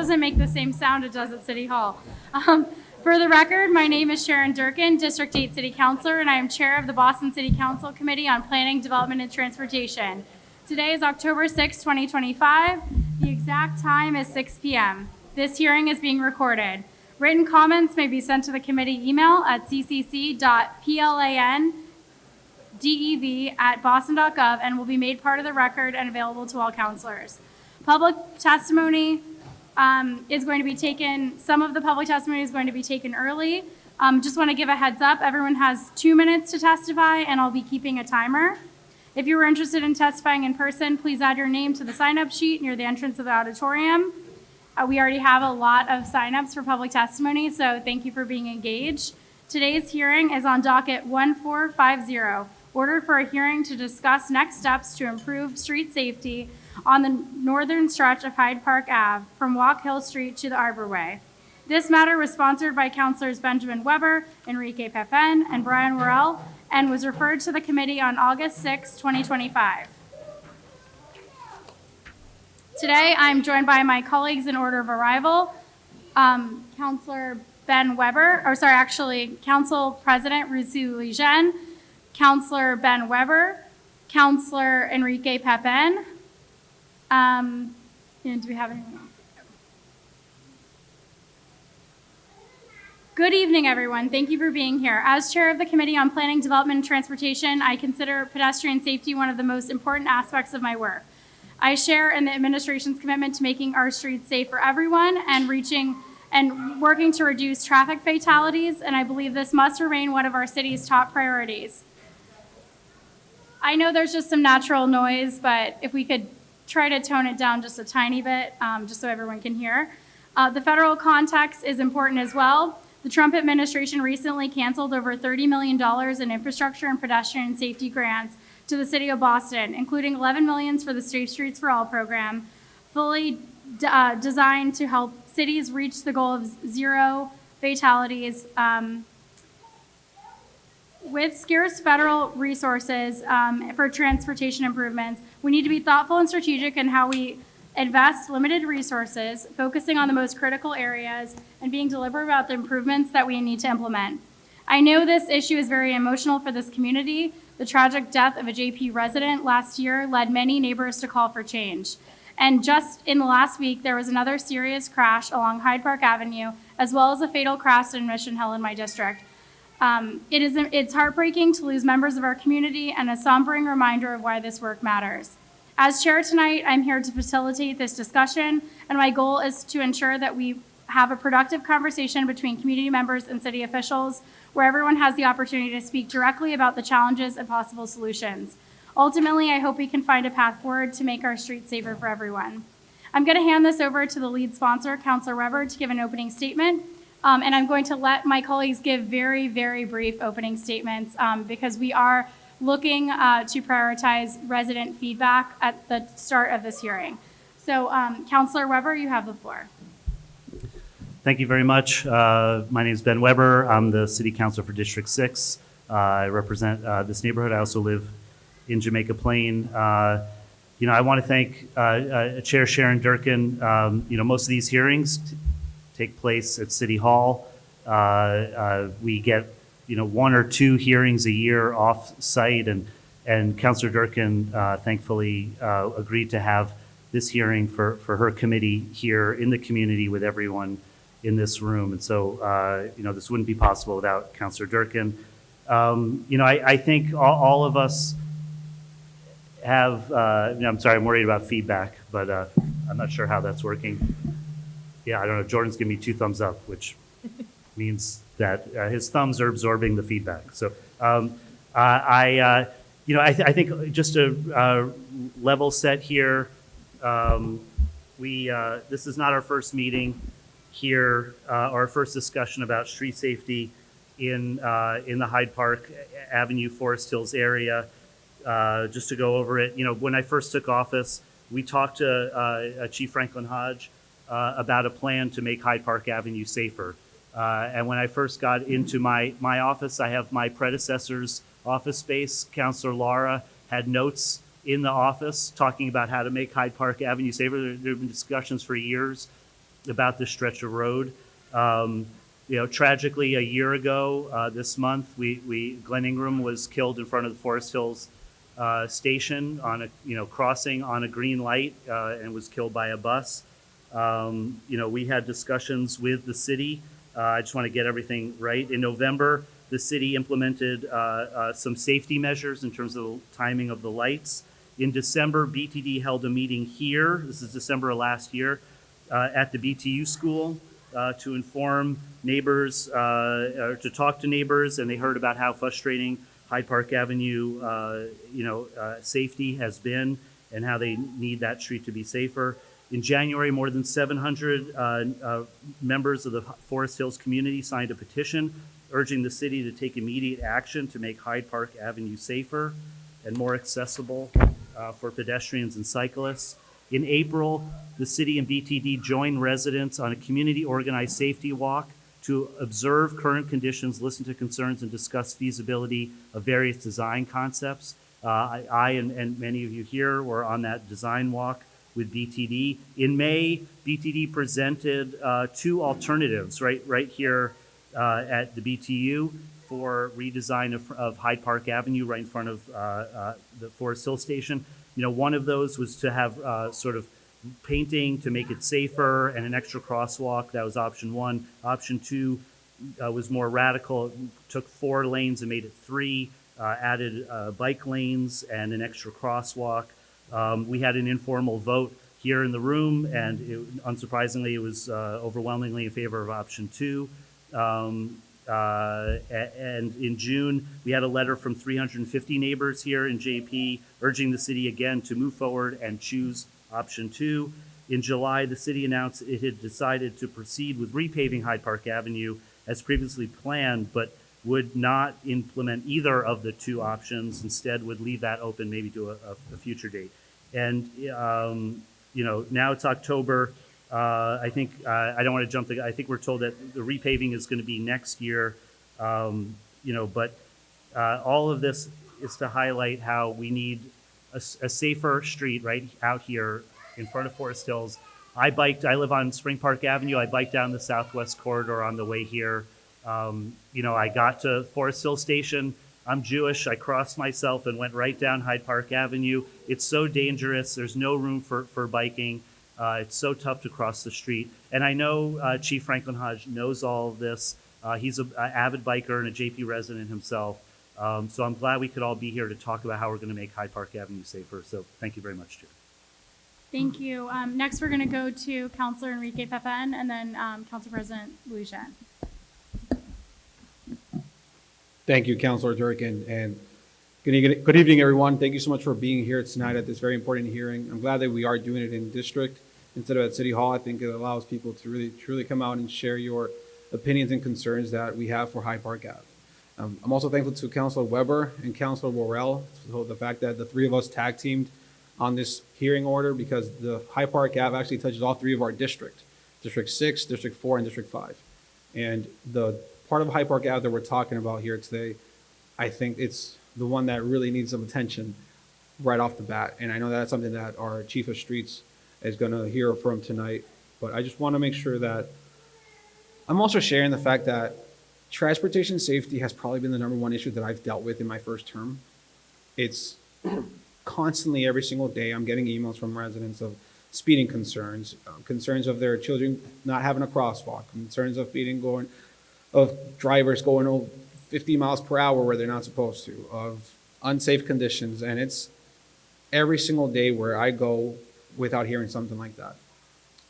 doesn't make the same sound it does at City Hall. For the record, my name is Sharon Durkin, District 8 City Councilor, and I am Chair of the Boston City Council Committee on Planning, Development, and Transportation. Today is October 6, 2025. The exact time is 6 p.m. This hearing is being recorded. Written comments may be sent to the committee email at ccc.plandev@boston.gov and will be made part of the record and available to all councilors. Public testimony is going to be taken, some of the public testimony is going to be taken early. Just want to give a heads up, everyone has 2 minutes to testify and I'll be keeping a timer. If you were interested in testifying in person, please add your name to the sign-up sheet near the entrance of the auditorium. We already have a lot of sign-ups for public testimony, so thank you for being engaged. Today's hearing is on docket 1450, order for a hearing to discuss next steps to improve street safety on the northern stretch of Hyde Park Ave from Walk Hill Street to the Arborway. This matter was sponsored by Councilors Benjamin Weber, Enrique Pepin, and Brian Worrell, and was referred to the committee on August 6, 2025. Today, I'm joined by my colleagues in order of arrival, Councilor Ben Weber, Council President Rusu Lijen, Councilor Ben Weber, Councilor Enrique Pepin. And do we have anyone else? Good evening, everyone. Thank you for being here. As chair of the Committee on Planning, Development, and Transportation, I consider pedestrian safety one of the most important aspects of my work. I share in the administration's commitment to making our streets safe for everyone and working to reduce traffic fatalities, and I believe this must remain one of our city's top priorities. I know there's just some natural noise, but if we could try to tone it down just a tiny bit, just so everyone can hear. The federal context is important as well. The Trump administration recently canceled over $30 million in infrastructure and pedestrian safety grants to the city of Boston, including $11 million for the Safe Streets for All program, fully designed to help cities reach the goal of zero fatalities. With scarce federal resources for transportation improvements, we need to be thoughtful and strategic in how we invest limited resources, focusing on the most critical areas and being deliberate about the improvements that we need to implement. I know this issue is very emotional for this community. The tragic death of a JP resident last year led many neighbors to call for change. And just in the last week, there was another serious crash along Hyde Park Avenue, as well as a fatal crash in Mission Hill in my district. It's heartbreaking to lose members of our community and a sombering reminder of why this work matters. As chair tonight, I'm here to facilitate this discussion, and my goal is to ensure that we have a productive conversation between community members and city officials where everyone has the opportunity to speak directly about the challenges and possible solutions. Ultimately, I hope we can find a path forward to make our streets safer for everyone. I'm going to hand this over to the lead sponsor, Councilor Weber, to give an opening statement. And I'm going to let my colleagues give very, very brief opening statements because we are looking to prioritize resident feedback at the start of this hearing. So Councilor Weber, you have the floor. Thank you very much. My name is Ben Weber. I'm the City Councilor for District 6. I represent this neighborhood. I also live in Jamaica Plain. I want to thank Chair Sharon Durkin. Most of these hearings take place at City Hall. We get, 1 or 2 hearings a year off-site, and Councilor Durkin thankfully agreed to have this hearing for her committee here in the community with everyone in this room. And so, this wouldn't be possible without Councilor Durkin. I think all of us have, I'm sorry, I'm worried about feedback, but I'm not sure how that's working. Yeah, I don't know. Jordan's giving me 2 thumbs up, which means that his thumbs are absorbing the feedback. So I think just a level set here. This is not our first meeting here, our first discussion about street safety in the Hyde Park Avenue, Forest Hills area. Just to go over it, when I first took office, we talked to Chief Franklin Hodge about a plan to make Hyde Park Avenue safer. And when I first got into my office, I have my predecessor's office space. Councilor Laura had notes in the office talking about how to make Hyde Park Avenue safer. There have been discussions for years about this stretch of road. Tragically, a year ago this month, Glenn Ingram was killed in front of the Forest Hills station on a crossing on a green light and was killed by a bus. We had discussions with the city. I just want to get everything right. In November, the city implemented some safety measures in terms of the timing of the lights. In December, BTD held a meeting here. This is December of last year at the BTU school to inform neighbors, or to talk to neighbors, and they heard about how frustrating Hyde Park Avenue, safety has been and how they need that street to be safer. In January, more than 700 members of the Forest Hills community signed a petition urging the city to take immediate action to make Hyde Park Avenue safer and more accessible for pedestrians and cyclists. In April, the city and BTD joined residents on a community-organized safety walk to observe current conditions, listen to concerns, and discuss feasibility of various design concepts. I and many of you here were on that design walk with BTD. In May, BTD presented two alternatives right here at the BTU for redesign of Hyde Park Avenue right in front of the Forest Hill Station. One of those was to have sort of painting to make it safer and an extra crosswalk. That was option one. Option two was more radical. It took 4 lanes and made it 3, added bike lanes and an extra crosswalk. We had an informal vote here in the room, and unsurprisingly, it was overwhelmingly in favor of option 2. And in June, we had a letter from 350 neighbors here in JP urging the city again to move forward and choose option 2. In July, the city announced it had decided to proceed with repaving Hyde Park Avenue as previously planned, but would not implement either of the 2 options. Instead, would leave that open maybe to a future date. And now it's October. I think I don't want to jump the. I think we're told that the repaving is going to be next year. But all of this is to highlight how we need a safer street right out here in front of Forest Hills. I live on Spring Park Avenue. I biked down the Southwest Corridor on the way here. I got to Forest Hill Station. I'm Jewish. I crossed myself and went right down Hyde Park Avenue. It's so dangerous. There's no room for biking. It's so tough to cross the street. And I know Chief Franklin Hodge knows all of this. He's an avid biker and a JP resident himself. So I'm glad we could all be here to talk about how we're going to make Hyde Park Avenue safer. So thank you very much, Chair. Thank you. Next, we're going to go to Councilor Enrique Pepen and then Council President Louis Shen. Thank you, Councilor Durkin, and good evening, everyone. Thank you so much for being here tonight at this very important hearing. I'm glad that we are doing it in district instead of at City Hall. I think it allows people to really, truly come out and share your opinions and concerns that we have for Hyde Park Ave. I'm also thankful to Councilor Weber and Councilor Worrell for the fact that the 3 of us tag teamed on this hearing order, because the Hyde Park Ave actually touches all 3 of our districts, District 6, District 4, and District 5. And the part of Hyde Park Ave that we're talking about here today, I think it's the one that really needs some attention right off the bat. And I know that's something that our Chief of Streets is going to hear from tonight. But I just want to make sure that I'm also sharing the fact that transportation safety has probably been the #1 issue that I've dealt with in my first term. It's constantly, every single day, I'm getting emails from residents of speeding concerns, concerns of their children not having a crosswalk, concerns of drivers going over 50 miles per hour where they're not supposed to, of unsafe conditions. And it's every single day where I go without hearing something like that.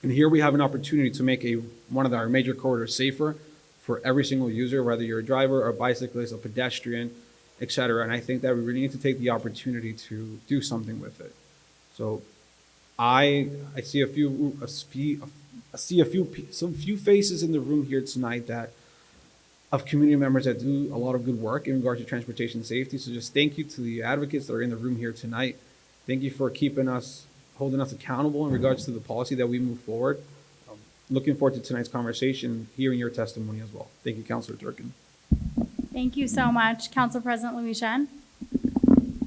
And here we have an opportunity to make one of our major corridors safer for every single user, whether you're a driver or a bicyclist, a pedestrian, etc. And I think that we really need to take the opportunity to do something with it. So I see some few faces in the room here tonight of community members that do a lot of good work in regards to transportation safety. So just thank you to the advocates that are in the room here tonight. Thank you for holding us accountable in regards to the policy that we move forward. Looking forward to tonight's conversation, hearing your testimony as well. Thank you, Councilor Durkin. Thank you so much. Council President Louis Shen.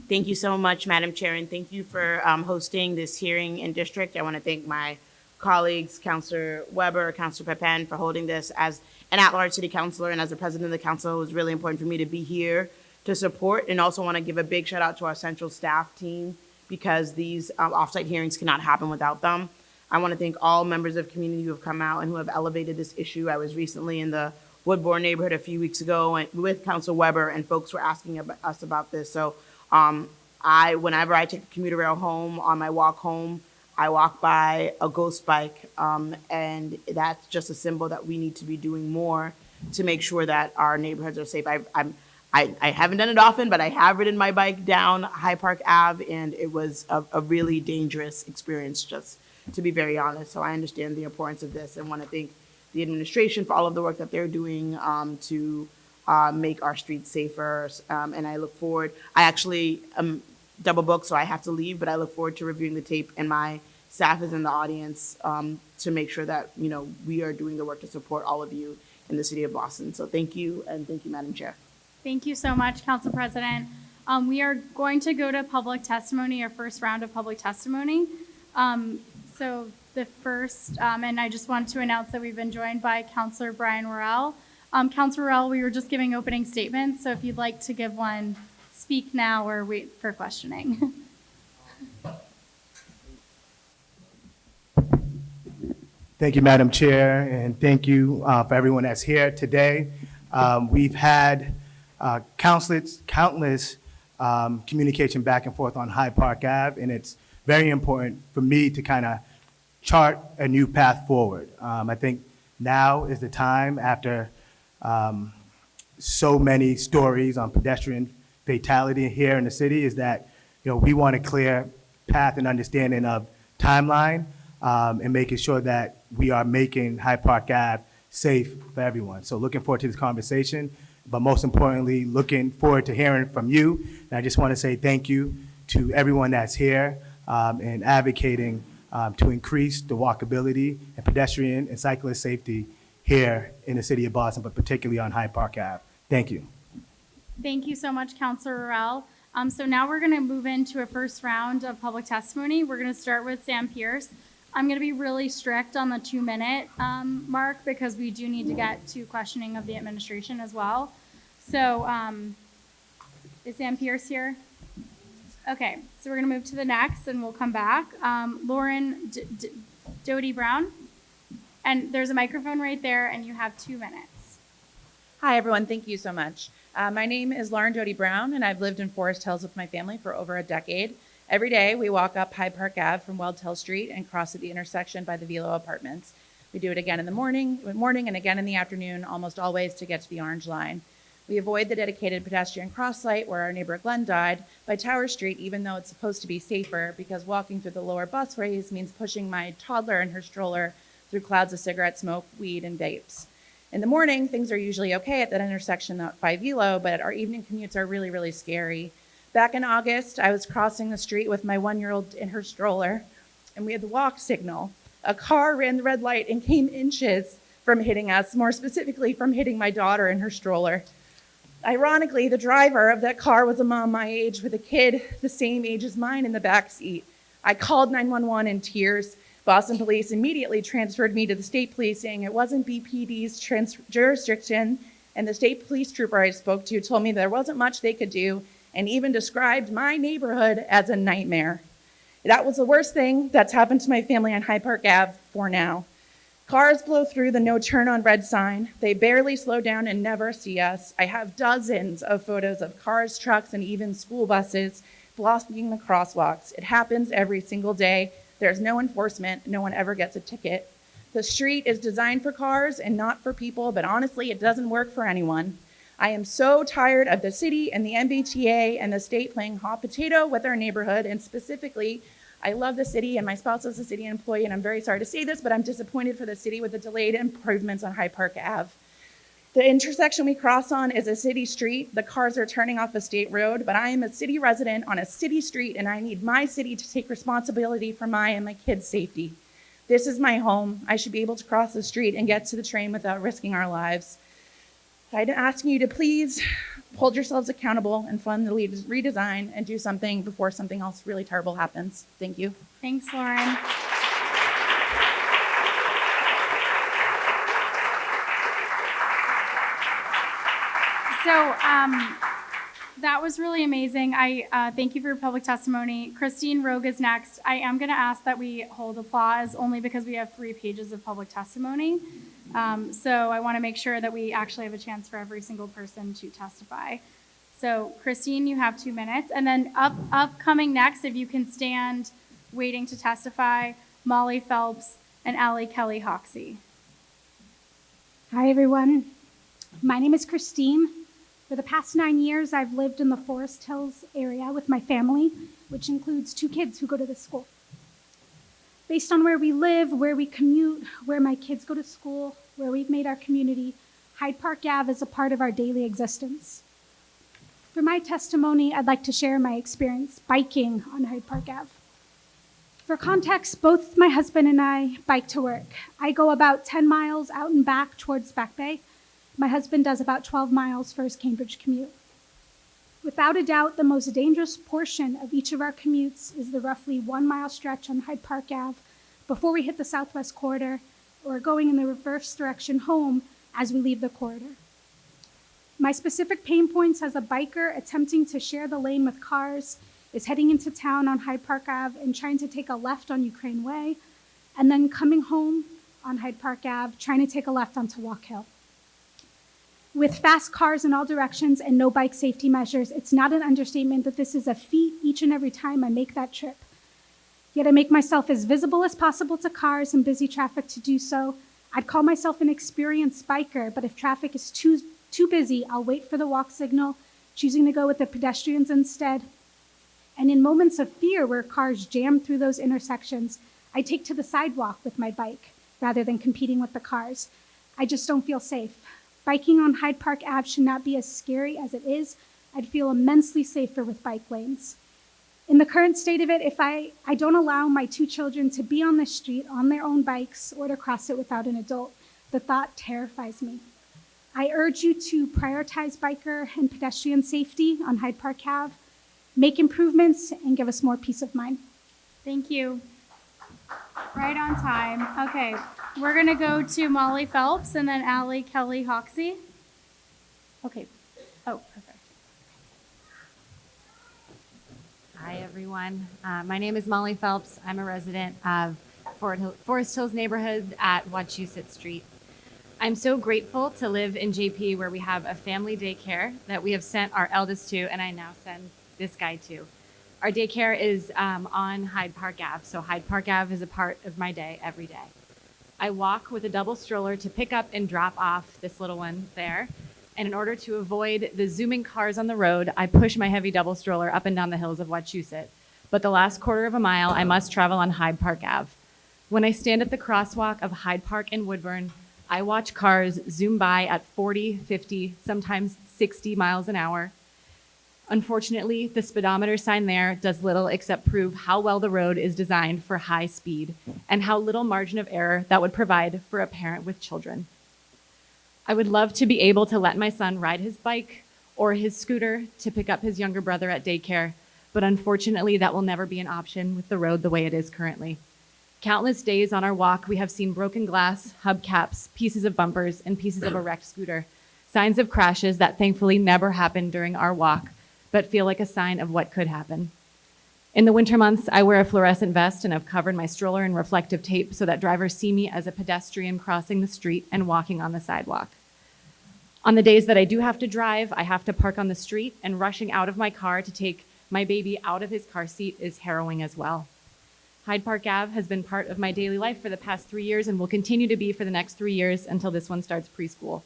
Thank you so much, Madam Chair, and thank you for hosting this hearing in district. I want to thank my colleagues, Councilor Weber, Councilor Pepin, for holding this as an at-large city councilor and as the president of the council. It was really important for me to be here to support, and also want to give a big shout out to our central staff team, because these offsite hearings cannot happen without them. I want to thank all members of the community who have come out and who have elevated this issue. I was recently in the Woodbourne neighborhood a few weeks ago and with Council Weber, and folks were asking us about this. So whenever I take the commuter rail home, on my walk home, I walk by a ghost bike, and that's just a symbol that we need to be doing more to make sure that our neighborhoods are safe. I haven't done it often, but I have ridden my bike down Hyde Park Ave, and it was a really dangerous experience, just to be very honest. So I understand the importance of this and want to thank the administration for all of the work that they're doing to make our streets safer. And I look forward, I actually am double booked, so I have to leave, but I look forward to reviewing the tape, and my staff is in the audience to make sure that, you know, we are doing the work to support all of you in the city of Boston. So thank you, and thank you, Madam Chair. Thank you so much, Council President. We are going to go to public testimony, our first round of public testimony. So the first, and I just want to announce that we've been joined by Councilor Brian Worrell. Councilor Worrell, we were just giving opening statements, so if you'd like to give one, speak now or wait for questioning. Thank you, Madam Chair, and thank you for everyone that's here today. We've had countless communication back and forth on Hyde Park Ave, and it's very important for me to kind of chart a new path forward. I think now is the time, after so many stories on pedestrian fatality here in the city, is that, you know, we want a clear path and understanding of timeline, and making sure that we are making Hyde Park Ave safe for everyone. So looking forward to this conversation, but most importantly, looking forward to hearing from you. And I just want to say thank you to everyone that's here and advocating to increase the walkability and pedestrian and cyclist safety here in the city of Boston, but particularly on Hyde Park Ave. Thank you. Thank you so much, Councilor Worrell. So now we're going to move into a first round of public testimony. We're going to start with Sam Pierce. I'm going to be really strict on the 2-minute mark, because we do need to get to questioning of the administration as well. So is Sam Pierce here? Okay, so we're going to move to the next and we'll come back. Lauren Doty Brown. And there's a microphone right there, and you have 2 minutes. Hi, everyone. Thank you so much. My name is Lauren Doty Brown, and I've lived in Forest Hills with my family for over a decade. Every day, we walk up Hyde Park Ave from Weld Hill Street and cross at the intersection by the Velo Apartments. We do it again in the morning and again in the afternoon, almost always to get to the Orange Line. We avoid the dedicated pedestrian cross light where our neighbor Glenn died by Tower Street, even though it's supposed to be safer, because walking through the lower busways means pushing my toddler in her stroller through clouds of cigarette smoke, weed, and vapes. In the morning, things are usually okay at that intersection at 5 Velo, but our evening commutes are really, really scary. Back in August, I was crossing the street with my 1-year-old in her stroller, and we had the walk signal. A car ran the red light and came inches from hitting us, more specifically from hitting my daughter in her stroller. Ironically, the driver of that car was a mom my age with a kid the same age as mine in the back seat. I called 911 in tears. Boston police immediately transferred me to the state police, saying it wasn't BPD's jurisdiction, and the state police trooper I spoke to told me there wasn't much they could do, and even described my neighborhood as a nightmare. That was the worst thing that's happened to my family on Hyde Park Ave for now. Cars blow through the no turn on red sign. They barely slow down and never see us. I have dozens of photos of cars, trucks, and even school buses blocking the crosswalks. It happens every single day. There's no enforcement. No one ever gets a ticket. The street is designed for cars and not for people, but honestly, it doesn't work for anyone. I am so tired of the city and the MBTA and the state playing hot potato with our neighborhood, and specifically, I love the city and my spouse is a city employee, and I'm very sorry to say this, but I'm disappointed for the city with the delayed improvements on Hyde Park Ave. The intersection we cross on is a city street. The cars are turning off a state road, but I am a city resident on a city street, and I need my city to take responsibility for my and my kids' safety. This is my home. I should be able to cross the street and get to the train without risking our lives. I'm asking you to please hold yourselves accountable and fund the redesign and do something before something else really terrible happens. Thank you. Thanks, Lauren. So that was really amazing. I thank you for your public testimony. Christine Rogue is next. I am going to ask that we hold applause only because we have 3 pages of public testimony. So I want to make sure that we actually have a chance for every single person to testify. So Christine, you have 2 minutes. And then upcoming next, if you can stand waiting to testify, Molly Phelps and Allie Kelly Hoxie. Hi, everyone. My name is Christine. For the past 9 years, I've lived in the Forest Hills area with my family, which includes 2 kids who go to this school. Based on where we live, where we commute, where my kids go to school, where we've made our community, Hyde Park Ave is a part of our daily existence. For my testimony, I'd like to share my experience biking on Hyde Park Ave. For context, both my husband and I bike to work. I go about 10 miles out and back towards Back Bay. My husband does about 12 miles for his Cambridge commute. Without a doubt, the most dangerous portion of each of our commutes is the roughly 1 mile stretch on Hyde Park Ave before we hit the Southwest Corridor or going in the reverse direction home as we leave the corridor. My specific pain points as a biker attempting to share the lane with cars is heading into town on Hyde Park Ave and trying to take a left on Ukraine Way, and then coming home on Hyde Park Ave, trying to take a left onto Walk Hill. With fast cars in all directions and no bike safety measures, it's not an understatement that this is a feat each and every time I make that trip. Yet I make myself as visible as possible to cars and busy traffic to do so. I'd call myself an experienced biker, but if traffic is too busy, I'll wait for the walk signal, choosing to go with the pedestrians instead. And in moments of fear where cars jam through those intersections, I take to the sidewalk with my bike rather than competing with the cars. I just don't feel safe. Biking on Hyde Park Ave should not be as scary as it is. I'd feel immensely safer with bike lanes. In the current state of it, if I don't allow my 2 children to be on the street on their own bikes or to cross it without an adult, the thought terrifies me. I urge you to prioritize biker and pedestrian safety on Hyde Park Ave, make improvements, and give us more peace of mind. Thank you. Right on time. Okay, we're going to go to Molly Phelps and then Allie Kelly Hoxie. Okay. Oh, perfect. Hi, everyone. My name is Molly Phelps. I'm a resident of Forest Hills neighborhood at Wachusett Street. I'm so grateful to live in JP where we have a family daycare that we have sent our eldest to, and I now send this guy to. Our daycare is on Hyde Park Ave, so Hyde Park Ave is a part of my day every day. I walk with a double stroller to pick up and drop off this little one there, and in order to avoid the zooming cars on the road, I push my heavy double stroller up and down the hills of Wachusett. But the last quarter of a mile, I must travel on Hyde Park Ave. When I stand at the crosswalk of Hyde Park and Woodburn, I watch cars zoom by at 40, 50, sometimes 60 miles an hour. Unfortunately, the speedometer sign there does little except prove how well the road is designed for high speed and how little margin of error that would provide for a parent with children. I would love to be able to let my son ride his bike or his scooter to pick up his younger brother at daycare, but unfortunately that will never be an option with the road the way it is currently. Countless days on our walk, we have seen broken glass, hubcaps, pieces of bumpers, and pieces of a wrecked scooter, signs of crashes that thankfully never happened during our walk, but feel like a sign of what could happen. In the winter months, I wear a fluorescent vest and have covered my stroller in reflective tape so that drivers see me as a pedestrian crossing the street and walking on the sidewalk. On the days that I do have to drive, I have to park on the street, and rushing out of my car to take my baby out of his car seat is harrowing as well. Hyde Park Ave has been part of my daily life for the past 3 years and will continue to be for the next 3 years until this one starts preschool.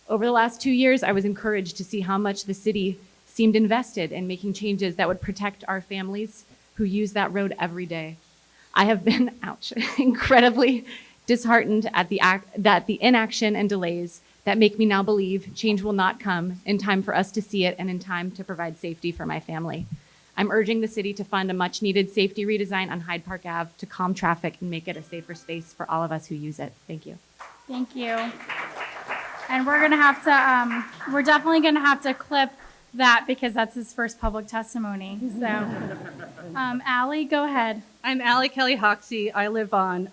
Over the last 2 years, I was encouraged to see how much the city seemed invested in making changes that would protect our families who use that road every day. I have been, incredibly disheartened at the inaction and delays that make me now believe change will not come in time for us to see it and in time to provide safety for my family. I'm urging the city to fund a much-needed safety redesign on Hyde Park Ave to calm traffic and make it a safer space for all of us who use it. Thank you. Thank you. And we're going to have to, we're definitely going to have to clip that because that's his first public testimony. So, Allie, go ahead. I'm Allie Kelly Hoxie. I live on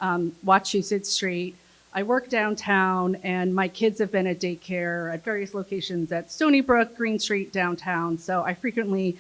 Wachusett Street. I work downtown, and my kids have been at daycare at various locations at Stony Brook, Green Street, downtown. So I frequently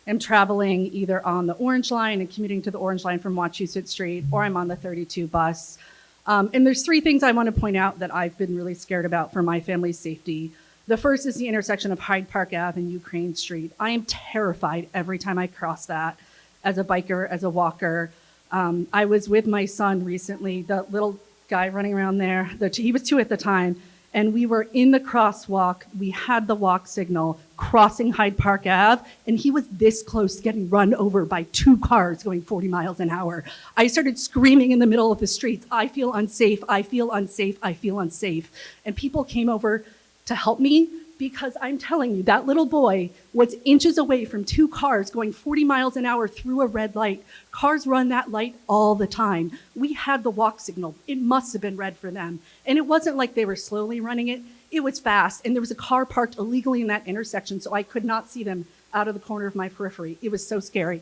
am traveling either on the Orange Line and commuting to the Orange Line from Wachusett Street, or I'm on the 32 bus. And there's three things I want to point out that I've been really scared about for my family's safety. The first is the intersection of Hyde Park Ave and Ukraine Street. I am terrified every time I cross that as a biker, as a walker. I was with my son recently, the little guy running around there. He was 2 at the time, and we were in the crosswalk. We had the walk signal crossing Hyde Park Ave, and he was this close to getting run over by 2 cars going 40 miles an hour. I started screaming in the middle of the streets, I feel unsafe, I feel unsafe, I feel unsafe. And people came over to help me, because I'm telling you, that little boy was inches away from 2 cars going 40 miles an hour through a red light. Cars run that light all the time. We had the walk signal. It must have been red for them. And it wasn't like they were slowly running it. It was fast. And there was a car parked illegally in that intersection, so I could not see them out of the corner of my periphery. It was so scary.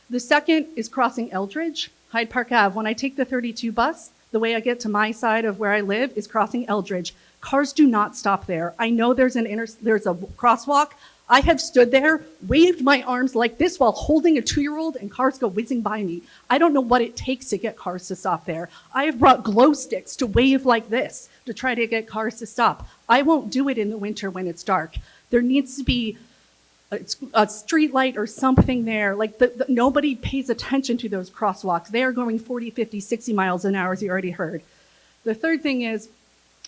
The second is crossing Eldridge, Hyde Park Ave. When I take the 32 bus, the way I get to my side of where I live is crossing Eldridge. Cars do not stop there. I know there's a crosswalk. I have stood there, waved my arms like this while holding a 2-year-old, and cars go whizzing by me. I don't know what it takes to get cars to stop there. I have brought glow sticks to wave like this to try to get cars to stop. I won't do it in the winter when it's dark. There needs to be a street light or something there. Like nobody pays attention to those crosswalks. They are going 40, 50, 60 miles an hour, as you already heard. The third thing is,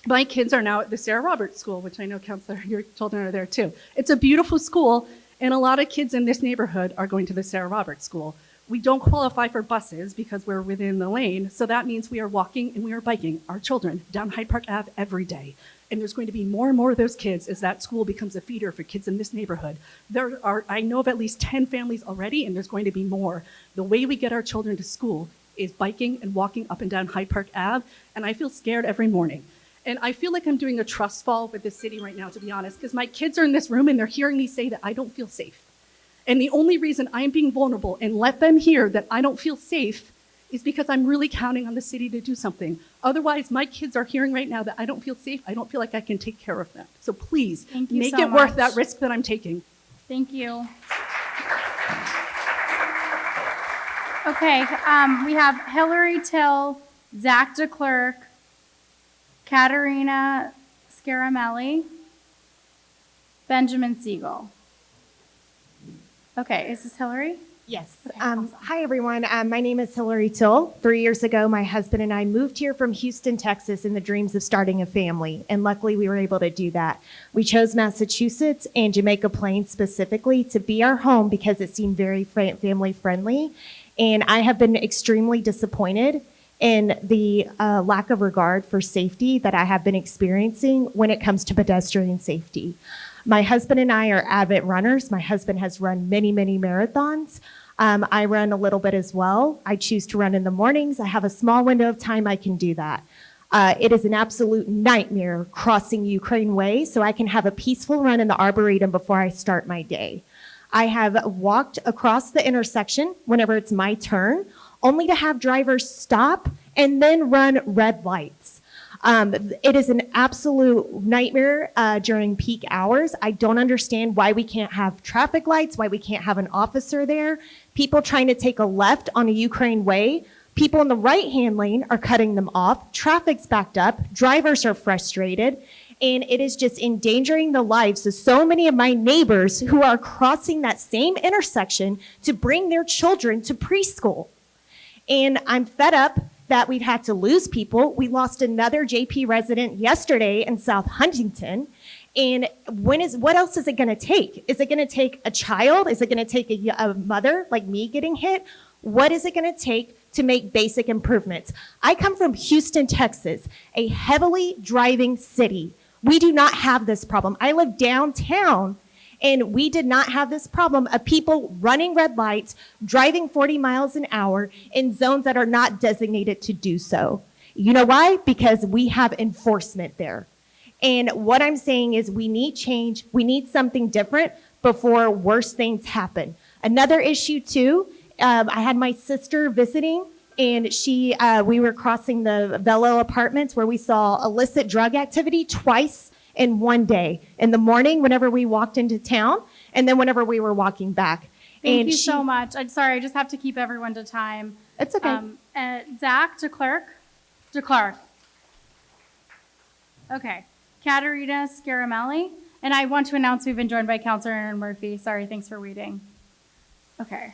my kids are now at the Sarah Roberts School, which I know, Counselor, your children are there too. It's a beautiful school, and a lot of kids in this neighborhood are going to the Sarah Roberts School. We don't qualify for buses because we're within the lane, so that means we are walking and we are biking our children down Hyde Park Ave every day. And there's going to be more and more of those kids as that school becomes a feeder for kids in this neighborhood. I know of at least 10 families already, and there's going to be more. The way we get our children to school is biking and walking up and down Hyde Park Ave, and I feel scared every morning. And I feel like I'm doing a trust fall with the city right now, to be honest, because my kids are in this room and they're hearing me say that I don't feel safe. And the only reason I'm being vulnerable and let them hear that I don't feel safe is because I'm really counting on the city to do something. Otherwise, my kids are hearing right now that I don't feel safe. I don't feel like I can take care of them. So please, make it worth that risk that I'm taking. Thank you. Okay, we have Hillary Till, Zach DeClerc, Katerina Scaramelli, Benjamin Siegel. Okay, is this Hillary? Yes. Okay, awesome. Hi, everyone. My name is Hillary Till. 3 years ago, my husband and I moved here from Houston, Texas, in the dreams of starting a family, and luckily we were able to do that. We chose Massachusetts and Jamaica Plain specifically to be our home because it seemed very family-friendly, and I have been extremely disappointed in the lack of regard for safety that I have been experiencing when it comes to pedestrian safety. My husband and I are avid runners. My husband has run many, many marathons. I run a little bit as well. I choose to run in the mornings. I have a small window of time I can do that. It is an absolute nightmare crossing Ukraine Way, so I can have a peaceful run in the Arboretum before I start my day. I have walked across the intersection whenever it's my turn, only to have drivers stop and then run red lights. It is an absolute nightmare during peak hours. I don't understand why we can't have traffic lights, why we can't have an officer there. People trying to take a left on a Ukraine Way, people in the right-hand lane are cutting them off. Traffic's backed up, drivers are frustrated, and it is just endangering the lives of so many of my neighbors who are crossing that same intersection to bring their children to preschool. And I'm fed up that we've had to lose people. We lost another JP resident yesterday in South Huntington. And what else is it gonna take? Is it gonna take a child? Is it gonna take a mother like me getting hit? What is it gonna take to make basic improvements? I come from Houston, Texas, a heavily driving city. We do not have this problem. I live downtown, and we did not have this problem of people running red lights, driving 40 miles an hour in zones that are not designated to do so. You know why? Because we have enforcement there. And what I'm saying is we need change. We need something different before worse things happen. Another issue too, I had my sister visiting and we were crossing the Velo Apartments where we saw illicit drug activity twice in one day. In the morning, whenever we walked into town, and then whenever we were walking back. Thank you so much. I'm sorry, I just have to keep everyone to time. It's okay. Zach, to clerk. Okay. Katerina Scaramelli. And I want to announce we've been joined by Councilor Aaron Murphy. Sorry, thanks for waiting. Okay.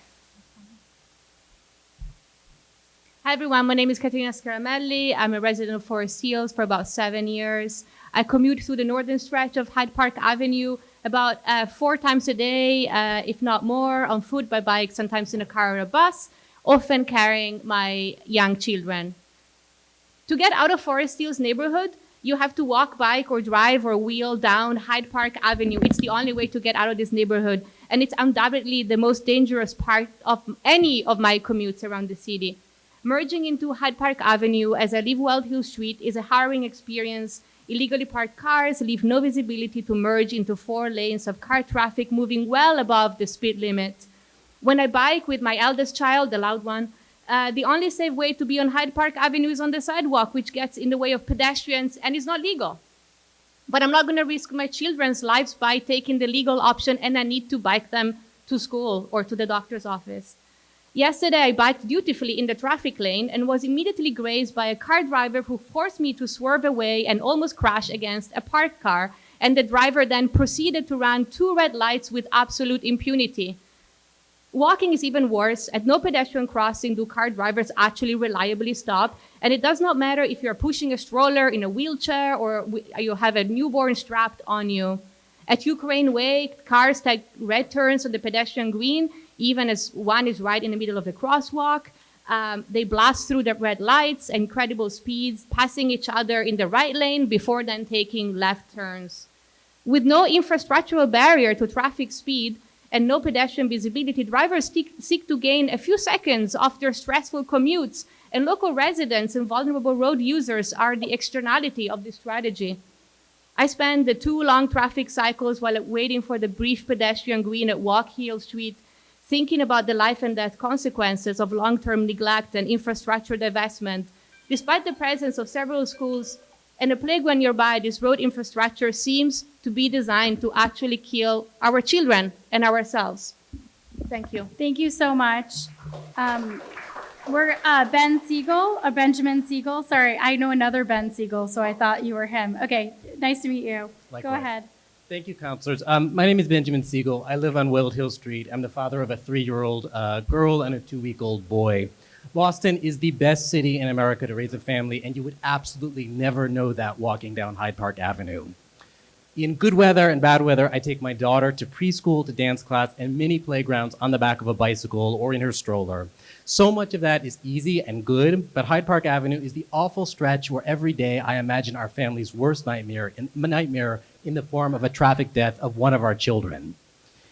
Hi everyone, my name is Katerina Scaramelli. I'm a resident of Forest Hills for about 7 years. I commute through the northern stretch of Hyde Park Avenue about 4 times a day, if not more, on foot, by bike, sometimes in a car or a bus, often carrying my young children. To get out of Forest Hills neighborhood, you have to walk, bike, or drive or wheel down Hyde Park Avenue. It's the only way to get out of this neighborhood, and it's undoubtedly the most dangerous part of any of my commutes around the city. Merging into Hyde Park Avenue as I leave Wild Hill Street is a harrowing experience. Illegally parked cars leave no visibility to merge into 4 lanes of car traffic moving well above the speed limit. When I bike with my eldest child, the loud one, the only safe way to be on Hyde Park Avenue is on the sidewalk, which gets in the way of pedestrians and is not legal. But I'm not going to risk my children's lives by taking the legal option, and I need to bike them to school or to the doctor's office. Yesterday, I biked dutifully in the traffic lane and was immediately grazed by a car driver who forced me to swerve away and almost crash against a parked car, and the driver then proceeded to run 2 red lights with absolute impunity. Walking is even worse. At no pedestrian crossing do car drivers actually reliably stop, and it does not matter if you're pushing a stroller in a wheelchair or you have a newborn strapped on you. At Ukraine Way, cars take red turns on the pedestrian green, even as one is right in the middle of the crosswalk. They blast through the red lights at incredible speeds, passing each other in the right lane before then taking left turns. With no infrastructural barrier to traffic speed and no pedestrian visibility, drivers seek to gain a few seconds after stressful commutes, and local residents and vulnerable road users are the externality of this strategy. I spend the 2 long traffic cycles while waiting for the brief pedestrian green at Walk Hill Street, thinking about the life and death consequences of long-term neglect and infrastructure divestment. Despite the presence of several schools and a playground nearby, this road infrastructure seems to be designed to actually kill our children and ourselves. Thank you. Thank you so much. We're Benjamin Siegel. Sorry, I know another Ben Siegel, so I thought you were him. Okay, nice to meet you. Likewise. Go ahead. Thank you, counselors. My name is Benjamin Siegel. I live on Wild Hill Street. I'm the father of a 3-year-old girl and a 2-week-old boy. Boston is the best city in America to raise a family, and you would absolutely never know that walking down Hyde Park Avenue. In good weather and bad weather, I take my daughter to preschool, to dance class, and mini playgrounds on the back of a bicycle or in her stroller. So much of that is easy and good, but Hyde Park Avenue is the awful stretch where every day I imagine our family's worst nightmare in the form of a traffic death of one of our children.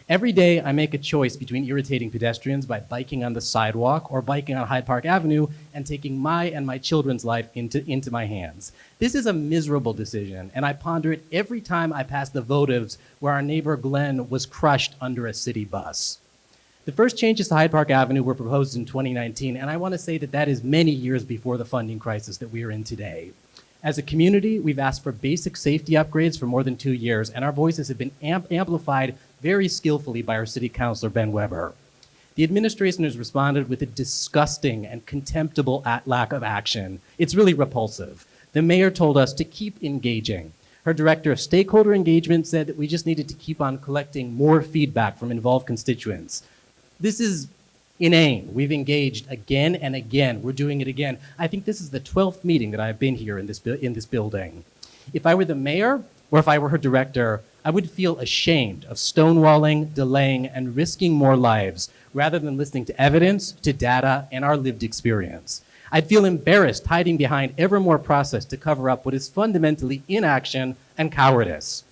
Every day I make a choice between irritating pedestrians by biking on the sidewalk or biking on Hyde Park Avenue and taking my and my children's life into my hands. This is a miserable decision, and I ponder it every time I pass the votives where our neighbor Glenn was crushed under a city bus. The first changes to Hyde Park Avenue were proposed in 2019, and I want to say that that is many years before the funding crisis that we are in today. As a community, we've asked for basic safety upgrades for more than 2 years, and our voices have been amplified very skillfully by our city councilor, Ben Weber. The administration has responded with a disgusting and contemptible lack of action. It's really repulsive. The mayor told us to keep engaging. Her director of stakeholder engagement said that we just needed to keep on collecting more feedback from involved constituents. This is inane. We've engaged again and again. We're doing it again. I think this is the 12th meeting that I've been here in this building. If I were the mayor, or if I were her director, I would feel ashamed of stonewalling, delaying, and risking more lives rather than listening to evidence, to data, and our lived experience. I'd feel embarrassed hiding behind ever more process to cover up what is fundamentally inaction and cowardice.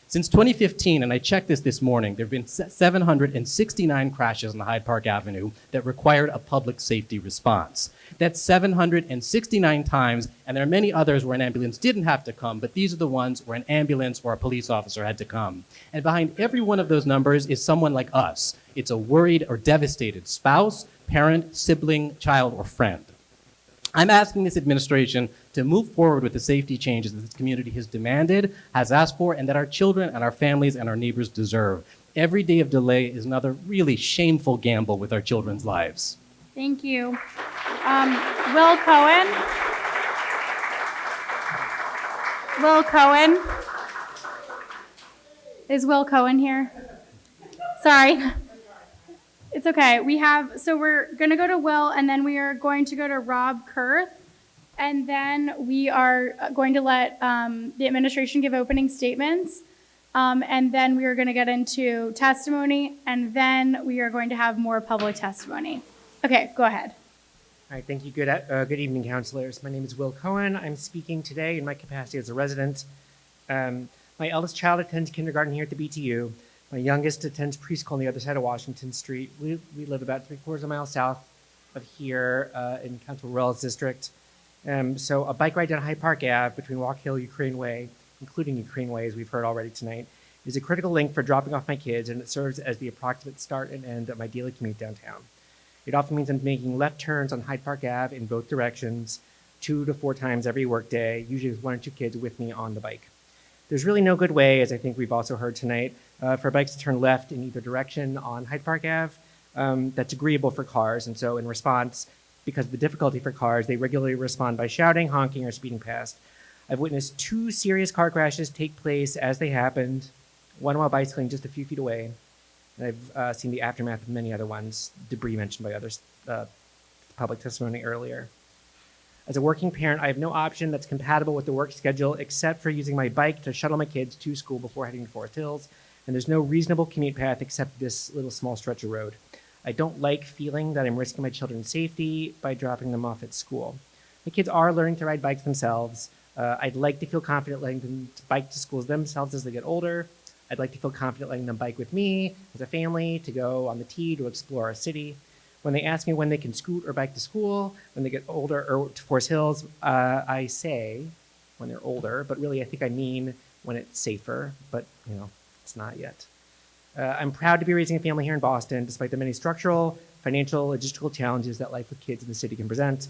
Since 2015, and I checked this morning, there have been 769 crashes on Hyde Park Avenue that required a public safety response. That's 769 times, and there are many others where an ambulance didn't have to come, but these are the ones where an ambulance or a police officer had to come. And behind every one of those numbers is someone like us. It's a worried or devastated spouse, parent, sibling, child, or friend. I'm asking this administration to move forward with the safety changes that this community has demanded, has asked for, and that our children and our families and our neighbors deserve. Every day of delay is another really shameful gamble with our children's lives. Thank you. Will Cohen? Will Cohen? Is Will Cohen here? Sorry. It's okay. We're going to go to Will, and then we are going to go to Rob Kurth, and then we are going to let the administration give opening statements, and then we are going to get into testimony, and then we are going to have more public testimony. Okay, go ahead. All right, thank you. Good evening, councilors. My name is Will Cohen. I'm speaking today in my capacity as a resident. My eldest child attends kindergarten here at the BTU. My youngest attends preschool on the other side of Washington Street. We live about 3/4 mile south of here in Councilman Wells District. So a bike ride down Hyde Park Ave between Walk Hill, Ukraine Way, including Ukraine Way, as we've heard already tonight, is a critical link for dropping off my kids, and it serves as the approximate start and end of my daily commute downtown. It often means I'm making left turns on Hyde Park Ave in both directions 2 to 4 times every workday, usually with 1 or 2 kids with me on the bike. There's really no good way, as I think we've also heard tonight, for bikes to turn left in either direction on Hyde Park Ave that's agreeable for cars. And so in response, because of the difficulty for cars, they regularly respond by shouting, honking, or speeding past. I've witnessed 2 serious car crashes take place as they happened, one while bicycling just a few feet away. And I've seen the aftermath of many other ones, debris mentioned by others, public testimony earlier. As a working parent, I have no option that's compatible with the work schedule except for using my bike to shuttle my kids to school before heading to Forest Hills, and there's no reasonable commute path except this little small stretch of road. I don't like feeling that I'm risking my children's safety by dropping them off at school. My kids are learning to ride bikes themselves. I'd like to feel confident letting them bike to schools themselves as they get older. I'd like to feel confident letting them bike with me as a family to go on the T to explore our city. When they ask me when they can scoot or bike to school, when they get older or to Forest Hills, I say when they're older, but really I think I mean when it's safer, but it's not yet. I'm proud to be raising a family here in Boston, despite the many structural, financial, logistical challenges that life with kids in the city can present.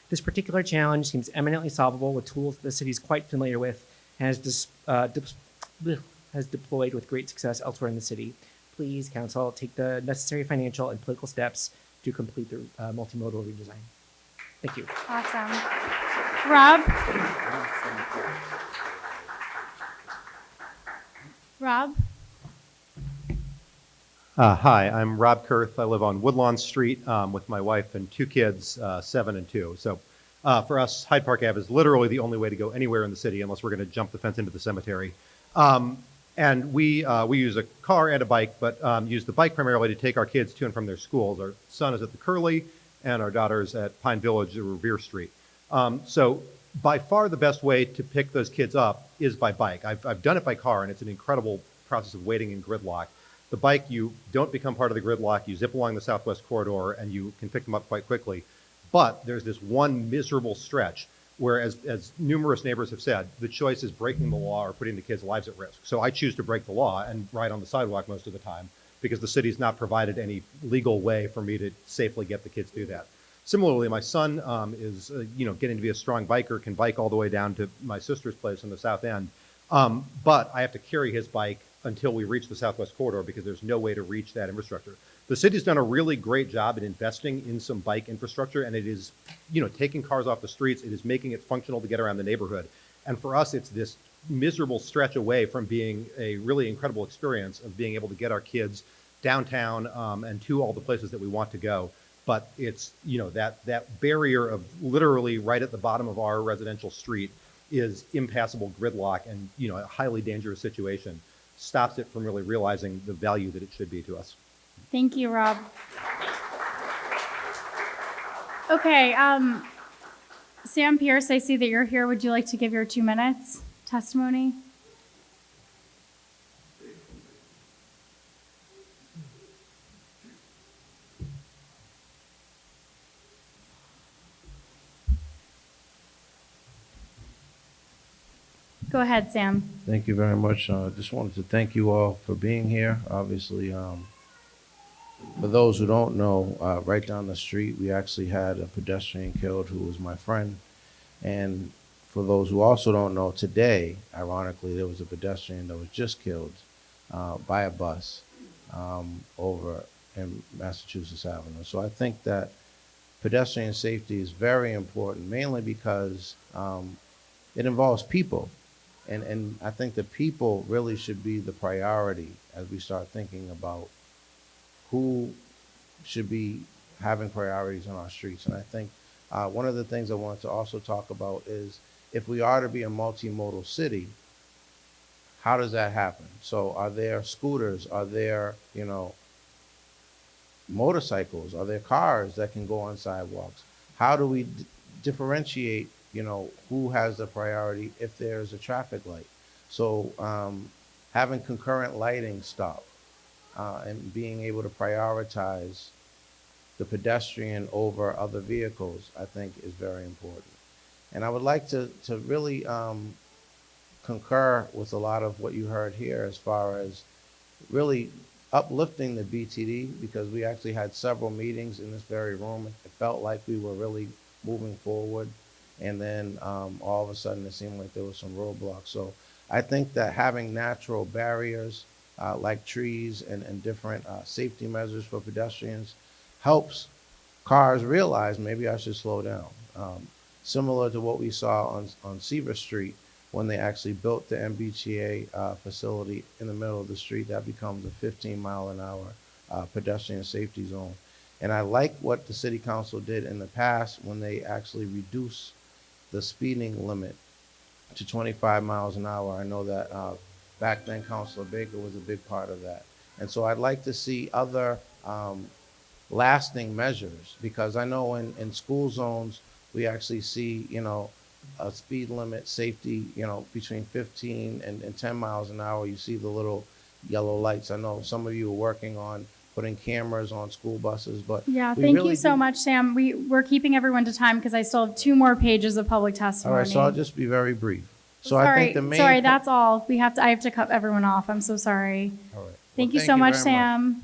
This particular challenge seems eminently solvable with tools that the city is quite familiar with and has deployed with great success elsewhere in the city. Please, council, take the necessary financial and political steps to complete the multimodal redesign. Thank you. Awesome. Rob? Rob? Hi, I'm Rob Kurth. I live on Woodlawn Street with my wife and 2 kids, 7 and 2. So for us, Hyde Park Ave is literally the only way to go anywhere in the city unless we're going to jump the fence into the cemetery. And we use a car and a bike, but use the bike primarily to take our kids to and from their schools. Our son is at the Curly, and our daughter's at Pine Village or Revere Street. So by far the best way to pick those kids up is by bike. I've done it by car, and it's an incredible process of waiting in gridlock. The bike, you don't become part of the gridlock. You zip along the Southwest Corridor, and you can pick them up quite quickly. But there's this one miserable stretch where, as numerous neighbors have said, the choice is breaking the law or putting the kids' lives at risk. So I choose to break the law and ride on the sidewalk most of the time because the city's not provided any legal way for me to safely get the kids through that. Similarly, my son is getting to be a strong biker, can bike all the way down to my sister's place in the South End. But I have to carry his bike until we reach the Southwest Corridor because there's no way to reach that infrastructure. The city's done a really great job in investing in some bike infrastructure, and it is, taking cars off the streets. It is making it functional to get around the neighborhood. And for us, it's this miserable stretch away from being a really incredible experience of being able to get our kids downtown and to all the places that we want to go. But it's, that barrier of literally right at the bottom of our residential street is impassable gridlock and, a highly dangerous situation. Stops it from really realizing the value that it should be to us. Thank you, Rob. Okay, Sam Pierce, I see that you're here. Would you like to give your 2 minutes testimony? Go ahead, Sam. Thank you very much. Just wanted to thank you all for being here. Obviously, For those who don't know, right down the street, we actually had a pedestrian killed who was my friend. And for those who also don't know, today, ironically, there was a pedestrian that was just killed by a bus over in Massachusetts Avenue. So I think that pedestrian safety is very important, mainly because it involves people. And I think the people really should be the priority as we start thinking about who should be having priorities on our streets. And I think one of the things I wanted to also talk about is if we are to be a multimodal city, how does that happen? So are there scooters? Are there, motorcycles? Are there cars that can go on sidewalks? How do we differentiate, who has the priority if there's a traffic light? So having concurrent lighting stop and being able to prioritize the pedestrian over other vehicles, I think is very important. And I would like to really concur with a lot of what you heard here as far as really uplifting the BTD, because we actually had several meetings in this very room. It felt like we were really moving forward. And then all of a sudden it seemed like there was some roadblocks. So I think that having natural barriers like trees and different safety measures for pedestrians helps cars realize maybe I should slow down. Similar to what we saw on Seaver Street when they actually built the MBTA facility in the middle of the street. That becomes a 15-mile-an-hour pedestrian safety zone. And I like what the city council did in the past when they actually reduced the speeding limit to 25 miles an hour. I know that back then Councilor Baker was a big part of that. And so I'd like to see other lasting measures, because I know in school zones, we actually see, a speed limit safety, between 15 and 10 miles an hour. You see the little yellow lights. I know some of you are working on putting cameras on school buses, but Yeah, we thank really you so do- much, Sam. We're keeping everyone to time because I still have 2 more pages of public All testimony. right, so I'll just be very brief. So sorry, I think the main. sorry, that's all. I have to cut everyone off. I'm so sorry. All right. Thank Well, you so much, very Sam.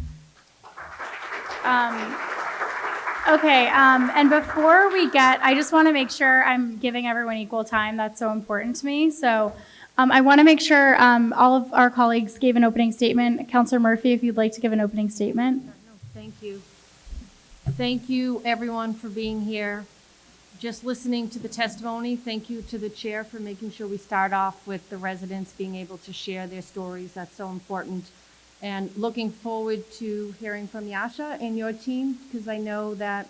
Okay, and before we I just want to make sure I'm giving everyone equal time. That's so important to me. So I want to make sure all of our colleagues gave an opening statement. Councilor Murphy, if you'd like to give an opening statement. Thank you. Thank you, everyone, for being here. Just listening to the testimony, thank you to the chair for making sure we start off with the residents being able to share their stories. That's so important. And looking forward to hearing from Yasha and your team, because I know that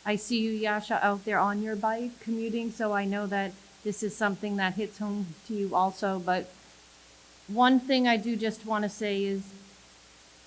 I see you, Yasha, out there on your bike commuting, so I know that this is something that hits home to you also. But one thing I do just want to say is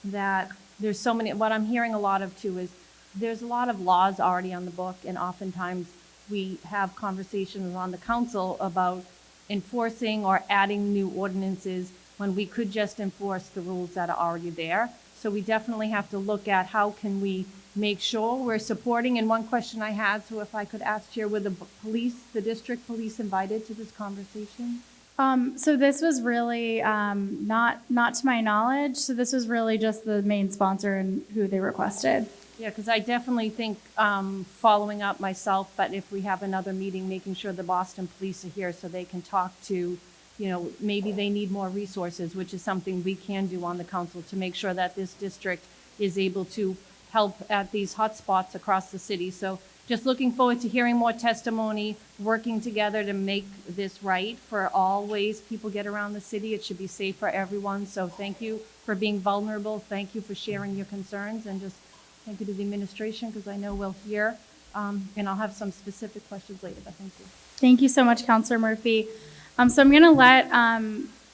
that there's so many, what I'm hearing a lot of too is there's a lot of laws already on the book, and oftentimes we have conversations on the council about enforcing or adding new ordinances when we could just enforce the rules that are already there. So we definitely have to look at how can we make sure we're supporting. And one question I had, so if I could ask Chair, were the police, the district police invited to this conversation? So this was really not to my knowledge. So this was really just the main sponsor and who they requested. Yeah, because I definitely think following up myself, but if we have another meeting, making sure the Boston police are here so they can talk to, maybe they need more resources, which is something we can do on the council to make sure that this district is able to help at these hot spots across the city. So just looking forward to hearing more testimony, working together to make this right for all ways people get around the city. It should be safe for everyone. So thank you for being vulnerable. Thank you for sharing your concerns, and just thank you to the administration, because I know we'll hear, and I'll have some specific questions later, but thank you. Thank you so much, Councilor Murphy. So I'm going to let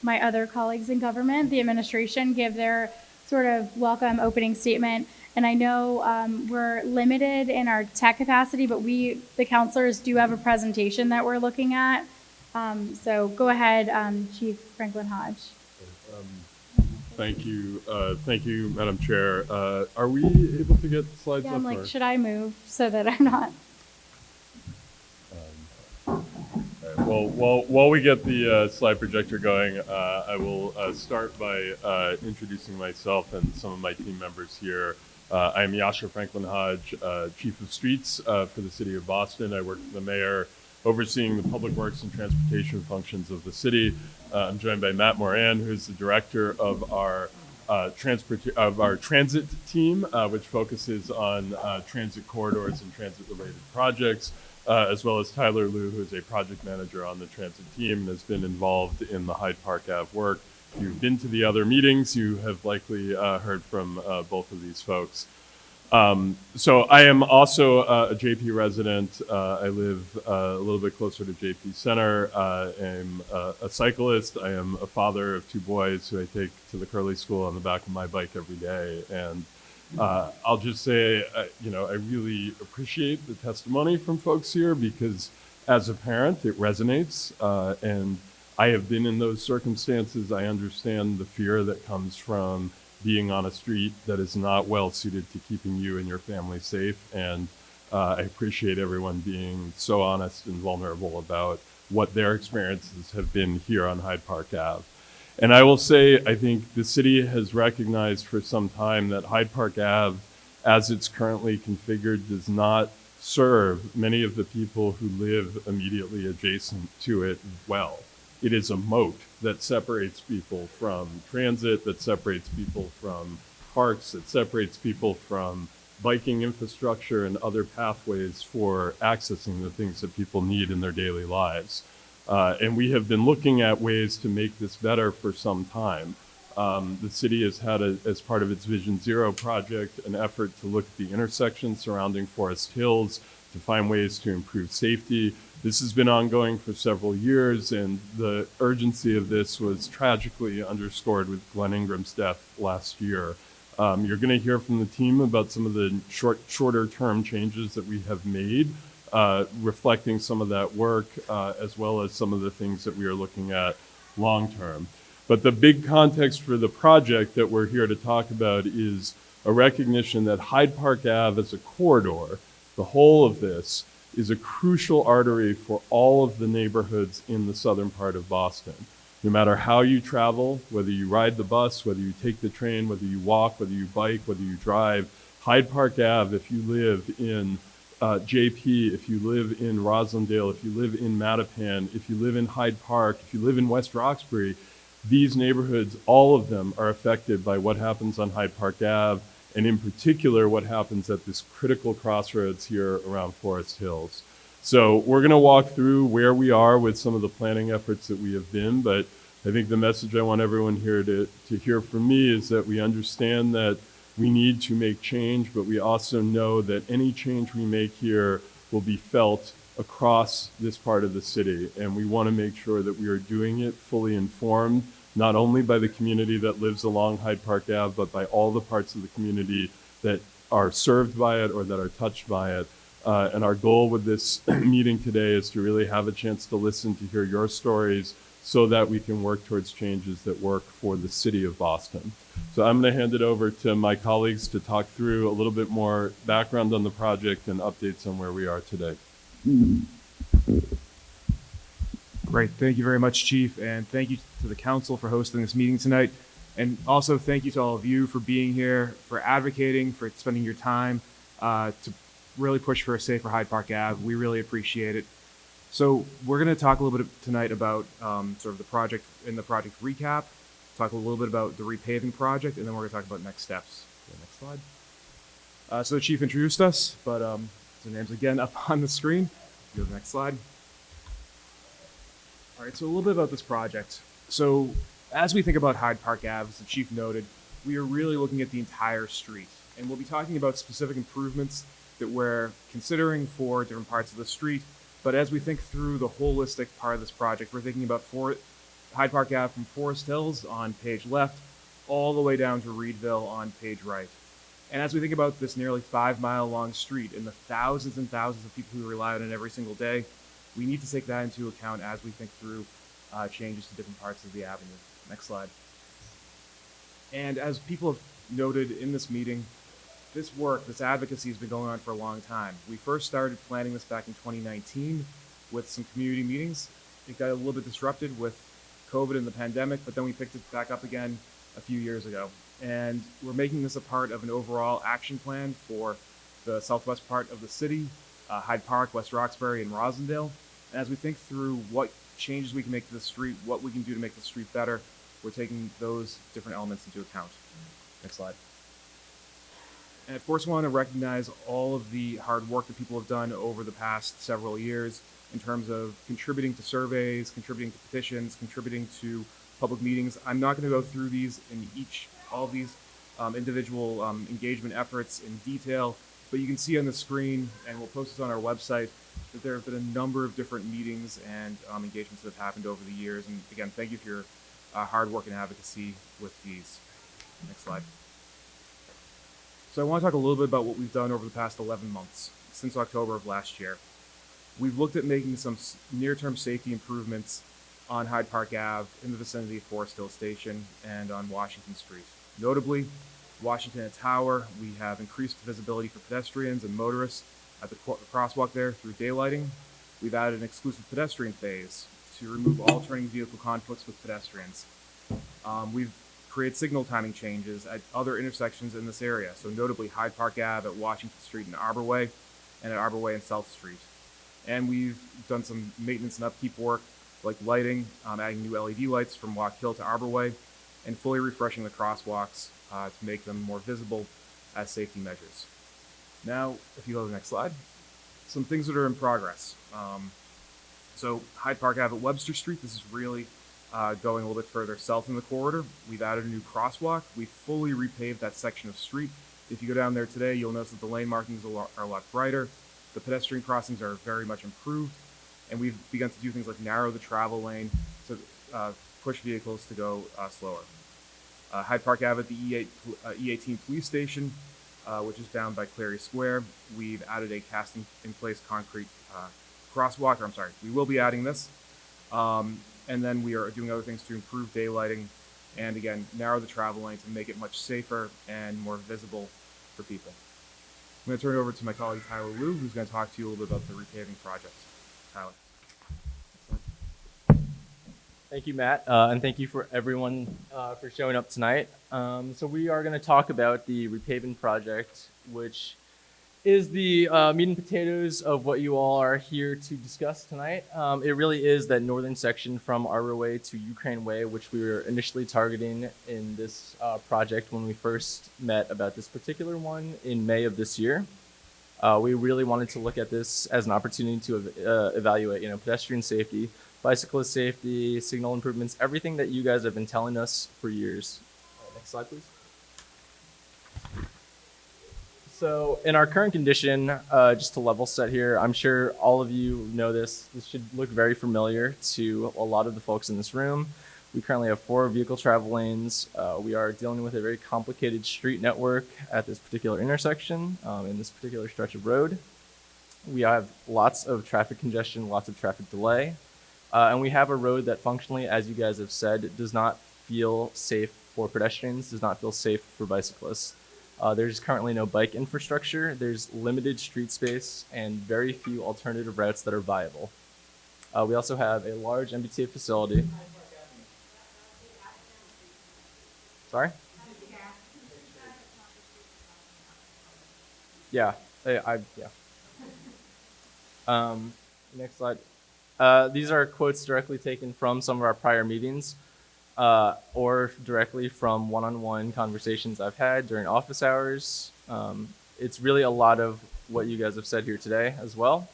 my other colleagues in government, the administration, give their sort of welcome opening statement. And I know we're limited in our tech capacity, but the councilors, do have a presentation that we're looking at. So go ahead, Chief Franklin Hodge. Thank you, Madam Chair. Are we able to get slides Yeah, up? I'm like, or? should I move so that I'm not? Well, while we get the slide projector going, I will start by introducing myself and some of my team members here. I am Yasha Franklin Hodge, Chief of Streets for the City of Boston. I work for the mayor, overseeing the public works and transportation functions of the city. I'm joined by Matt Moran, who's the director of our transit team, which focuses on transit corridors and transit-related projects, as well as Tyler Liu, who is a project manager on the transit team and has been involved in the Hyde Park Ave work. If you've been to the other meetings, you have likely heard from both of these folks. So I am also a JP resident. I live a little bit closer to JP Center. I'm a cyclist. I am a father of two boys who I take to the Curly School on the back of my bike every day. And I'll just say, I really appreciate the testimony from folks here because as a parent, it resonates. And I have been in those circumstances. I understand the fear that comes from being on a street that is not well suited to keeping you and your family safe. And I appreciate everyone being so honest and vulnerable about what their experiences have been here on Hyde Park Ave. And I will say, I think the city has recognized for some time that Hyde Park Ave, as it's currently configured, does not serve many of the people who live immediately adjacent to it well. It is a moat that separates people from transit, that separates people from parks, that separates people from biking infrastructure and other pathways for accessing the things that people need in their daily lives. And we have been looking at ways to make this better for some time. The city has had, as part of its Vision Zero project, an effort to look at the intersection surrounding Forest Hills to find ways to improve safety. This has been ongoing for several years, and the urgency of this was tragically underscored with Glenn Ingram's death last year. You're going to hear from the team about some of the shorter term changes that we have made, reflecting some of that work, as well as some of the things that we are looking at long term. But the big context for the project that we're here to talk about is a recognition that Hyde Park Ave as a corridor, the whole of this, is a crucial artery for all of the neighborhoods in the southern part of Boston. No matter how you travel, whether you ride the bus, whether you take the train, whether you walk, whether you bike, whether you drive, Hyde Park Ave, if you live in JP, if you live in Roslindale, if you live in Mattapan, if you live in Hyde Park, if you live in West Roxbury, these neighborhoods, all of them are affected by what happens on Hyde Park Ave, and in particular, what happens at this critical crossroads here around Forest Hills. So we're going to walk through where we are with some of the planning efforts that we have been, but I think the message I want everyone here to hear from me is that we understand that we need to make change, but we also know that any change we make here will be felt across this part of the city, and we want to make sure that we are doing it fully informed, not only by the community that lives along Hyde Park Ave, but by all the parts of the community that are served by it or that are touched by it. And our goal with this meeting today is to really have a chance to listen, to hear your stories, so that we can work towards changes that work for the city of Boston. So I'm going to hand it over to my colleagues to talk through a little bit more background on the project and updates on where we are today. Great. Thank you very much, Chief, and thank you to the council for hosting this meeting tonight. And also thank you to all of you for being here, for advocating, for spending your time to really push for a safer Hyde Park Ave. We really appreciate it. So we're going to talk a little bit tonight about sort of the project recap, talk a little bit about the repaving project, and then we're going to talk about next steps. The next slide. So the Chief introduced us, but his name's again up on the screen. Go to the next slide. All right, so a little bit about this project. So as we think about Hyde Park Ave, as the Chief noted, we are really looking at the entire street. And we'll be talking about specific improvements that we're considering for different parts of the street. But as we think through the holistic part of this project, we're thinking about Hyde Park Ave from Forest Hills on page left, all the way down to Reedville on page right. And as we think about this nearly 5-mile long street and the thousands and thousands of people who rely on it every single day, we need to take that into account as we think through changes to different parts of the avenue. Next slide. And as people have noted in this meeting, this work, this advocacy has been going on for a long time. We first started planning this back in 2019 with some community meetings. It got a little bit disrupted with COVID and the pandemic, but then we picked it back up again a few years ago. And we're making this a part of an overall action plan for the southwest part of the city, Hyde Park, West Roxbury, and Rosendale. And as we think through what changes we can make to the street, what we can do to make the street better, we're taking those different elements into account. Next slide. And of course, we want to recognize all of the hard work that people have done over the past several years in terms of contributing to surveys, contributing to petitions, contributing to public meetings. I'm not going to go through these in all of these individual engagement efforts in detail, but you can see on the screen, and we'll post this on our website, that there have been a number of different meetings and engagements that have happened over the years. And again, thank you for your hard work and advocacy with these. Next slide. So I want to talk a little bit about what we've done over the past 11 months, since October of last year. We've looked at making some near-term safety improvements on Hyde Park Ave in the vicinity of Forest Hill Station and on Washington Street. Notably, Washington and Tower, we have increased visibility for pedestrians and motorists at the crosswalk there through daylighting. We've added an exclusive pedestrian phase to remove all turning vehicle conflicts with pedestrians. We've created signal timing changes at other intersections in this area, so notably Hyde Park Ave at Washington Street and Arborway, and at Arborway and South Street. And we've done some maintenance and upkeep work like lighting, adding new LED lights from Walk Hill to Arborway, and fully refreshing the crosswalks to make them more visible as safety measures. Now, if you go to the next slide, some things that are in progress. So Hyde Park Ave at Webster Street, this is really going a little bit further south in the corridor. We've added a new crosswalk. We fully repaved that section of street. If you go down there today, you'll notice that the lane markings are a lot brighter. The pedestrian crossings are very much improved. And we've begun to do things like narrow the travel lane to push vehicles to go slower. Hyde Park Ave at the E18 police station, which is down by Clary Square. We've added a cast-in-place concrete crosswalk, or I'm sorry, we will be adding this. And then we are doing other things to improve daylighting and, again, narrow the travel lane to make it much safer and more visible for people. I'm going to turn it over to my colleague Tyler Liu, who's going to talk to you a little bit about the repaving project. Tyler. Thank you, Matt, and thank you for everyone for showing up tonight. So we are going to talk about the repaving project, which is the meat and potatoes of what you all are here to discuss tonight. It really is that northern section from Arborway to Ukraine Way, which we were initially targeting in this project when we first met about this particular one in May of this year. We really wanted to look at this as an opportunity to evaluate, pedestrian safety, bicyclist safety, signal improvements, everything that you guys have been telling us for years. Next slide, please. So in our current condition, just to level set here, I'm sure all of you know this. This should look very familiar to a lot of the folks in this room. We currently have 4 vehicle travel lanes. We are dealing with a very complicated street network at this particular intersection, in this particular stretch of road. We have lots of traffic congestion, lots of traffic delay. And we have a road that functionally, as you guys have said, does not feel safe for pedestrians, does not feel safe for bicyclists. There's currently no bike infrastructure, there's limited street space, and very few alternative routes that are viable. We also have a large MBTA facility. Sorry? Yeah, yeah. Next slide. These are quotes directly taken from some of our prior meetings. Or directly from one-on-one conversations I've had during office hours. It's really a lot of what you guys have said here today as well.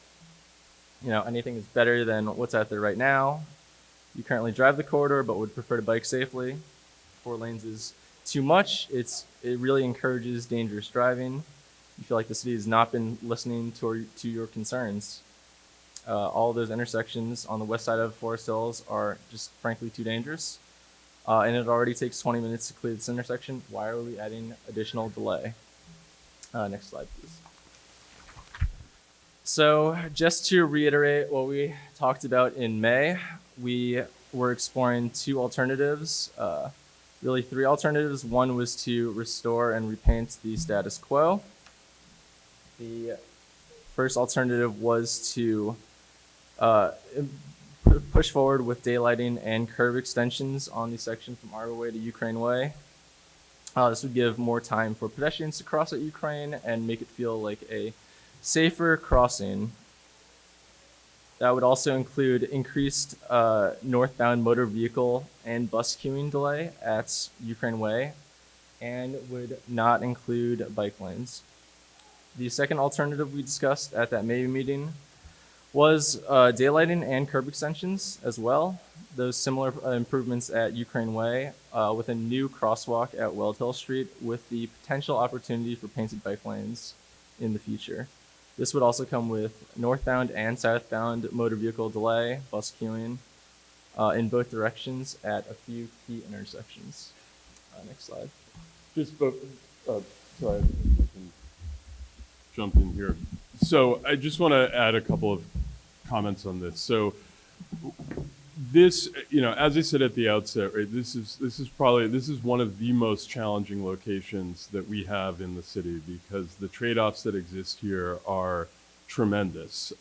Anything is better than what's out there right now. You currently drive the corridor but would prefer to bike safely. 4 lanes is too much. It really encourages dangerous driving. You feel like the city has not been listening to your concerns. All of those intersections on the west side of Forest Hills are just frankly too dangerous. And it already takes 20 minutes to clear this intersection. Why are we adding additional delay? Next slide, please. So just to reiterate what we talked about in May, we were exploring 2 alternatives, really 3 alternatives. One was to restore and repaint the status quo. The first alternative was to push forward with daylighting and curb extensions on the section from Arborway to Ukraine Way. This would give more time for pedestrians to cross at Ukraine and make it feel like a safer crossing. That would also include increased northbound motor vehicle and bus queuing delay at Ukraine Way, and would not include bike lanes. The second alternative we discussed at that May meeting was daylighting and curb extensions as well. Those similar improvements at Ukraine Way with a new crosswalk at Weld Hill Street with the potential opportunity for painted bike lanes in the future. This would also come with northbound and southbound motor vehicle delay, bus queuing in both directions at a few key intersections. Next slide. Just, sorry, if I can jump in here. So I just want to add a couple of comments on this. So this, as I said at the outset, right, this is one of the most challenging locations that we have in the city because the trade-offs that exist here are tremendous.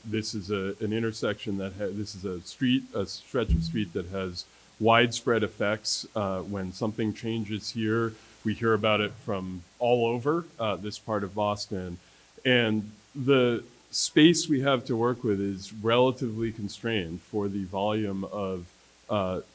This is an intersection this is a stretch of street that has widespread effects. When something changes here, we hear about it from all over this part of Boston. And the space we have to work with is relatively constrained for the volume of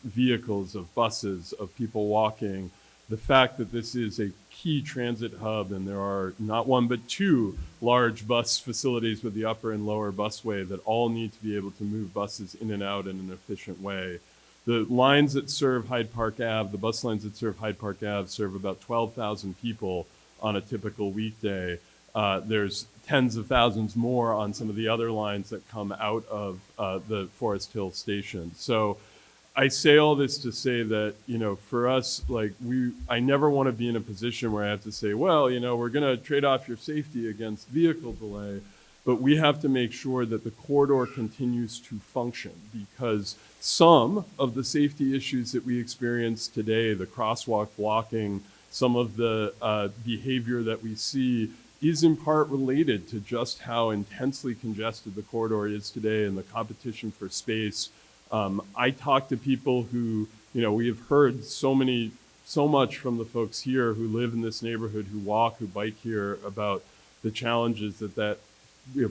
vehicles, of buses, of people walking. The fact that this is a key transit hub and there are not one but two large bus facilities with the upper and lower busway that all need to be able to move buses in and out in an efficient way. The lines that serve Hyde Park Ave, the bus lines that serve Hyde Park Ave serve about 12,000 people on a typical weekday. There's tens of thousands more on some of the other lines that come out of the Forest Hill station. So I say all this to say that, for us, I never want to be in a position where I have to say, well, we're going to trade off your safety against vehicle delay, but we have to make sure that the corridor continues to function because some of the safety issues that we experience today, the crosswalk blocking, some of the behavior that we see is in part related to just how intensely congested the corridor is today and the competition for space. I talk to people who, we have heard so much from the folks here who live in this neighborhood, who walk, who bike here about the challenges that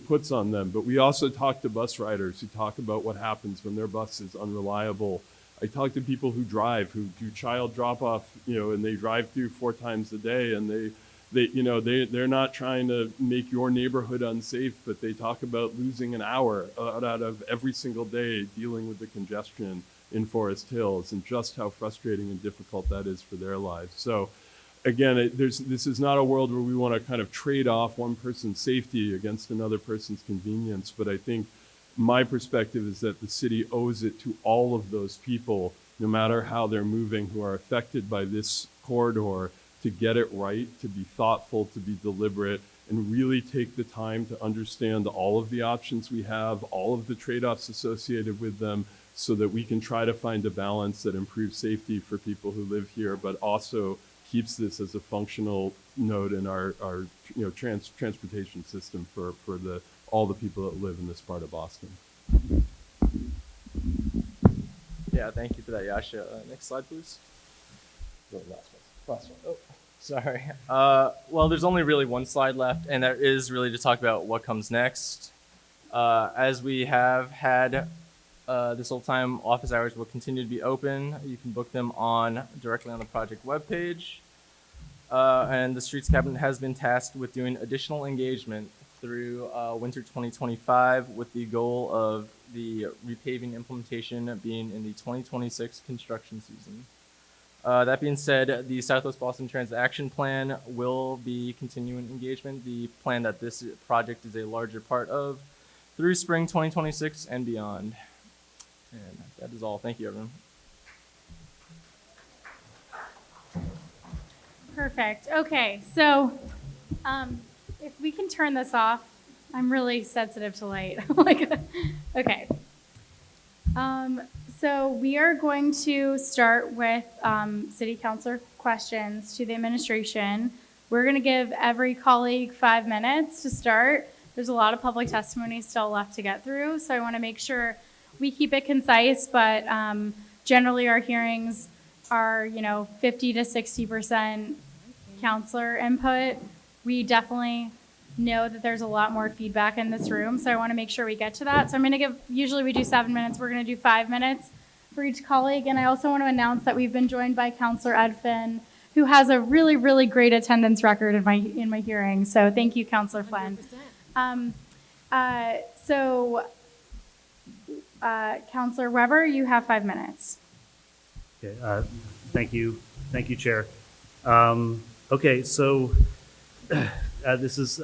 puts on them. But we also talk to bus riders who talk about what happens when their bus is unreliable. I talk to people who drive, who do child drop-off, and they drive through 4 times a day, and they're not trying to make your neighborhood unsafe, but they talk about losing an hour out of every single day dealing with the congestion in Forest Hills and just how frustrating and difficult that is for their lives. So again, this is not a world where we want to kind of trade off one person's safety against another person's convenience, but I think my perspective is that the city owes it to all of those people, no matter how they're moving, who are affected by this corridor, to get it right, to be thoughtful, to be deliberate, and really take the time to understand all of the options we have, all of the trade-offs associated with them, so that we can try to find a balance that improves safety for people who live here, but also keeps this as a functional node in our transportation system for all the people that live in this part of Boston. Yeah, thank you for that, Yasha. Next slide, please. Last one. Oh, sorry. Well, there's only really one slide left, and that is really to talk about what comes next. As we have had this whole time, office hours will continue to be open. You can book them directly on the project webpage. And the Streets Cabinet has been tasked with doing additional engagement through winter 2025 with the goal of the repaving implementation being in the 2026 construction season. That being said, the Southwest Boston Transit Action Plan will be continuing engagement, the plan that this project is a larger part of, through spring 2026 and beyond. And that is all. Thank you, everyone. Perfect. Okay, so if we can turn this off, I'm really sensitive to light. Okay. So we are going to start with city councilor questions to the administration. We're going to give every colleague 5 minutes to start. There's a lot of public testimony still left to get through, so I want to make sure we keep it concise, but generally our hearings our, 50 to 60% counselor input, we definitely know that there's a lot more feedback in this room. So I want to make sure we get to that. So I'm going to usually we do 7 minutes. We're going to do 5 minutes for each colleague. And I also want to announce that we've been joined by Counselor Ed Finn, who has a really, really great attendance record in my hearing. So thank you, Counselor Flynn. Counselor Weber, you have 5 minutes. Okay, thank you, Chair. Okay, so this is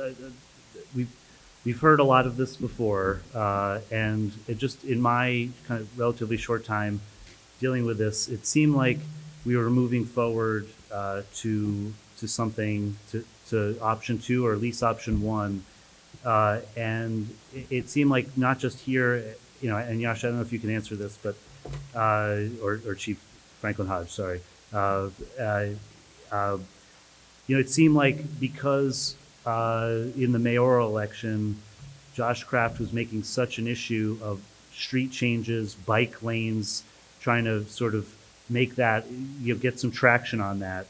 we've heard a lot of this before, and it just in my kind of relatively short time dealing with this, it seemed like we were moving forward to something to option 2 or at least option 1, and it seemed like not just here, and Yash, I don't know if you can answer this, but or Chief Franklin Hodge, sorry. It seemed like because in the mayoral election, Josh Kraft was making such an issue of street changes, bike lanes, trying to sort of make that, get some traction on that.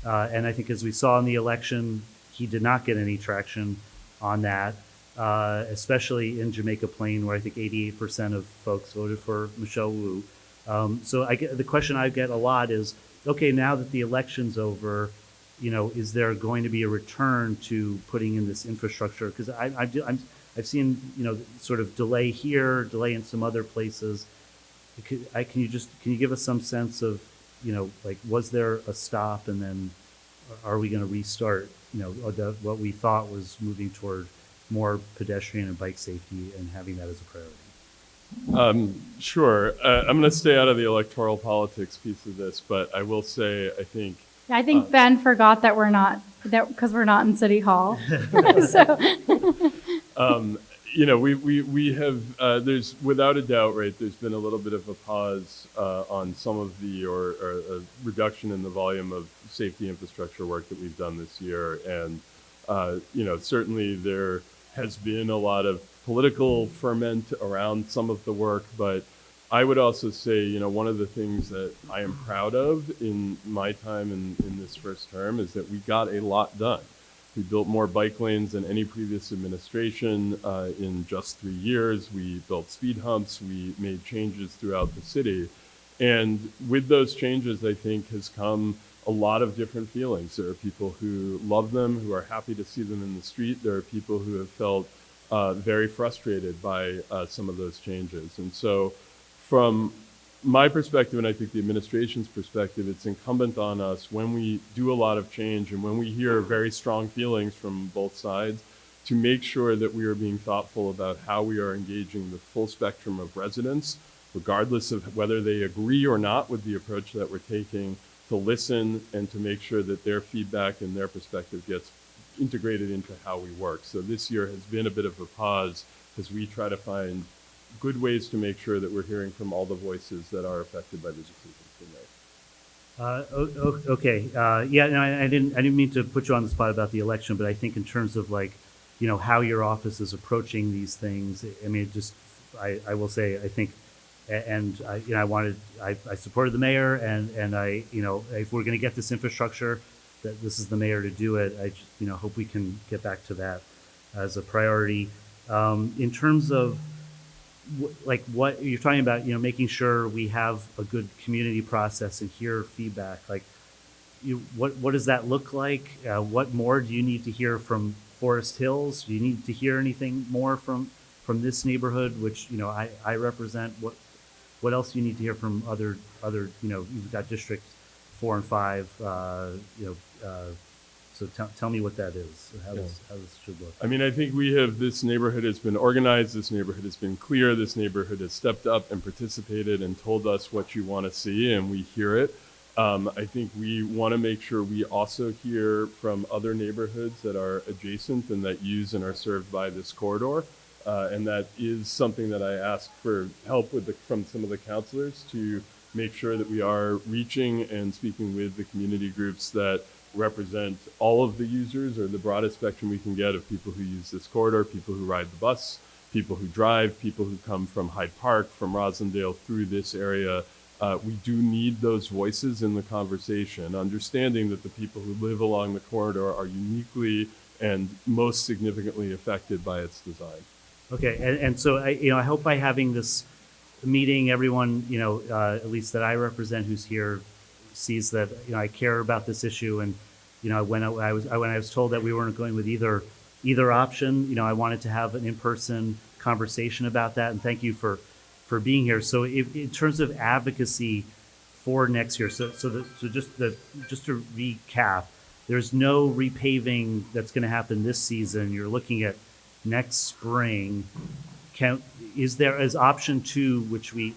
And I think as we saw in the election, he did not get any traction on that, especially in Jamaica Plain, where I think 88% of folks voted for Michelle Wu. So the question I get a lot is, okay, now that the election's over, is there going to be a return to putting in this infrastructure? Because I've seen, sort of delay here, delay in some other places. Can you give us some sense of, like, was there a stop, and then are we going to restart, what we thought was moving toward more pedestrian and bike safety and having that as a priority? Sure. I'm going to stay out of the electoral politics piece of this, but I will say, I think Ben forgot that we're not, because we're not in City Hall. So. We have, there's without a doubt, right, there's been a little bit of a pause on some of or a reduction in the volume of safety infrastructure work that we've done this year. And, certainly there has been a lot of political ferment around some of the work, but I would also say, one of the things that I am proud of in my time in this first term is that we got a lot done. We built more bike lanes than any previous administration in just 3 years. We built speed humps. We made changes throughout the city. And with those changes, I think, has come a lot of different feelings. There are people who love them, who are happy to see them in the street. There are people who have felt very frustrated by some of those changes. And so from my perspective, and I think the administration's perspective, it's incumbent on us when we do a lot of change and when we hear very strong feelings from both sides to make sure that we are being thoughtful about how we are engaging the full spectrum of residents, regardless of whether they agree or not with the approach that we're taking, to listen and to make sure that their feedback and their perspective gets integrated into how we work. So this year has been a bit of a pause as we try to find good ways to make sure that we're hearing from all the voices that are affected by the decisions we make. Okay. Yeah, no, I didn't mean to put you on the spot about the election, but I think in terms of how your office is approaching these things, I mean, I will say, I think, and I supported the mayor, and I, if we're going to get this infrastructure, that this is the mayor to do it. I just, hope we can get back to that as a priority. In terms of what you're talking about, making sure we have a good community process and hear feedback. What does that look like? What more do you need to hear from Forest Hills? Do you need to hear anything more from this neighborhood, which I represent? What else do you need to hear from other? You've got District 4 and 5. So tell me what that is, how this should look. I mean, I think this neighborhood has been organized, this neighborhood has been clear, this neighborhood has stepped up and participated and told us what you want to see, and we hear it. I think we want to make sure we also hear from other neighborhoods that are adjacent and that use and are served by this corridor. And that is something that I ask for help with from some of the councilors to make sure that we are reaching and speaking with the community groups that represent all of the users, or the broadest spectrum we can get of people who use this corridor, people who ride the bus, people who drive, people who come from Hyde Park, from Rosendale through this area We do need those voices in the conversation, understanding that the people who live along the corridor are uniquely and most significantly affected by its design. Okay, and so I hope by having this meeting, everyone, at least that I represent who's here, sees that, I care about this issue. And, when I was told that we weren't going with either option, I wanted to have an in-person conversation about that. And thank you for being here. So in terms of advocacy for next year, just to recap, there's no repaving that's going to happen this season. You're looking at next spring. Is option 2, which we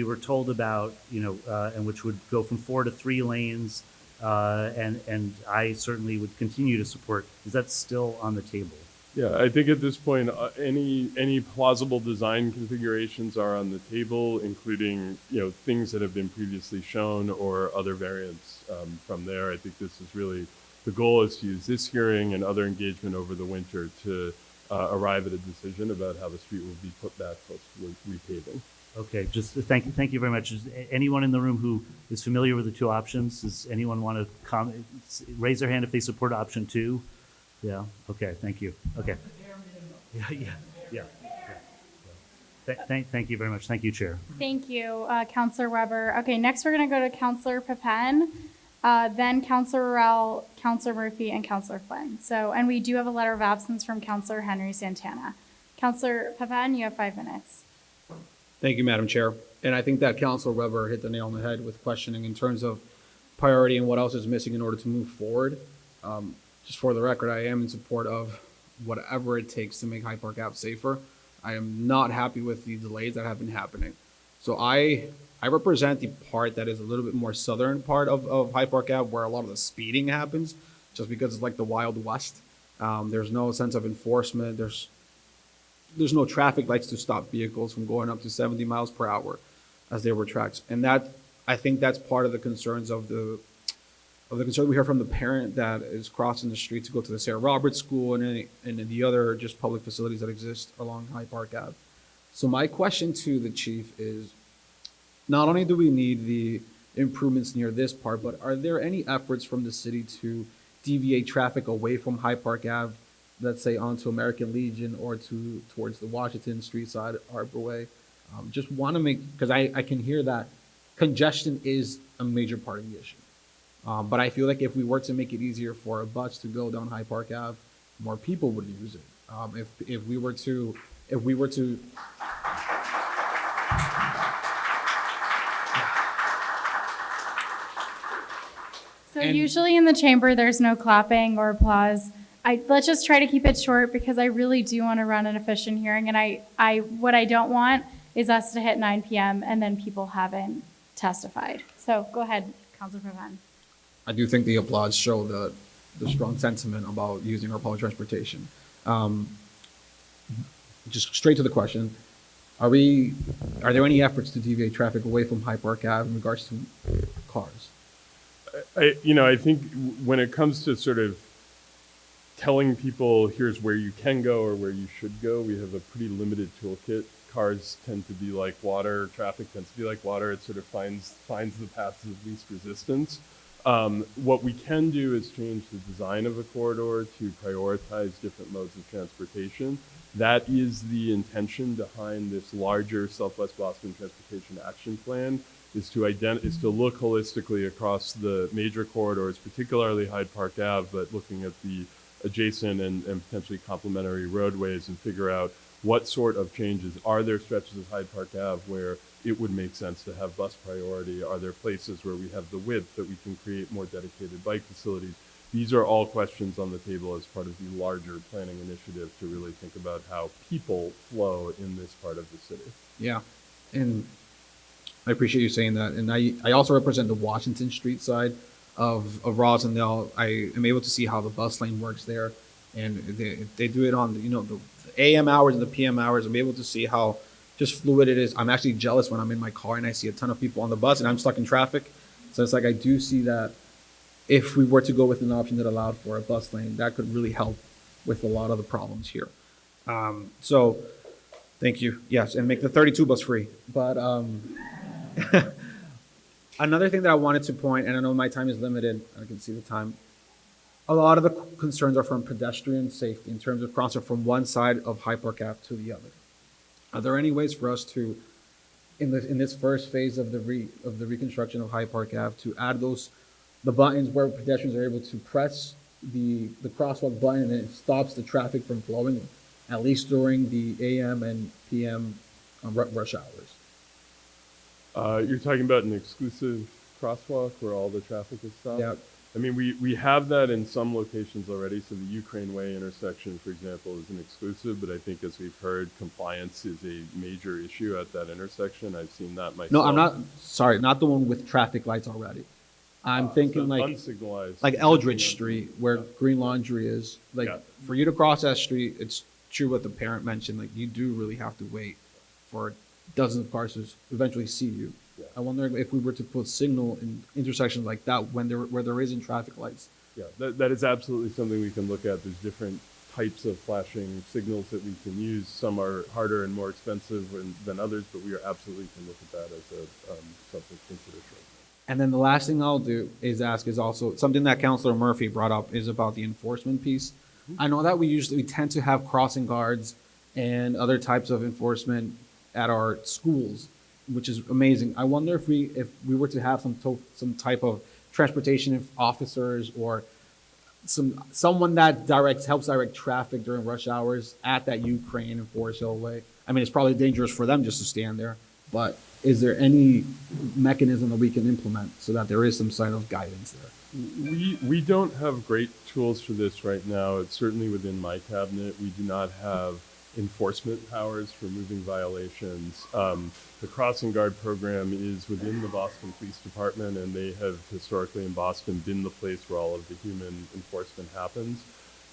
were told about, and which would go from 4 to 3 lanes, and I certainly would continue to support. Is that still on the table? Yeah, I think at this point, any plausible design configurations are on the table, including things that have been previously shown or other variants from there. I think this is really the goal, is to use this hearing and other engagement over the winter to arrive at a decision about how the street will be put back post repaving. Okay, just thank you very much. Is anyone in the room who is familiar with the 2 options? Does anyone want to raise their hand if they support option 2? Yeah. Okay. Thank you. Okay. Yeah. Thank you very much. Thank you, Chair. Thank you, Councilor Weber. Okay, next we're going to go to Councilor Pepen, then Councilor Rowell, Councilor Murphy, and Councilor Flynn. And we do have a letter of absence from Councilor Henry Santana. Councilor Pepen, you have 5 minutes. Thank you, Madam Chair. And I think that Councilor Weber hit the nail on the head with questioning in terms of priority and what else is missing in order to move forward. Just for the record, I am in support of whatever it takes to make Hyde Park Ave safer. I am not happy with the delays that have been happening. So I represent the part that is a little bit more southern part of Hyde Park Ave, where a lot of the speeding happens, just because it's like the Wild West. There's no sense of enforcement. There's no traffic lights to stop vehicles from going up to 70 miles per hour as they were tracks. And I think that's part of the concerns of the concern we hear from the parent that is crossing the street to go to the Sarah Roberts School and the other just public facilities that exist along Hyde Park Ave. So my question to the chief is, not only do we need the improvements near this part, but are there any efforts from the city to deviate traffic away from Hyde Park Ave, let's say onto American Legion or towards the Washington Street side, Arborway? Just want to make, because I can hear that congestion is a major part of the issue. But I feel like if we were to make it easier for a bus to go down Hyde Park Ave, more people would use it. If we were to So usually in the chamber, there's no clapping or applause. Let's just try to keep it short, because I really do want to run an efficient hearing, and what I don't want is us to hit 9 p.m. and then people haven't testified. So go ahead, Councilor Pavan. I do think the applause show the strong sentiment about using our public transportation. Just straight to the question, are there any efforts to deviate traffic away from Hyde Park Ave in regards to cars? I think when it comes to sort of telling people here's where you can go or where you should go, we have a pretty limited toolkit. Cars tend to be like water, traffic tends to be like water. It sort of finds the paths of least resistance. What we can do is change the design of a corridor to prioritize different modes of transportation. That is the intention behind this larger Southwest Boston Transportation Action Plan, is to look holistically across the major corridors, particularly Hyde Park Ave, but looking at the adjacent and potentially complementary roadways, and figure out what sort of changes. Are there stretches of Hyde Park Ave where it would make sense to have bus priority? Are there places where we have the width that we can create more dedicated bike facilities? These are all questions on the table as part of the larger planning initiative to really think about how people flow in this part of the city. Yeah, and I appreciate you saying that. And I also represent the Washington Street side of Rosendale. I am able to see how the bus lane works there, and they do it on the AM hours and the PM hours. I'm able to see how just fluid it is. I'm actually jealous when I'm in my car and I see a ton of people on the bus and I'm stuck in traffic. So it's like, I do see that if we were to go with an option that allowed for a bus lane, that could really help with a lot of the problems here. So thank you. Yes, and make the 32 bus free. But Another thing that I wanted to point, and I know my time is limited, I can see the time. A lot of the concerns are from pedestrian safety in terms of crossing from one side of Hyde Park Ave to the other. Are there any ways for us to, in this first phase of the reconstruction of Hyde Park Ave, to add the buttons where pedestrians are able to press the crosswalk button and it stops the traffic from flowing, at least during the AM and PM rush hours? You're talking about an exclusive crosswalk where all the traffic is stopped? Yeah. I mean, we have that in some locations already. So the Ukraine Way intersection, for example, is an exclusive, but I think as we've heard, compliance is a major issue at that intersection. I've seen that myself. No, I'm not, sorry, not the one with traffic lights already. I'm thinking like unsignalized, like Eldridge Street where Green Laundry is. Like for you to cross that street, it's true what the parent mentioned. Like you do really have to wait for dozens of cars to eventually see you. Yeah. I wonder if we were to put signal in intersections like that where there isn't traffic lights. Yeah, that is absolutely something we can look at. There's different types of flashing signals that we can use. Some are harder and more expensive than others, but we are absolutely can look at that as something to consider. And then the last thing I'll do is ask is also something that Councilor Murphy brought up is about the enforcement piece. I know that we tend to have crossing guards and other types of enforcement at our schools, which is amazing. I wonder if we were to have some type of transportation officers or someone that helps direct traffic during rush hours at that Ukraine and Forest Hill Way. I mean, it's probably dangerous for them just to stand there, but is there any mechanism that we can implement so that there is some sort of guidance there? We don't have great tools for this right now. It's certainly within my cabinet. We do not have enforcement powers for moving violations. The crossing guard program is within the Boston Police Department, and they have historically in Boston been the place where all of the human enforcement happens.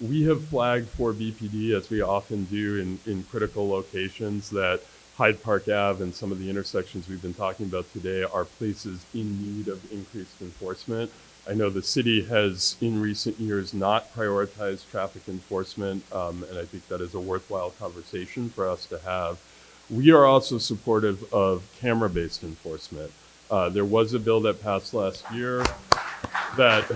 We have flagged for BPD, as we often do in critical locations, that Hyde Park Ave and some of the intersections we've been talking about today are places in need of increased enforcement. I know the city has, in recent years, not prioritized traffic enforcement, and I think that is a worthwhile conversation for us to have. We are also supportive of camera-based enforcement. There was a bill that passed last year that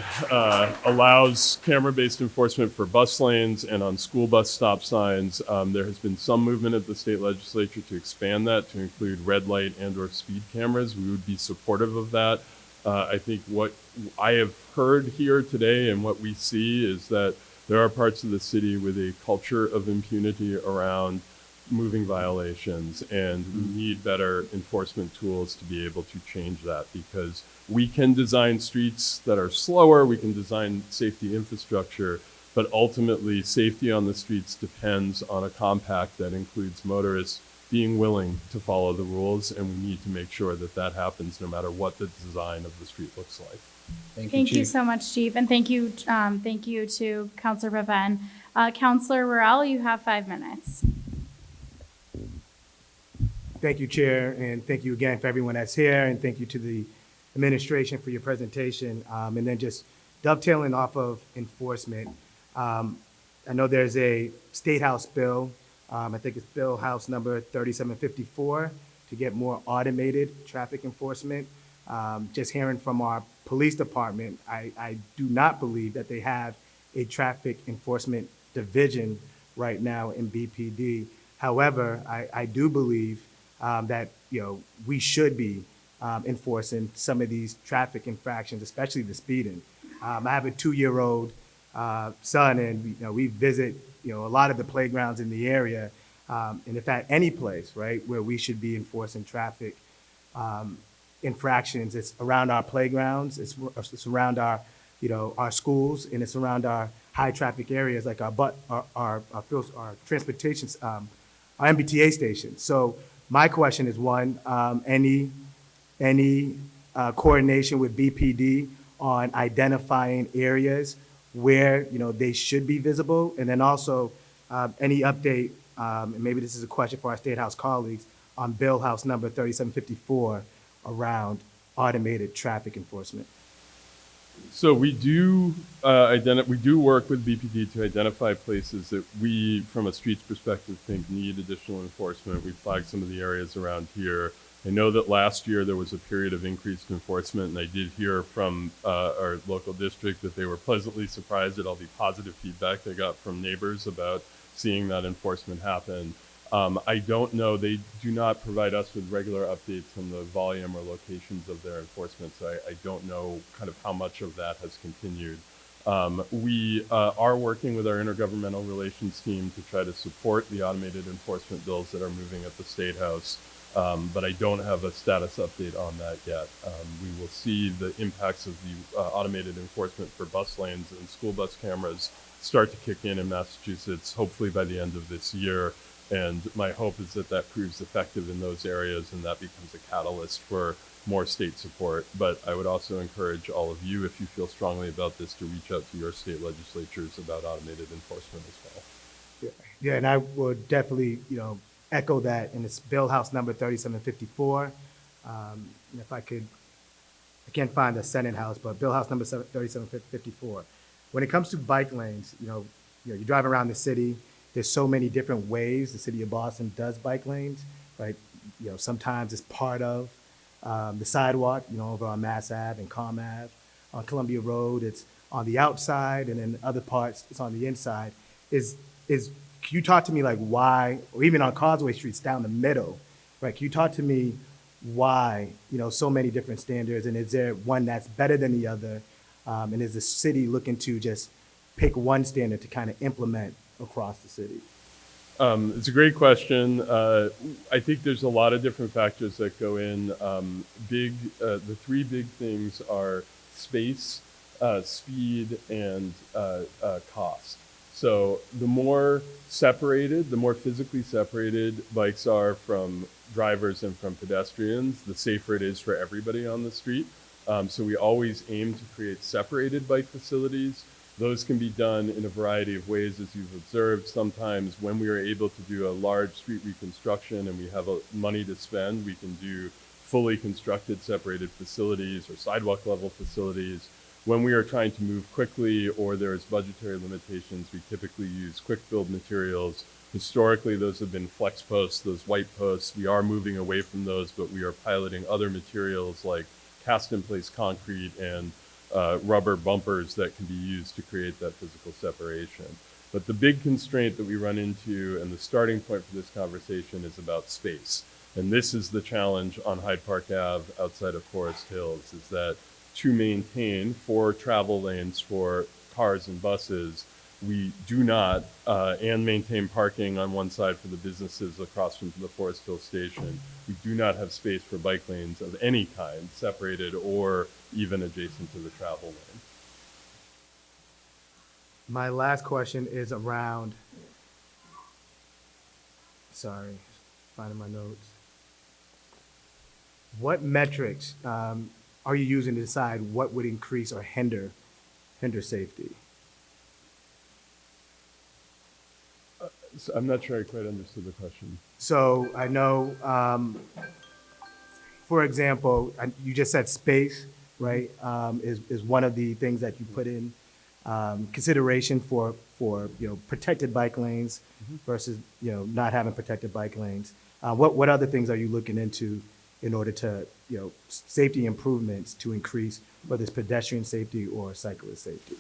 allows camera-based enforcement for bus lanes and on school bus stop signs. There has been some movement at the state legislature to expand that to include red light and/or speed cameras. We would be supportive of that. I think what I have heard here today and what we see is that there are parts of the city with a culture of impunity around moving violations, and we need better enforcement tools to be able to change that, because we can design streets that are slower, we can design safety infrastructure, but ultimately safety on the streets depends on a compact that includes motorists being willing to follow the rules, and we need to make sure that that happens no matter what the design of the street looks like. Thank you so much, Chief, and thank you to Councilor Papen. Councilor Worrell, you have 5 minutes. Thank you, Chair, and thank you again for everyone that's here, and thank you to the administration for your presentation. And then just dovetailing off of enforcement, I know there's a State House bill, I think it's Bill House number 3754, to get more automated traffic enforcement. Just hearing from our police department, I do not believe that they have a traffic enforcement division right now in BPD. However, I do believe that we should be enforcing some of these traffic infractions, especially the speeding. I have a 2-year-old son, and we visit a lot of the playgrounds in the area, and in fact any place, right, where we should be enforcing traffic infractions. It's around our playgrounds, it's around our our schools, and it's around our high traffic areas like our transportation, our MBTA stations. So my question is, one, any coordination with BPD on identifying areas where they should be visible, and then also any update, and maybe this is a question for our State House colleagues, on Bill House number 3754 around automated traffic enforcement. So we do work with BPD to identify places that we, from a streets perspective, think need additional enforcement. We flagged some of the areas around here. I know that last year there was a period of increased enforcement, and I did hear from our local district that they were pleasantly surprised at all the positive feedback they got from neighbors about seeing that enforcement happen. I don't know, they do not provide us with regular updates on the volume or locations of their enforcement, so I don't know kind of how much of that has continued. We are working with our intergovernmental relations team to try to support the automated enforcement bills that are moving at the State House, but I don't have a status update on that yet. We will see the impacts of the automated enforcement for bus lanes and school bus cameras start to kick in Massachusetts, hopefully by the end of this year. And my hope is that that proves effective in those areas and that becomes a catalyst for more state support. But I would also encourage all of you, if you feel strongly about this, to reach out to your state legislatures about automated enforcement as well. Yeah, and I would definitely, echo that in this Bill House number 3754. If I can't find the Senate House, but Bill House number 3754. When it comes to bike lanes, you drive around the city. There's so many different ways the city of Boston does bike lanes, right? Sometimes it's part of the sidewalk, over on Mass Ave and Com Ave. On Columbia Road, it's on the outside, and in other parts, it's on the inside. Can you talk to me like why, or even on Causeway Street, it's down the middle, right? Can you talk to me why, so many different standards, and is there one that's better than the other? And is the city looking to just pick one standard to kind of implement across the city? It's a great question. I think there's a lot of different factors that go in. The three big things are space, speed, and cost. So the more separated, the more physically separated bikes are from drivers and from pedestrians, the safer it is for everybody on the street. So we always aim to create separated bike facilities. Those can be done in a variety of ways, as you've observed. Sometimes when we are able to do a large street reconstruction and we have money to spend, we can do fully constructed separated facilities or sidewalk level facilities. When we are trying to move quickly or there's budgetary limitations, we typically use quick build materials. Historically, those have been flex posts, those white posts. We are moving away from those, but we are piloting other materials like cast in place concrete and rubber bumpers that can be used to create that physical separation. But the big constraint that we run into, and the starting point for this conversation, is about space. And this is the challenge on Hyde Park Ave outside of Forest Hills, is that to maintain 4 travel lanes for cars and buses, we do not, and maintain parking on one side for the businesses across from the Forest Hill station, we do not have space for bike lanes of any kind, separated or even adjacent to the travel lane. My last question is around, finding my notes. What metrics are you using to decide what would increase or hinder safety? So I'm not sure I quite understood the question. So I know, for example, you just said space, right? Is one of the things that you put in consideration for protected bike lanes versus not having protected bike lanes. What other things are you looking into in order to safety improvements to increase whether it's pedestrian safety or cyclist safety?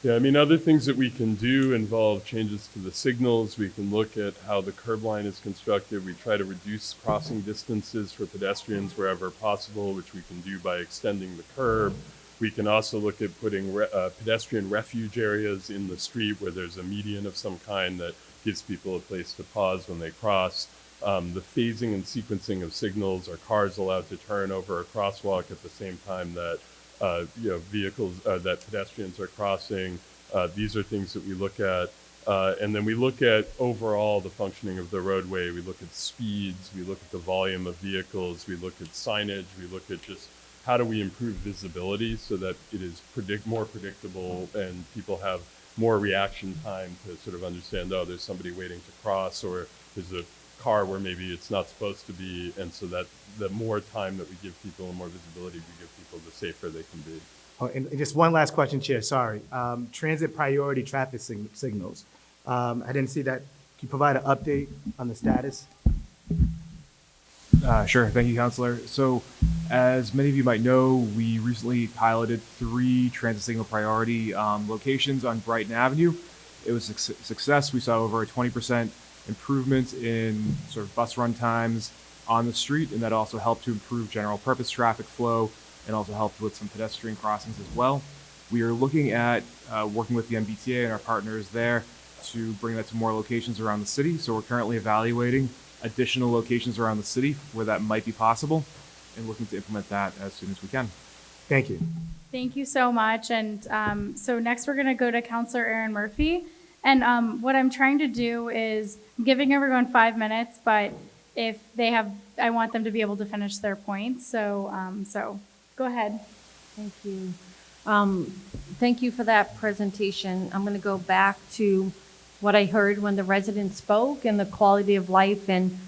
Yeah, I mean, other things that we can do involve changes to the signals. We can look at how the curb line is constructed. We try to reduce crossing distances for pedestrians wherever possible, which we can do by extending the curb. We can also look at putting pedestrian refuge areas in the street where there's a median of some kind that gives people a place to pause when they cross. The phasing and sequencing of signals. Are cars allowed to turn over a crosswalk at the same time that that pedestrians are crossing? These are things that we look at. And then we look at overall the functioning of the roadway. We look at speeds, we look at the volume of vehicles, we look at signage, we look at just how do we improve visibility so that it is more predictable and people have more reaction time to sort of understand, oh, there's somebody waiting to cross, or there's a car where maybe it's not supposed to be. And so that the more time that we give people and more visibility we give people, the safer they can be. Oh, and just one last question, Chair, sorry. Transit priority traffic signals. I didn't see that. Can you provide an update on the status? Sure. Thank you, Counselor. So, as many of you might know, we recently piloted 3 transit signal priority locations on Brighton Avenue. It was a success. We saw over a 20% improvement in sort of bus run times on the street, and that also helped to improve general purpose traffic flow and also helped with some pedestrian crossings as well. We are looking at working with the MBTA and our partners there to bring that to more locations around the city. So we're currently evaluating additional locations around the city where that might be possible and looking to implement that as soon as we can. Thank you. Thank you so much. And so next we're going to go to Counselor Aaron Murphy. And what I'm trying to do is I'm giving everyone 5 minutes, but if they have, I want them to be able to finish their points. So go ahead. Thank you. Thank you for that presentation. I'm going to go back to what I heard when the residents spoke and the quality of life. And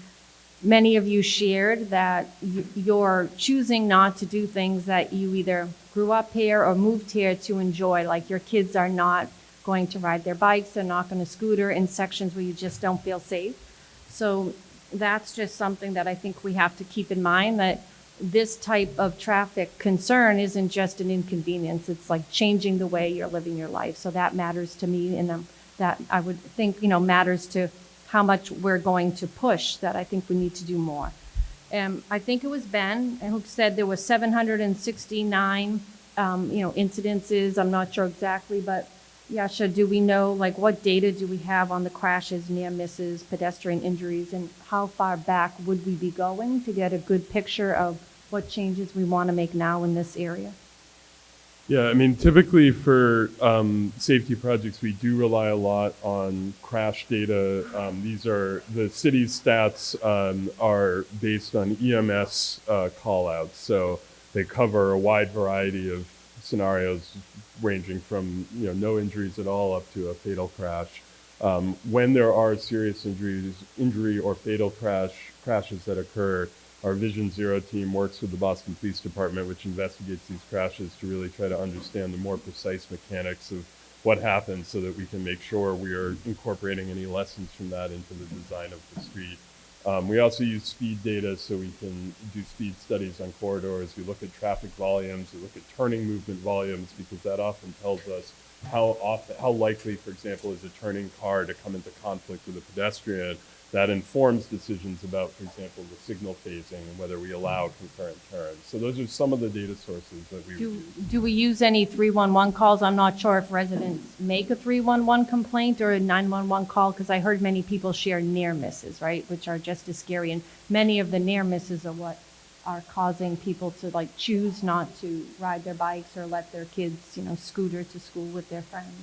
many of you shared that you're choosing not to do things that you either grew up here or moved here to enjoy. Like your kids are not going to ride their bikes, they're not going to scooter in sections where you just don't feel safe. So that's just something that I think we have to keep in mind, that this type of traffic concern isn't just an inconvenience. It's like changing the way you're living your life. So that matters to me, and that I would think, matters to how much we're going to push, that I think we need to do more. I think it was Ben who said there were 769, incidences. I'm not sure exactly, but Yasha, do we know, what data do we have on the crashes, near misses, pedestrian injuries, and how far back would we be going to get a good picture of what changes we want to make now in this area? Yeah, I mean, typically for safety projects, we do rely a lot on crash data. These are, the city's stats are based on EMS callouts. So they cover a wide variety of scenarios ranging from no injuries at all up to a fatal crash. When there are serious injury or fatal crashes that occur, our Vision Zero team works with the Boston Police Department, which investigates these crashes, to really try to understand the more precise mechanics of what happens so that we can make sure we are incorporating any lessons from that into the design of the street. We also use speed data so we can do speed studies on corridors. We look at traffic volumes, we look at turning movement volumes, because that often tells us how likely, for example, is a turning car to come into conflict with a pedestrian. That informs decisions about, for example, the signal phasing and whether we allow concurrent turns. So those are some of the data sources that we would use. Do we use any 311 calls? I'm not sure if residents make a 311 complaint or a 911 call, because I heard many people share near misses, right, which are just as scary. And many of the near misses are what are causing people to choose not to ride their bikes or let their kids, scooter to school with their friends.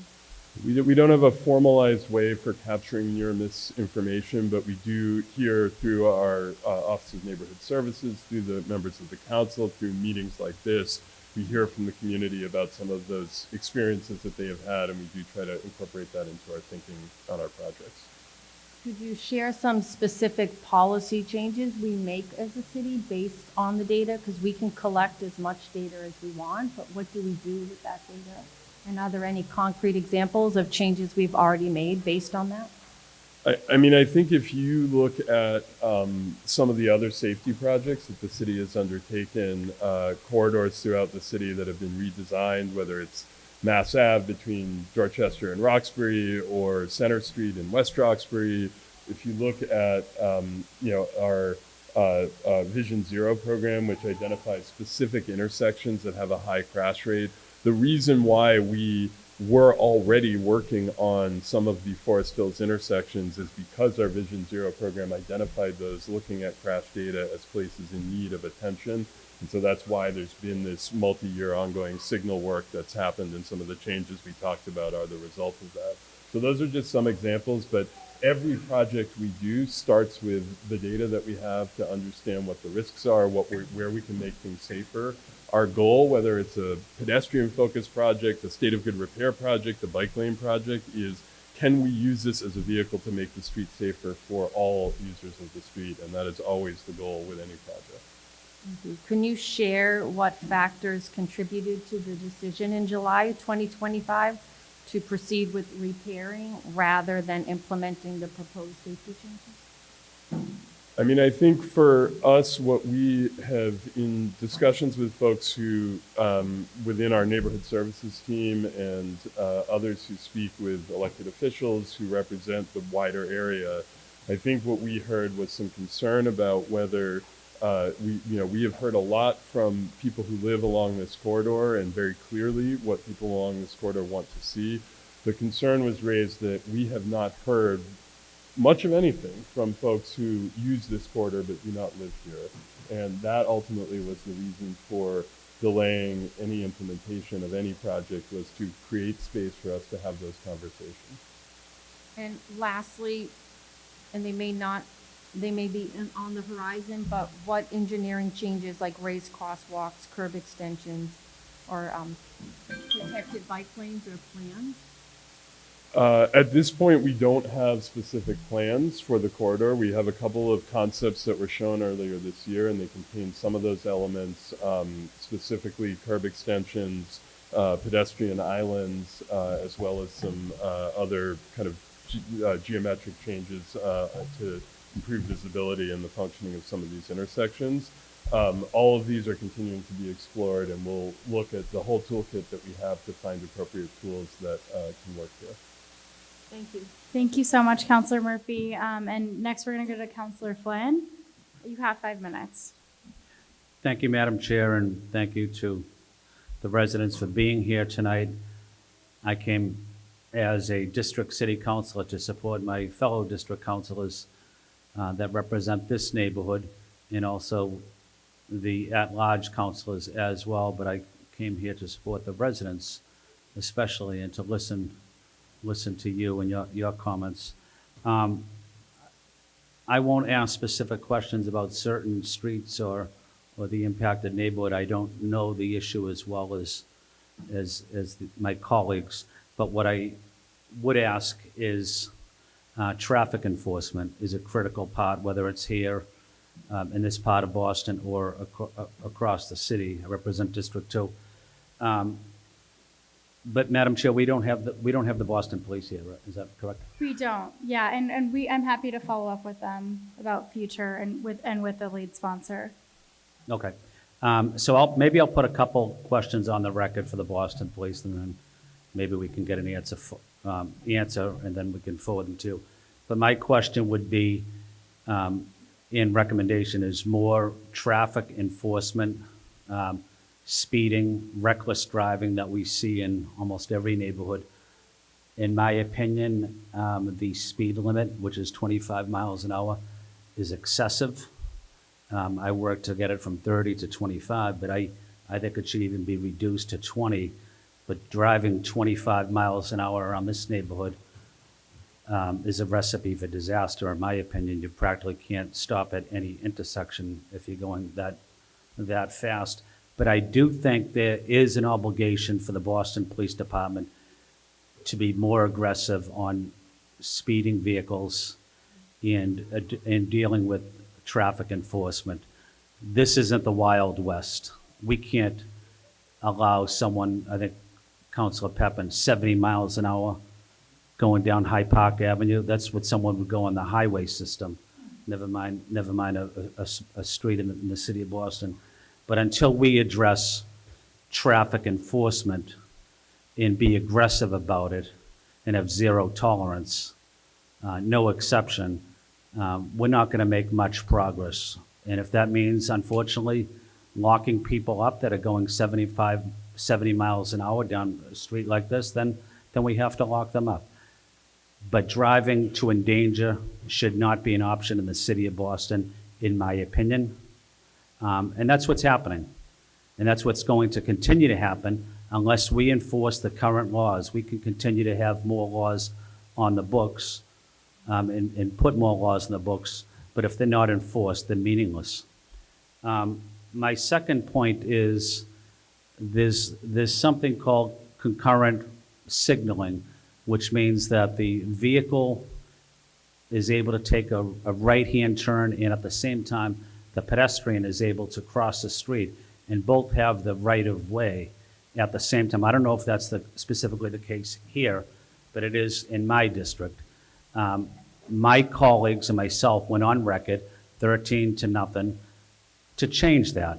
We don't have a formalized way for capturing near-miss information, but we do hear through our Office of Neighborhood Services, through the members of the council, through meetings like this, we hear from the community about some of those experiences that they have had, and we do try to incorporate that into our thinking on our projects. Could you share some specific policy changes we make as a city based on the data? Because we can collect as much data as we want, but what do we do with that data? And are there any concrete examples of changes we've already made based on that? I mean, I think if you look at some of the other safety projects that the city has undertaken, corridors throughout the city that have been redesigned, whether it's Mass Ave between Dorchester and Roxbury or Center Street and West Roxbury, if you look at our Vision Zero program, which identifies specific intersections that have a high crash rate, the reason why we were already working on some of the Forest Hills intersections is because our Vision Zero program identified those, looking at crash data as places in need of attention. And so that's why there's been this multi-year ongoing signal work that's happened, and some of the changes we talked about are the result of that. So those are just some examples, but every project we do starts with the data that we have to understand what the risks are, where we can make things safer. Our goal, whether it's a pedestrian-focused project, a state of good repair project, a bike lane project, is can we use this as a vehicle to make the street safer for all users of the street? And that is always the goal with any project. Thank you. Can you share what factors contributed to the decision in July 2025 to proceed with repairing rather than implementing the proposed safety changes? I mean, I think for us, what we have in discussions with folks who, within our neighborhood services team and others who speak with elected officials who represent the wider area, I think what we heard was some concern about whether we have heard a lot from people who live along this corridor, and very clearly what people along this corridor want to see. The concern was raised that we have not heard much of anything from folks who use this corridor but do not live here. And that ultimately was the reason for delaying any implementation of any project, was to create space for us to have those conversations. And lastly, and they may be on the horizon, but what engineering changes like raised crosswalks, curb extensions, or protected bike lanes are planned? At this point, we don't have specific plans for the corridor. We have a couple of concepts that were shown earlier this year, and they contain some of those elements, specifically curb extensions, pedestrian islands, as well as some other kind of geometric changes to improve visibility and the functioning of some of these intersections. All of these are continuing to be explored, and we'll look at the whole toolkit that we have to find appropriate tools that can work here. Thank you. Thank you so much, Councilor Murphy. And next, we're going to go to Councilor Flynn. You have 5 minutes. Thank you, Madam Chair, and thank you to the residents for being here tonight. I came as a district city councilor to support my fellow district councilors that represent this neighborhood, and also the at-large councilors as well, but I came here to support the residents especially, and to listen to you and your comments. I won't ask specific questions about certain streets or the impacted neighborhood. I don't know the issue as well as my colleagues, but what I would ask is traffic enforcement is a critical part, whether it's here in this part of Boston or across the city. I represent District 2. But Madam Chair, we don't have the Boston Police here, right? Is that correct? We don't. Yeah, and I'm happy to follow up with them about future and with the lead sponsor. Okay. So maybe I'll put a couple questions on the record for the Boston Police, and then maybe we can get an answer, and then we can forward them to you. But my question would be, in recommendation, is more traffic enforcement, speeding, reckless driving that we see in almost every neighborhood. In my opinion, the speed limit, which is 25 miles an hour, is excessive. I worked to get it from 30 to 25, but I think it should even be reduced to 20. But driving 25 miles an hour around this neighborhood is a recipe for disaster, in my opinion. You practically can't stop at any intersection if you're going that fast. But I do think there is an obligation for the Boston Police Department to be more aggressive on speeding vehicles and dealing with traffic enforcement. This isn't the Wild West. We can't allow someone, I think Councilor Pepin, 70 miles an hour going down Hyde Park Avenue. That's what someone would go on the highway system. Never mind a street in the city of Boston. But until we address traffic enforcement and be aggressive about it and have zero tolerance, no exception, we're not going to make much progress. And if that means, unfortunately, locking people up that are going 70 miles an hour down a street like this, then we have to lock them up. But driving to endanger should not be an option in the city of Boston, in my opinion. And that's what's happening. And that's what's going to continue to happen unless we enforce the current laws. We can continue to have more laws on the books and put more laws in the books, but if they're not enforced, they're meaningless. My second point is there's something called concurrent signaling, which means that the vehicle is able to take a right-hand turn, and at the same time, the pedestrian is able to cross the street, and both have the right of way at the same time. I don't know if that's specifically the case here, but it is in my district. My colleagues and myself went on record 13 to nothing, to change that.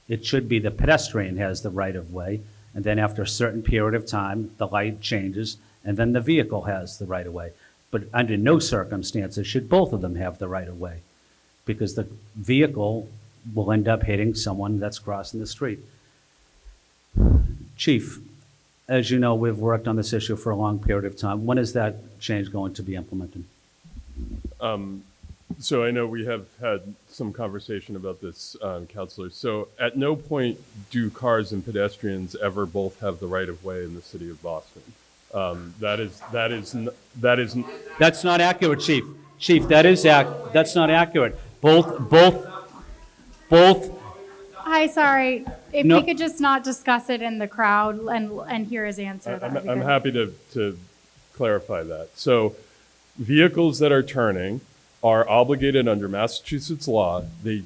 It should be the pedestrian has the right of way, and then after a certain period of time, the light changes, and then the vehicle has the right of way. But under no circumstances should both of them have the right of way, because the vehicle will end up hitting someone that's crossing the street. Chief, as you know, we've worked on this issue for a long period of time. When is that change going to be implemented? So I know we have had some conversation about this, Counselor. So at no point do cars and pedestrians ever both have the right of way in the city of Boston. That's not accurate, Chief. Chief, that's not accurate. Both. Hi, sorry. If No. we could just not discuss it in the crowd and hear his answer, that would be I'm good. happy to clarify that. So vehicles that are turning are obligated under Massachusetts law. They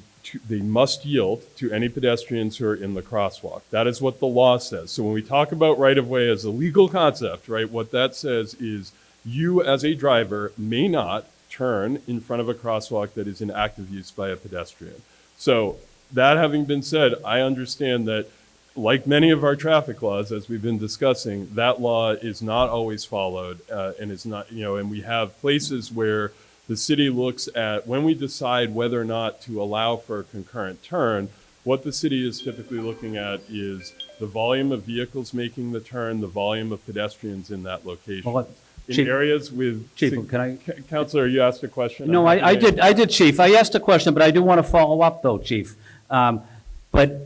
must yield to any pedestrians who are in the crosswalk. That is what the law says. So when we talk about right-of-way as a legal concept, right, what that says is you as a driver may not turn in front of a crosswalk that is in active use by a pedestrian. So that having been said, I understand that like many of our traffic laws, as we've been discussing, that law is not always followed and is not, and we have places where the city looks at, when we decide whether or not to allow for a concurrent turn, what the city is typically looking at is the volume of vehicles making the turn, the volume of pedestrians in that location. Well, in Chief- areas with... Chief, can I- Counselor, you asked a question? No, I did, Chief. I asked a question, but I do want to follow up, though, Chief. But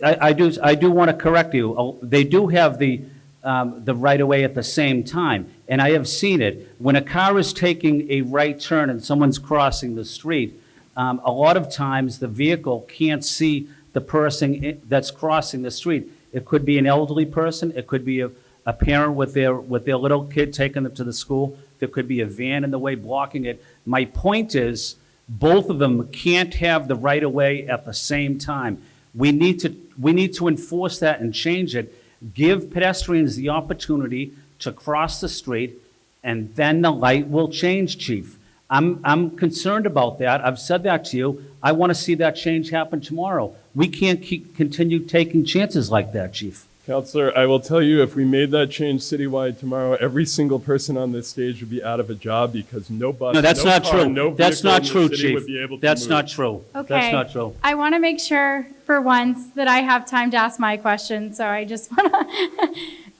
I do want to correct you. They do have the right-of-way at the same time, and I have seen it. When a car is taking a right turn and someone's crossing the street, a lot of times the vehicle can't see the person that's crossing the street. It could be an elderly person. It could be a parent with their little kid taking them to the school. There could be a van in the way blocking it. My point is, both of them can't have the right-of-way at the same time. We need to enforce that and change it. Give pedestrians the opportunity to cross the street, and then the light will change, Chief. I'm concerned about that. I've said that to you. I want to see that change happen tomorrow. We can't continue taking chances like that, Chief. Counselor, I will tell you, if we made that change citywide tomorrow, every single person on this stage would be out of a job because no bus, No, that's no not car, true. no That's vehicle not in the true, city Chief. would be able to That's move. not true. Okay. That's not true. I want to make sure for once that I have time to ask my question, so I just want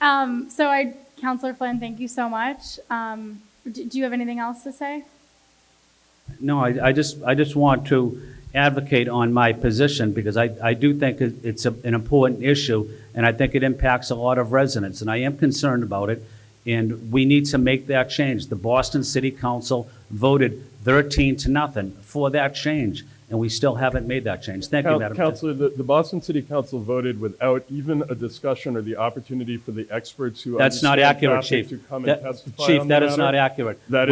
to, Counselor Flynn, thank you so much. Do you have anything else to say? No, I just want to advocate on my position because I do think it's an important issue, and I think it impacts a lot of residents, and I am concerned about it, and we need to make that change. The Boston City Council voted 13 to nothing for that change, and we still haven't made that change. Thank you, Madam Chair. Counselor, the Boston City Council voted without even a discussion or the opportunity for the experts who That's not understand accurate, traffic Chief. to come and testify Chief, on that the is matter. not accurate. That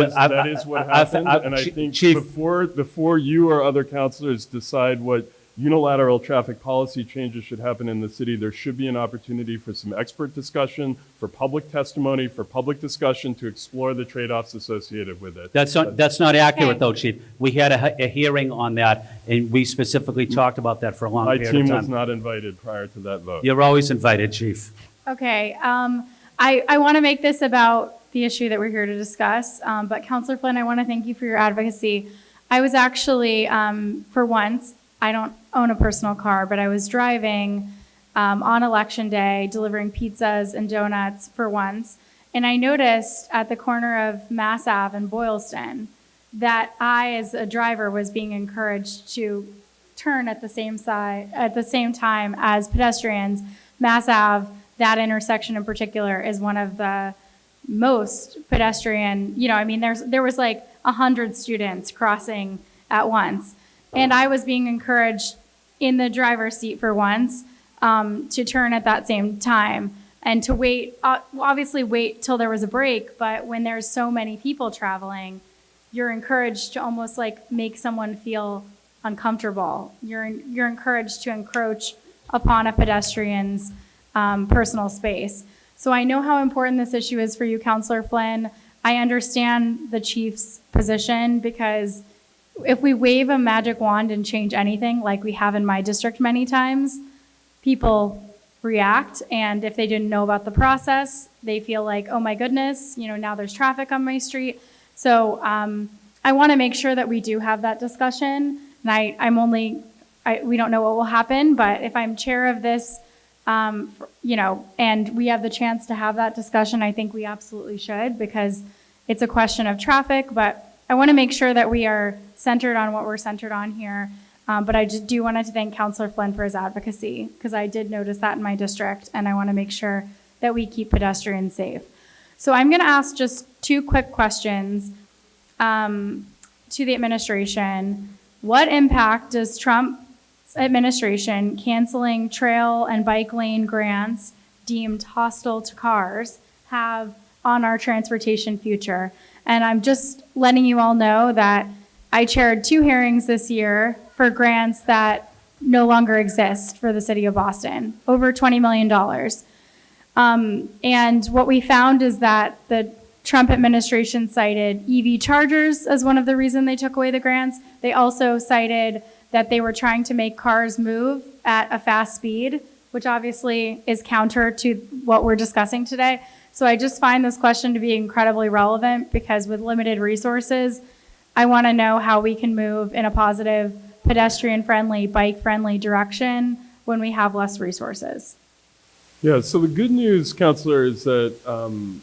is what happened, and I think Chief, before you or other councilors decide what unilateral traffic policy changes should happen in the city, there should be an opportunity for some expert discussion, for public testimony, for public discussion to explore the trade-offs associated with it. That's not accurate, though, Chief. We had a hearing on that, and we specifically talked about that for a long My period of time. team was not invited prior to that vote. You're always invited, Chief. Okay, I want to make this about the issue that we're here to discuss, but Counselor Flynn, I want to thank you for your advocacy. I was actually, for once, I don't own a personal car, but I was driving on election day, delivering pizzas and donuts for once, and I noticed at the corner of Mass Ave and Boylston that I, as a driver, was being encouraged to turn at the same time as pedestrians. Mass Ave, that intersection in particular, is one of the most pedestrian. There was like 100 students crossing at once. And I was being encouraged in the driver's seat for once to turn at that same time and to wait, obviously wait till there was a break. But when there's so many people traveling, you're encouraged to almost like make someone feel uncomfortable. You're encouraged to encroach upon a pedestrian's personal space. So I know how important this issue is for you, Counselor Flynn. I understand the chief's position because if we wave a magic wand and change anything, like we have in my district many times, people react. And if they didn't know about the process, they feel like, oh my goodness, now there's traffic on my street. So I want to make sure that we do have that discussion. And we don't know what will happen, but if I'm chair of this, and we have the chance to have that discussion, I think we absolutely should, because it's a question of traffic. But I want to make sure that we are centered on what we're centered on here. But I just do want to thank Councilor Flynn for his advocacy, because I did notice that in my district, and I want to make sure that we keep pedestrians safe. So I'm going to ask just 2 quick questions to the administration. What impact does Trump's administration canceling trail and bike lane grants deemed hostile to cars have on our transportation future? And I'm just letting you all know that I chaired 2 hearings this year for grants that no longer exist for the city of Boston, over $20 million. And what we found is that the Trump administration cited EV chargers as one of the reasons they took away the grants. They also cited that they were trying to make cars move at a fast speed, which obviously is counter to what we're discussing today. So I just find this question to be incredibly relevant, because with limited resources, I want to know how we can move in a positive, pedestrian-friendly, bike-friendly direction when we have less resources. Yeah, so the good news, Councilor, is that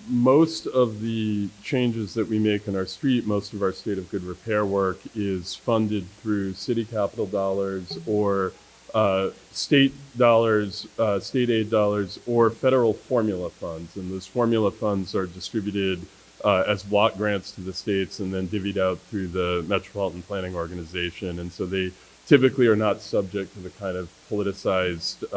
most of the changes that we make in our street, most of our state of good repair work is funded through city capital dollars or state dollars, state aid dollars, or federal formula funds. And those formula funds are distributed as block grants to the states and then divvied out through the Metropolitan Planning Organization. And so they typically are not subject to the kind of politicized,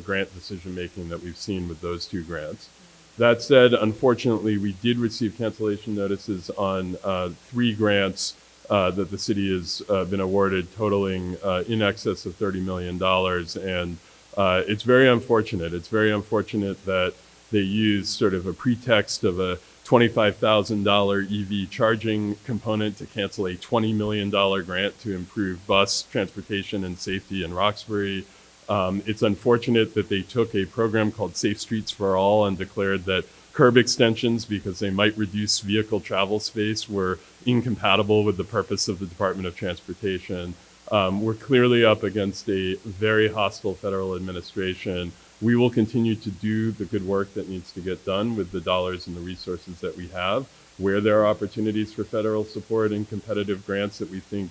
grant decision-making that we've seen with those 2 grants. That said, unfortunately, we did receive cancellation notices on 3 grants that the city has been awarded, totaling in excess of $30 million. And it's very unfortunate. It's very unfortunate that they use sort of a pretext of a $25,000 EV charging component to cancel a $20 million grant to improve bus transportation and safety in Roxbury. It's unfortunate that they took a program called Safe Streets for All and declared that curb extensions, because they might reduce vehicle travel space, were incompatible with the purpose of the Department of Transportation. We're clearly up against a very hostile federal administration. We will continue to do the good work that needs to get done with the dollars and the resources that we have. Where there are opportunities for federal support and competitive grants that we think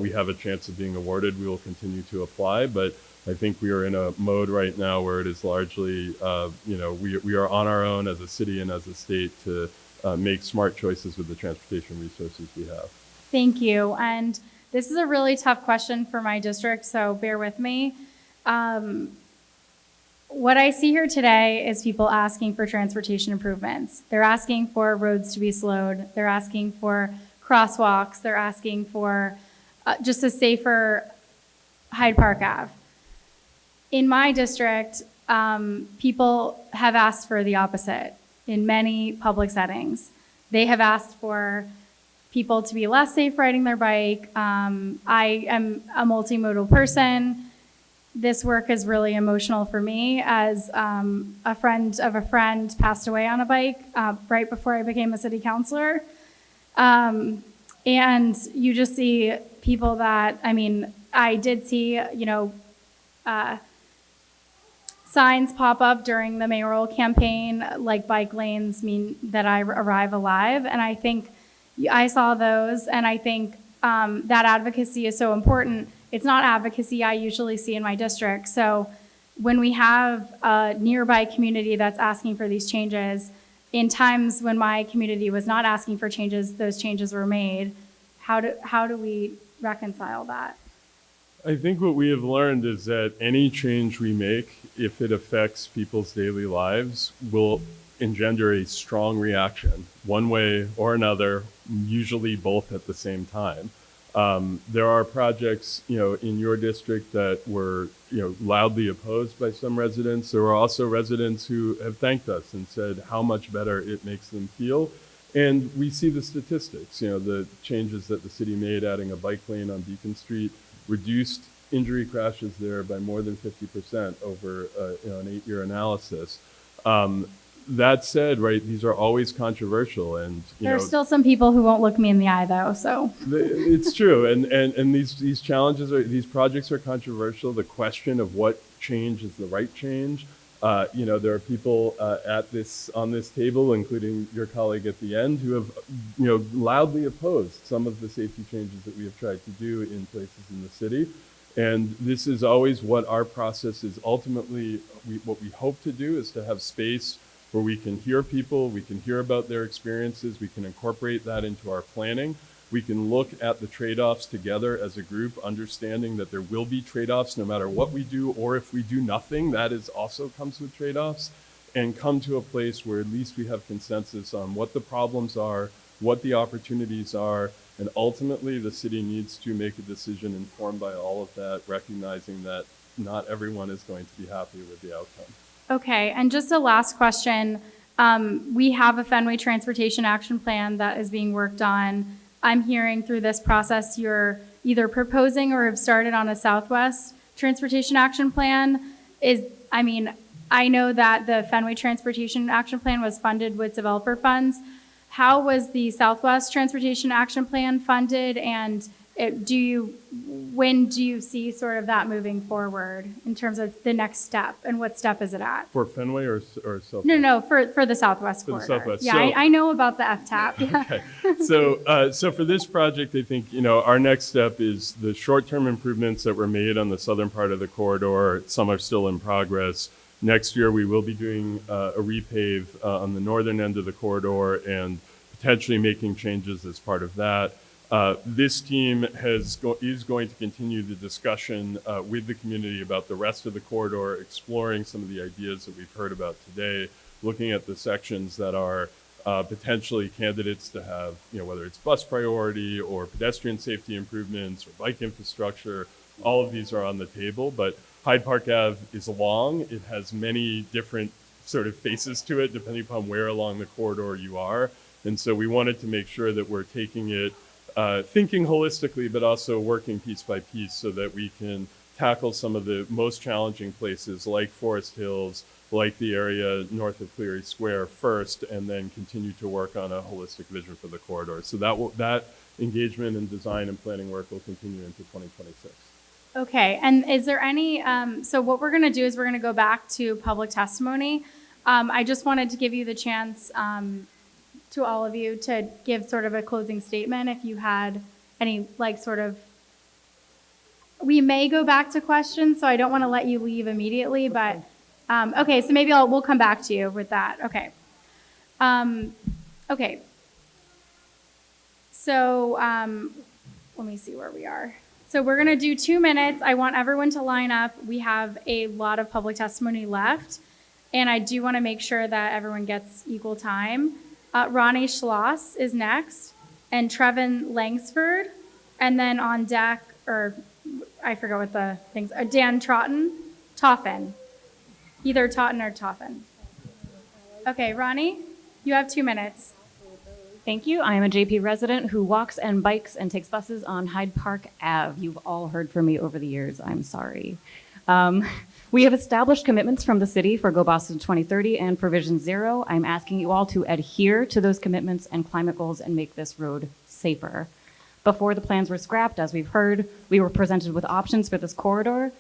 we have a chance of being awarded, we will continue to apply. But I think we are in a mode right now where it is largely, we are on our own as a city and as a state to make smart choices with the transportation resources we have. Thank you. And this is a really tough question for my district, so bear with me. What I see here today is people asking for transportation improvements. They're asking for roads to be slowed. They're asking for crosswalks. They're asking for just a safer Hyde Park Ave. In my district, people have asked for the opposite in many public settings. They have asked for people to be less safe riding their bike. I am a multimodal person. This work is really emotional for me, as a friend of a friend passed away on a bike right before I became a city councilor. And you just see people that, I did see, signs pop up during the mayoral campaign, like bike lanes mean that I arrive alive. And I think I saw those, and I think that advocacy is so important. It's not advocacy I usually see in my district. So when we have a nearby community that's asking for these changes, in times when my community was not asking for changes, those changes were made. How do we reconcile that? I think what we have learned is that any change we make, if it affects people's daily lives, will engender a strong reaction, one way or another, usually both at the same time. There are projects, in your district that were, loudly opposed by some residents. There were also residents who have thanked us and said how much better it makes them feel. And we see the statistics, the changes that the city made, adding a bike lane on Beacon Street, reduced injury crashes there by more than 50% over an 8-year analysis. That said, right, these are always controversial, and There are still some people who won't look me in the eye, though. So it's true, and these challenges these projects are controversial. The question of what change is the right change. There are people on this table, including your colleague at the end, who have loudly opposed some of the safety changes that we have tried to do in places in the city. And this is always what our process is. Ultimately, what we hope to do is to have space where we can hear people, we can hear about their experiences, we can incorporate that into our planning. We can look at the trade-offs together as a group, understanding that there will be trade-offs no matter what we do, or if we do nothing, that is also comes with trade-offs, and come to a place where at least we have consensus on what the problems are, what the opportunities are, and ultimately the city needs to make a decision informed by all of that, recognizing that not everyone is going to be happy with the outcome. Okay, and just a last question. We have a Fenway Transportation Action Plan that is being worked on. I'm hearing through this process you're either proposing or have started on a Southwest Transportation Action Plan. I know that the Fenway Transportation Action Plan was funded with developer funds. How was the Southwest Transportation Action Plan funded, and when do you see sort of that moving forward in terms of the next step, and what step is it at? For Fenway or Southwest? No, for the Southwest corridor. The Southwest. Yeah, So, I know about the FTAP. Yeah. Okay. So for this project, I think, our next step is the short-term improvements that were made on the southern part of the corridor. Some are still in progress. Next year, we will be doing a repave on the northern end of the corridor and potentially making changes as part of that. This team is going to continue the discussion with the community about the rest of the corridor, exploring some of the ideas that we've heard about today, looking at the sections that are potentially candidates to have, whether it's bus priority or pedestrian safety improvements or bike infrastructure. All of these are on the table, but Hyde Park Ave is long. It has many different sort of faces to it, depending upon where along the corridor you are. And so we wanted to make sure that we're taking it thinking holistically, but also working piece by piece so that we can tackle some of the most challenging places like Forest Hills, like the area north of Cleary Square first, and then continue to work on a holistic vision for the corridor. So that engagement and design and planning work will continue into 2026. Okay, and is there any, so what we're gonna do is we're gonna go back to public testimony. I just wanted to give you the chance to all of you to give sort of a closing statement if you had any we may go back to questions, so I don't wanna let you leave immediately, but, okay, so maybe we'll come back to you with that, okay. Okay. So, let me see where we are. So we're gonna do 2 minutes. I want everyone to line up. We have a lot of public testimony left, and I do wanna make sure that everyone gets equal time. Ronnie Schloss is next, and Trevin Langsford, and then on deck, or I forgot what the things, Dan Toffen. Either Totten or Toffen. Okay, Ronnie, you have 2 minutes. Thank you. I am a JP resident who walks and bikes and takes buses on Hyde Park Ave. You've all heard from me over the years. I'm sorry. We have established commitments from the city for Go Boston 2030 and Provision Zero. I'm asking you all to adhere to those commitments and climate goals and make this road safer. Before the plans were scrapped, as we've heard, we were presented with options for this corridor.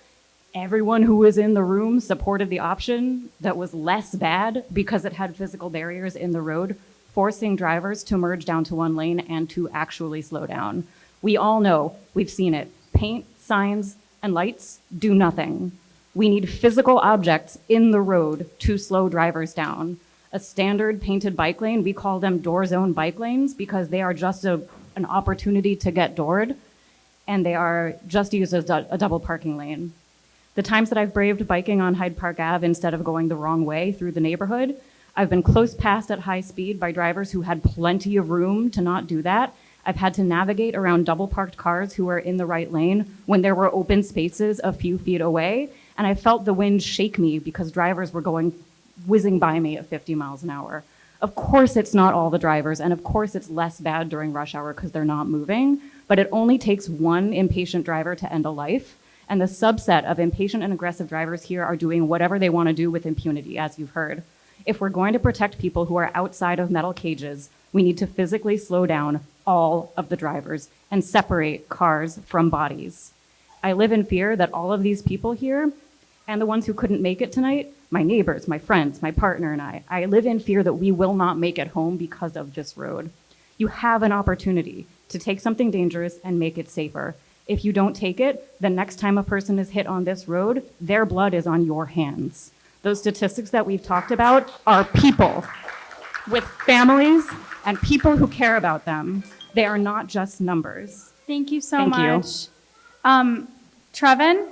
Everyone who was in the room supported the option that was less bad because it had physical barriers in the road, forcing drivers to merge down to one lane and to actually slow down. We all know, we've seen it. Paint, signs, and lights do nothing. We need physical objects in the road to slow drivers down. A standard painted bike lane, we call them door zone bike lanes because they are just an opportunity to get doored, and they are just used as a double parking lane. The times that I've braved biking on Hyde Park Ave instead of going the wrong way through the neighborhood, I've been close passed at high speed by drivers who had plenty of room to not do that. I've had to navigate around double parked cars who were in the right lane when there were open spaces a few feet away, and I felt the wind shake me because drivers were whizzing by me at 50 miles an hour. Of course, it's not all the drivers, and of course, it's less bad during rush hour because they're not moving, but it only takes one impatient driver to end a life. And the subset of impatient and aggressive drivers here are doing whatever they want to do with impunity, as you've heard. If we're going to protect people who are outside of metal cages, we need to physically slow down all of the drivers and separate cars from bodies. I live in fear that all of these people here, and the ones who couldn't make it tonight, my neighbors, my friends, my partner, and I live in fear that we will not make it home because of this road. You have an opportunity to take something dangerous and make it safer. If you don't take it, the next time a person is hit on this road, their blood is on your hands. Those statistics that we've talked about are people with families and people who care about them. They are not just numbers. Thank you so Thank much. Trevin?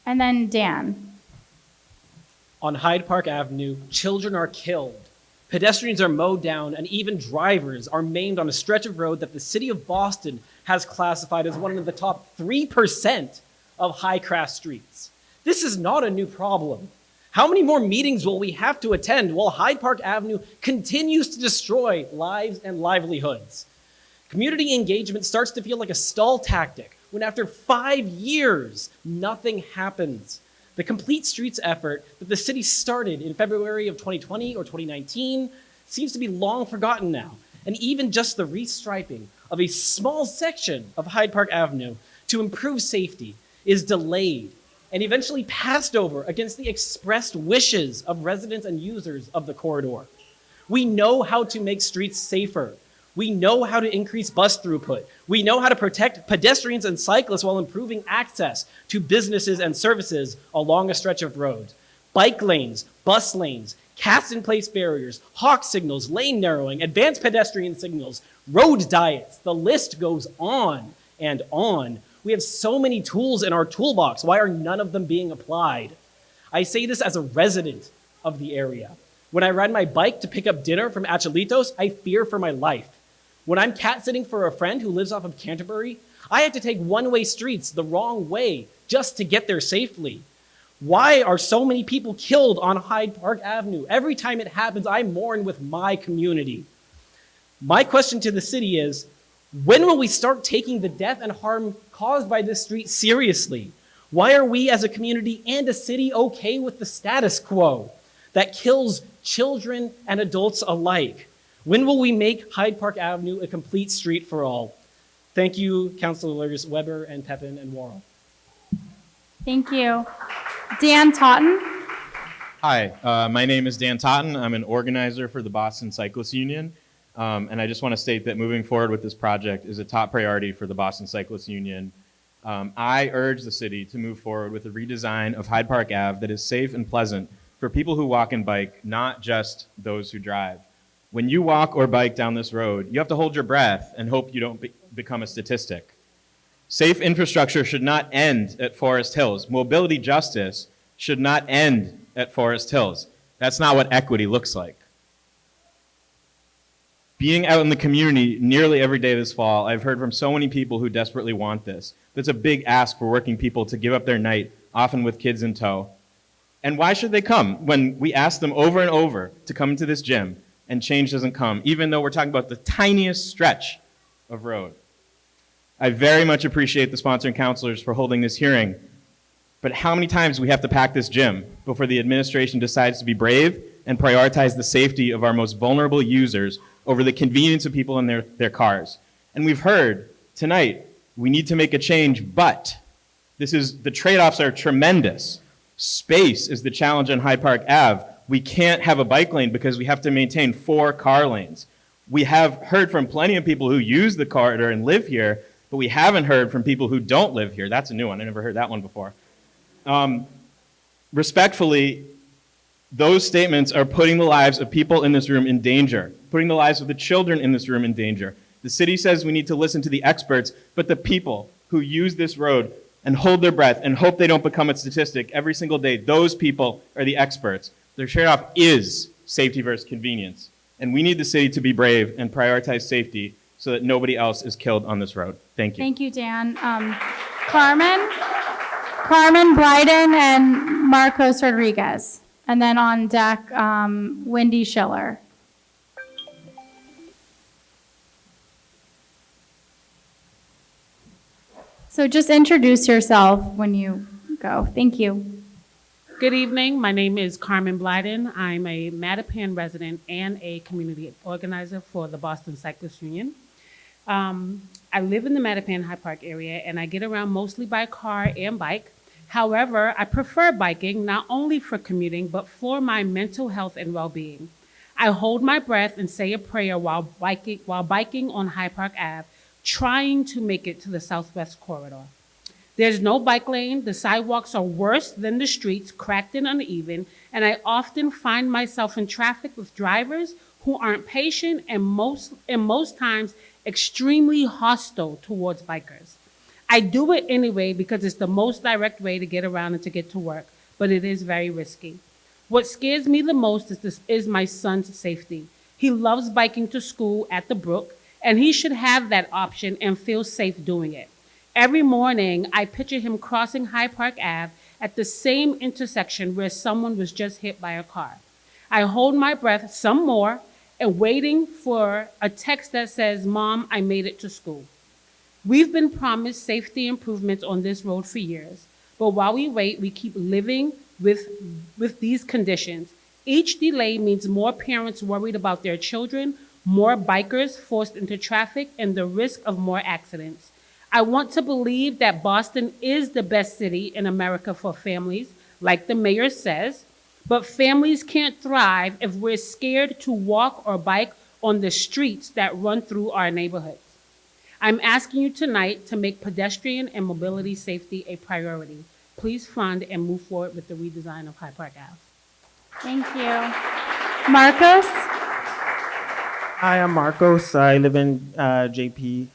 And then Dan. On Hyde Park Avenue, children are killed. Pedestrians are mowed down, and even drivers are maimed on a stretch of road that the city of Boston has classified as one of the top 3% of high-crash streets. This is not a new problem. How many more meetings will we have to attend while Hyde Park Avenue continues to destroy lives and livelihoods? Community engagement starts to feel like a stall tactic when after 5 years, nothing happens. The Complete Streets effort that the city started in February of 2020 or 2019 seems to be long forgotten now. And even just the restriping of a small section of Hyde Park Avenue to improve safety is delayed and eventually passed over against the expressed wishes of residents and users of the corridor. We know how to make streets safer. We know how to increase bus throughput. We know how to protect pedestrians and cyclists while improving access to businesses and services along a stretch of road. Bike lanes, bus lanes, cast-in-place barriers, hawk signals, lane narrowing, advanced pedestrian signals, road diets. The list goes on and on. We have so many tools in our toolbox. Why are none of them being applied? I say this as a resident of the area. When I ride my bike to pick up dinner from Achalitos, I fear for my life. When I'm cat-sitting for a friend who lives off of Canterbury, I have to take one-way streets the wrong way just to get there safely. Why are so many people killed on Hyde Park Avenue? Every time it happens, I mourn with my community. My question to the city is, when will we start taking the death and harm caused by this street seriously? Why are we as a community and a city okay with the status quo that kills children and adults alike? When will we make Hyde Park Avenue a complete street for all? Thank you, Councilors Weber and Pepin and Worrell. Thank you. Dan Totten. Hi, my name is Dan Totten. I'm an organizer for the Boston Cyclists Union. And I just want to state that moving forward with this project is a top priority for the Boston Cyclists Union. I urge the city to move forward with a redesign of Hyde Park Ave that is safe and pleasant for people who walk and bike, not just those who drive. When you walk or bike down this road, you have to hold your breath and hope you don't become a statistic. Safe infrastructure should not end at Forest Hills. Mobility justice should not end at Forest Hills. That's not what equity looks like. Being out in the community nearly every day this fall, I've heard from so many people who desperately want this. That's a big ask for working people to give up their night, often with kids in tow. And why should they come when we ask them over and over to come to this gym and change doesn't come, even though we're talking about the tiniest stretch of road? I very much appreciate the sponsoring counselors for holding this hearing, but how many times do we have to pack this gym before the administration decides to be brave and prioritize the safety of our most vulnerable users over the convenience of people in their cars? And we've heard tonight, we need to make a change, but the trade-offs are tremendous. Space is the challenge on Hyde Park Ave. We can't have a bike lane because we have to maintain 4 car lanes. We have heard from plenty of people who use the corridor and live here, but we haven't heard from people who don't live here. That's a new one. I never heard that one before. Respectfully, those statements are putting the lives of people in this room in danger, putting the lives of the children in this room in danger. The city says we need to listen to the experts, but the people who use this road and hold their breath and hope they don't become a statistic every single day, those people are the experts. Their trade-off is safety versus convenience. And we need the city to be brave and prioritize safety so that nobody else is killed on this road. Thank you. Thank you, Dan. Carmen, Bryden, and Marcos Rodriguez. And then on deck, Wendy Schiller. So just introduce yourself when you go. Thank you. Good evening. My name is Carmen Blyden. I'm a Mattapan resident and a community organizer for the Boston Cyclists Union. I live in the Mattapan Hyde Park area, and I get around mostly by car and bike. However, I prefer biking not only for commuting, but for my mental health and well-being. I hold my breath and say a prayer while biking on Hyde Park Ave, trying to make it to the Southwest Corridor. There's no bike lane, the sidewalks are worse than the streets, cracked and uneven, and I often find myself in traffic with drivers who aren't patient and most times extremely hostile towards bikers. I do it anyway because it's the most direct way to get around and to get to work, but it is very risky. What scares me the most is my son's safety. He loves biking to school at the brook, and he should have that option and feel safe doing it. Every morning, I picture him crossing Hyde Park Ave at the same intersection where someone was just hit by a car. I hold my breath some more and waiting for a text that says, "Mom, I made it to school." We've been promised safety improvements on this road for years, but while we wait, we keep living with these conditions. Each delay means more parents worried about their children, more bikers forced into traffic, and the risk of more accidents. I want to believe that Boston is the best city in America for families, like the mayor says, but families can't thrive if we're scared to walk or bike on the streets that run through our neighborhoods. I'm asking you tonight to make pedestrian and mobility safety a priority. Please fund and move forward with the redesign of Hyde Park Ave. Thank you. Marcos? Hi, I'm Marcos. I live in JP,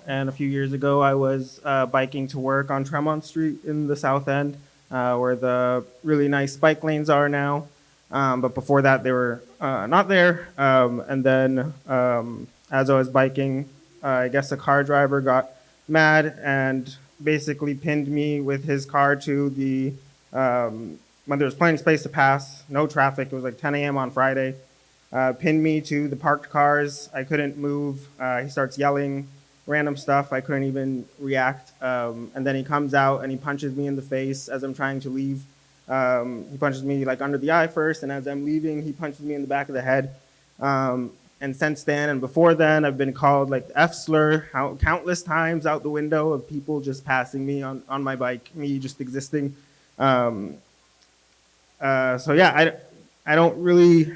and a few years ago I was biking to work on Tremont Street in the South End, where the really nice bike lanes are now. But before that, they were not there. And then as I was biking, I guess a car driver got mad and basically pinned me with his car to the, when there was plenty of space to pass, no traffic. It was like 10 a.m. on Friday. Pinned me to the parked cars. I couldn't move. He starts yelling random stuff. I couldn't even react. And then he comes out and he punches me in the face as I'm trying to leave. He punches me like under the eye first, and as I'm leaving, he punches me in the back of the head. And since then and before then, I've been called like the F slur countless times out the window of people just passing me on my bike, me just existing. So yeah, I don't really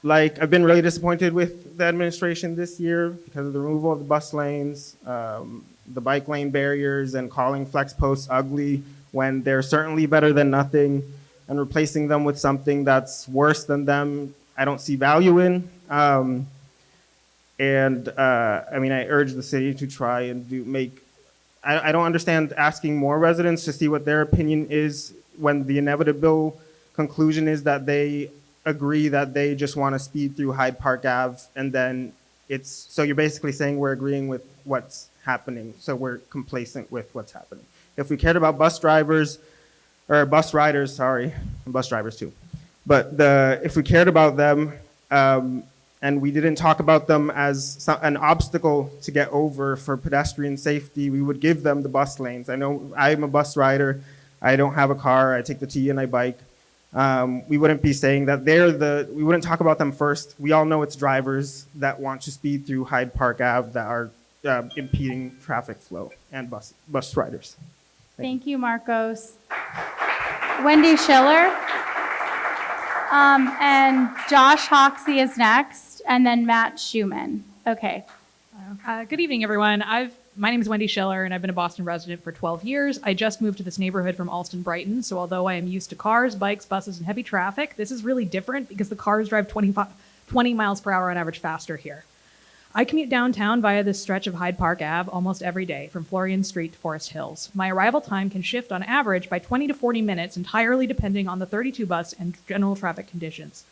like, I've been really disappointed with the administration this year because of the removal of the bus lanes, the bike lane barriers, and calling flex posts ugly when they're certainly better than nothing, and replacing them with something that's worse than them, I don't see value in. I mean, I urge the city to try and I don't understand asking more residents to see what their opinion is when the inevitable conclusion is that they agree that they just want to speed through Hyde Park Ave, and then so you're basically saying we're agreeing with what's happening, so we're complacent with what's happening. If we cared about bus riders, and bus drivers too, but if we cared about them, and we didn't talk about them as an obstacle to get over for pedestrian safety, we would give them the bus lanes. I know I'm a bus rider. I don't have a car. I take the T and I bike. We wouldn't be saying that we wouldn't talk about them first. We all know it's drivers that want to speed through Hyde Park Ave that are impeding traffic flow, and bus riders. Thank you, Marcos. Wendy Schiller. And Josh Hoxie is next, and then Matt Schumann. Okay. Good evening, everyone. My name is Wendy Schiller, and I've been a Boston resident for 12 years. I just moved to this neighborhood from Allston Brighton, so although I am used to cars, bikes, buses, and heavy traffic, this is really different because the cars drive 20 miles per hour on average faster here. I commute downtown via this stretch of Hyde Park Ave almost every day from Florian Street to Forest Hills. My arrival time can shift on average by 20 to 40 minutes entirely depending on the 32 bus and general traffic conditions.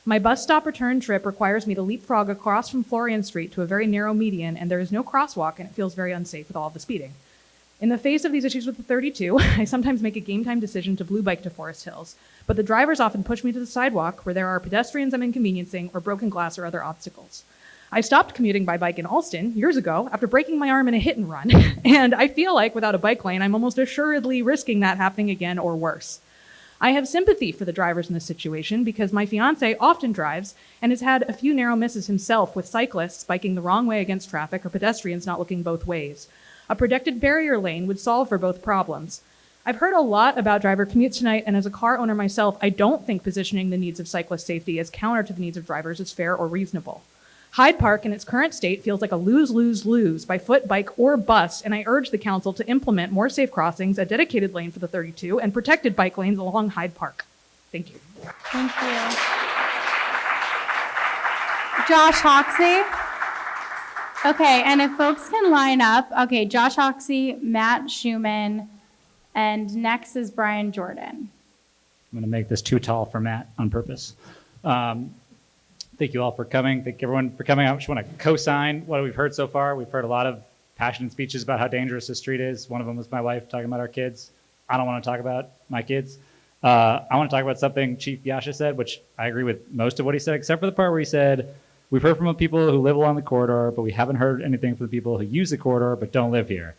My bus stop return trip requires me to leapfrog across from Florian Street to a very narrow median, and there is no crosswalk, and it feels very unsafe with all of the speeding. In the face of these issues with the 32, I sometimes make a game time decision to blue bike to Forest Hills, but the drivers often push me to the sidewalk where there are pedestrians I'm inconveniencing or broken glass or other obstacles. I stopped commuting by bike in Alston years ago after breaking my arm in a hit and run, and I feel like without a bike lane, I'm almost assuredly risking that happening again or worse. I have sympathy for the drivers in this situation because my fiance often drives and has had a few narrow misses himself with cyclists biking the wrong way against traffic or pedestrians not looking both ways. A protected barrier lane would solve for both problems. I've heard a lot about driver commutes tonight, and as a car owner myself, I don't think positioning the needs of cyclist safety as counter to the needs of drivers is fair or reasonable. Hyde Park in its current state feels like a lose-lose-lose by foot, bike, or bus, and I urge the council to implement more safe crossings, a dedicated lane for the 32, and protected bike lanes along Hyde Park. Thank you. Thank you. Josh Hoxie. Okay, and if folks can line up, okay, Josh Hoxie, Matt Schumann, and next is Brian Jordan. I'm going to make this too tall for Matt on purpose. Thank you all for coming. Thank everyone for coming. I just want to co-sign what we've heard so far. We've heard a lot of passionate speeches about how dangerous this street is. One of them was my wife talking about our kids. I don't want to talk about my kids. I want to talk about something Chief Yasha said, which I agree with most of what he said, except for the part where he said, we've heard from the people who live along the corridor, but we haven't heard anything from the people who use the corridor but don't live here.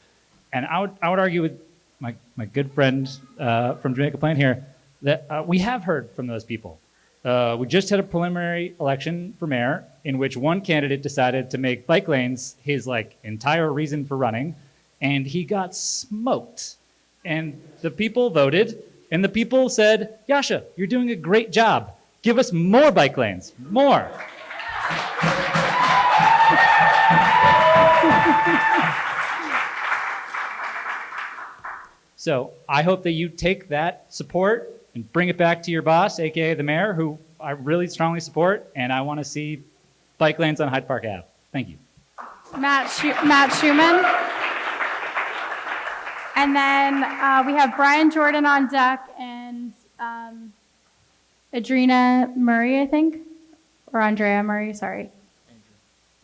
And I would argue with my good friend from Jamaica Plain here that we have heard from those people. We just had a preliminary election for mayor in which one candidate decided to make bike lanes his entire reason for running, and he got smoked. And the people voted, and the people said, Yasha, you're doing a great job. Give us more bike lanes, more. So I hope that you take that support and bring it back to your boss, AKA the mayor, who I really strongly support, and I want to see bike lanes on Hyde Park Ave. Thank you. Matt Schumann. And then we have Brian Jordan on deck and Adrina Murray, I think, or Andrea Murray, sorry.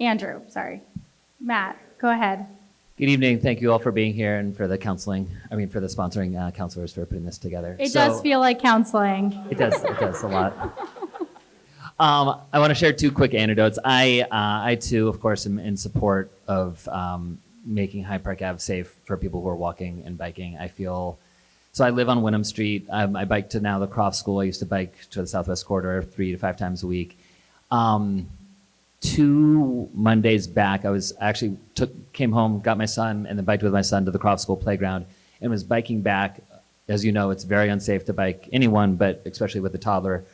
Andrew, sorry. Matt, go ahead. Good evening. Thank you all for being here and for the sponsoring counselors for putting this together. It does feel like counseling. It does a lot. I want to share two quick anecdotes. I too, of course, am in support of making Hyde Park Ave safe for people who are walking and biking. So I live on Wyndham Street. I bike to now the Croft School. I used to bike to the Southwest Corridor 3 to 5 times a week. 2 Mondays back, came home, got my son, and then biked with my son to the Croft School playground, and was biking back. As you know, it's very unsafe to bike anyone, but especially with a toddler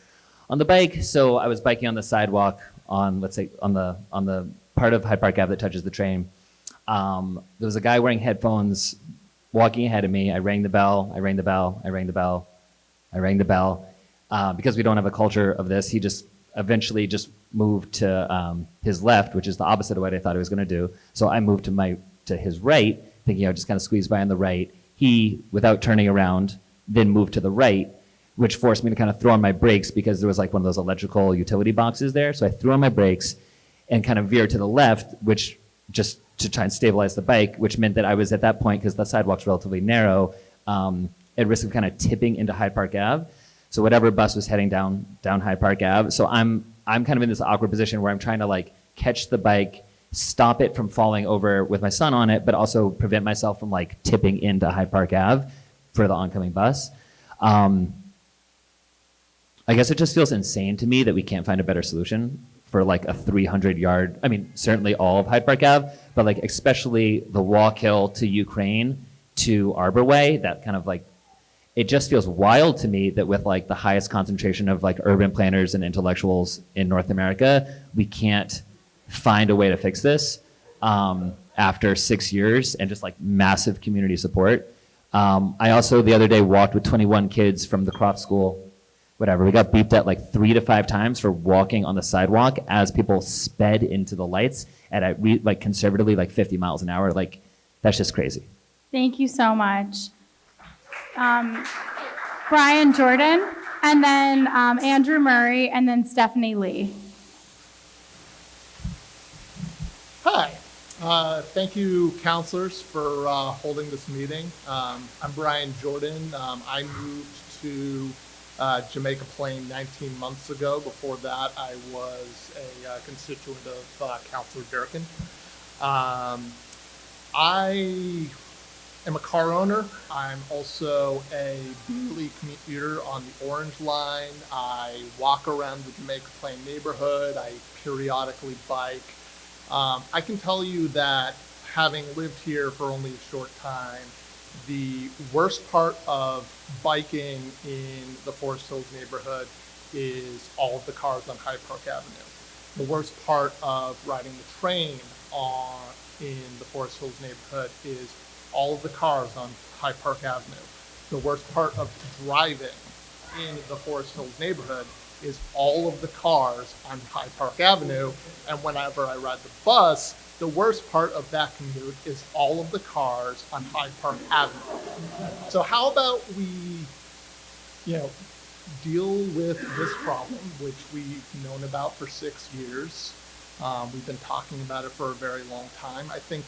on the bike. So I was biking on the sidewalk on, let's say, on the part of Hyde Park Ave that touches the train. There was a guy wearing headphones walking ahead of me. I rang the bell. Because we don't have a culture of this, he just eventually just moved to his left, which is the opposite of what I thought he was going to do. So I moved to his right, thinking I would just kind of squeeze by on the right. He, without turning around, then moved to the right, which forced me to kind of throw on my brakes because there was like one of those electrical utility boxes there. So I threw on my brakes and kind of veered to the left, which just to try and stabilize the bike, which meant that I was at that point, because the sidewalk's relatively narrow, at risk of kind of tipping into Hyde Park Ave. So whatever bus was heading down Hyde Park Ave. So I'm kind of in this awkward position where I'm trying to catch the bike, stop it from falling over with my son on it, but also prevent myself from tipping into Hyde Park Ave for the oncoming bus. I guess it just feels insane to me that we can't find a better solution for a 300-yard, certainly all of Hyde Park Ave, but especially the walk hill to Ukraine to Arborway, that kind of it just feels wild to me that with the highest concentration of urban planners and intellectuals in North America, we can't find a way to fix this after 6 years and just massive community support. I also the other day walked with 21 kids from the Croft School. Whatever, we got beeped at 3 to 5 times for walking on the sidewalk as people sped into the lights at conservatively 50 miles an hour. That's just crazy. Thank you so much. Brian Jordan, and then Andrew Murray, and then Stephanie Lee. Hi, Thank you, counselors, for holding this meeting. I'm Brian Jordan. I moved to Jamaica Plain 19 months ago. Before that, I was a constituent of Councilor Durkin. I am a car owner. I'm also a daily commuter on the Orange Line. I walk around the Jamaica Plain neighborhood. I periodically bike. I can tell you that having lived here for only a short time, the worst part of biking in the Forest Hills neighborhood is all of the cars on Hyde Park Avenue. The worst part of riding the train in the Forest Hills neighborhood is all of the cars on Hyde Park Avenue. The worst part of driving in the Forest Hills neighborhood is all of the cars on Hyde Park Avenue. And whenever I ride the bus, the worst part of that commute is all of the cars on Hyde Park Avenue. So how about we, deal with this problem, which we've known about for 6 years. We've been talking about it for a very long time. I think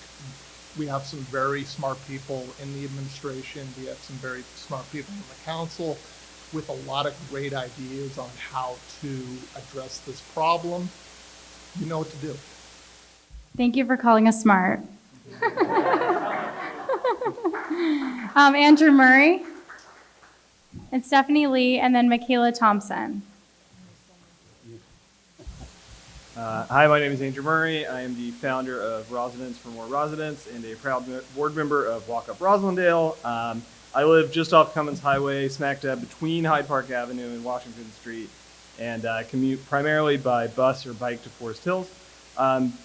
we have some very smart people in the administration. We have some very smart people in the council with a lot of great ideas on how to address this problem. You know what to do. Thank you for calling us smart. Andrew Murray, and Stephanie Lee, and then Michaela Thompson. Hi, my name is Andrew Murray. I am the founder of Residents for More Residents and a proud board member of Walk Up Roslindale. I live just off Cummins Highway, smack dab between Hyde Park Avenue and Washington Street, and commute primarily by bus or bike to Forest Hills.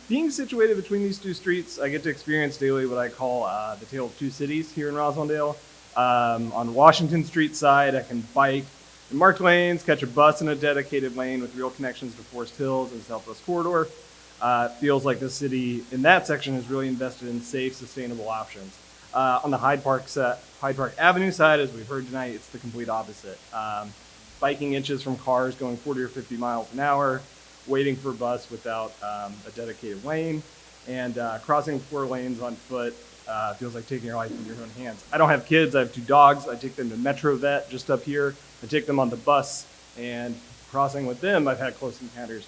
Being situated between these two streets, I get to experience daily what I call the tale of two cities here in Roslindale. On the Washington Street side, I can bike in marked lanes, catch a bus in a dedicated lane with real connections to Forest Hills and Southwest Corridor. It feels like the city in that section has really invested in safe, sustainable options. On the Hyde Park Avenue side, as we've heard tonight, it's the complete opposite. Biking inches from cars going 40 or 50 miles an hour, waiting for a bus without a dedicated lane, and crossing 4 lanes on foot feels like taking your life in your own hands. I don't have kids, I have 2 dogs. I take them to Metro Vet just up here. I take them on the bus, and crossing with them, I've had close encounters.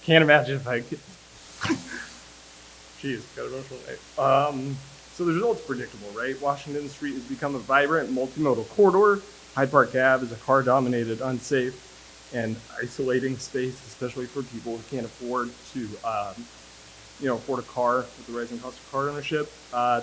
Can't imagine if I could. Jeez, got emotional. So the result's predictable, right? Washington Street has become a vibrant multimodal corridor. Hyde Park Ave is a car-dominated, unsafe, and isolating space, especially for people who can't afford to, afford a car with the rising cost of car ownership.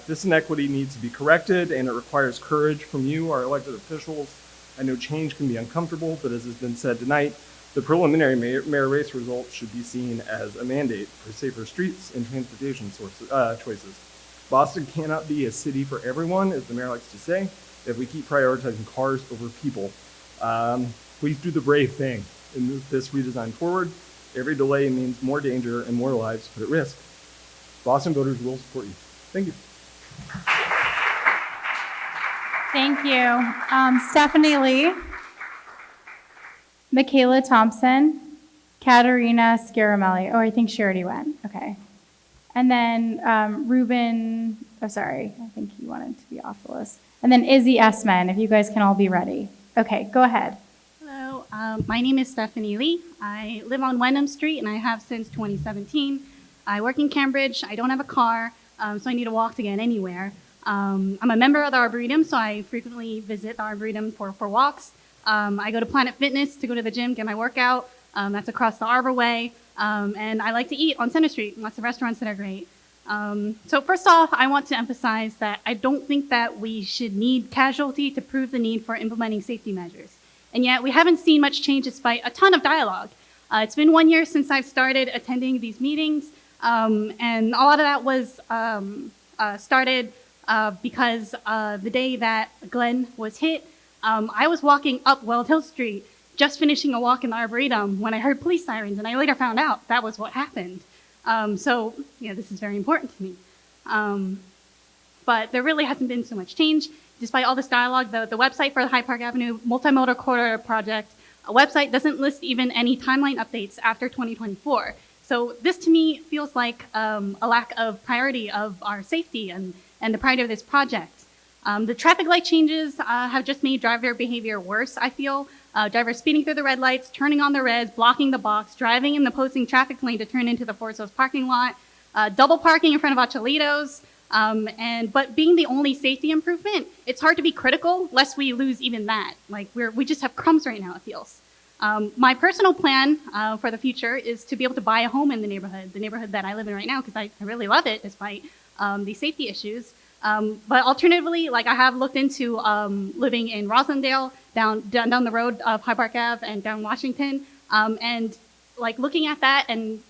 This inequity needs to be corrected, and it requires courage from you, our elected officials. I know change can be uncomfortable, but as has been said tonight, the preliminary mayor race results should be seen as a mandate for safer streets and transportation choices. Boston cannot be a city for everyone, as the mayor likes to say, if we keep prioritizing cars over people. Please do the brave thing and move this redesign forward. Every delay means more danger and more lives put at risk. Boston voters will support you. Thank you. Thank you. Stephanie Lee, Michaela Thompson, Katerina Scaramelli. Oh, I think she already went. Okay. And then Ruben, I think he wanted to be off the list. And then Izzy Essman, if you guys can all be ready. Okay, go ahead. Hello, my name is Stephanie Lee. I live on Wenham Street, and I have since 2017. I work in Cambridge. I don't have a car, so I need to walk to get anywhere. I'm a member of the Arboretum, so I frequently visit the Arboretum for walks. I go to Planet Fitness to go to the gym, get my workout. That's across the Arborway. And I like to eat on Center Street, lots of restaurants that are great. So first off, I want to emphasize that I don't think that we should need casualty to prove the need for implementing safety measures. And yet we haven't seen much change despite a ton of dialogue. It's been 1 year since I've started attending these meetings, and a lot of that was started because the day that Glenn was hit, I was walking up Weld Hill Street, just finishing a walk in the Arboretum when I heard police sirens, and I later found out that was what happened. So, this is very important to me. But there really hasn't been so much change. Despite all this dialogue, the website for the Hyde Park Avenue Multimodal Corridor Project, a website doesn't list even any timeline updates after 2024. So this to me feels like a lack of priority of our safety and the priority of this project. The traffic light changes have just made driver behavior worse, I feel. Drivers speeding through the red lights, turning on the reds, blocking the box, driving in the posting traffic lane to turn into the Forzo's parking lot, double parking in front of Acholitos, but being the only safety improvement, it's hard to be critical lest we lose even that. Like we just have crumbs right now, it feels. My personal plan for the future is to be able to buy a home in the neighborhood that I live in right now, because I really love it despite the safety issues. But alternatively, like I have looked into living in Roslindale, down the road of Hyde Park Ave and down Washington, and like looking at that and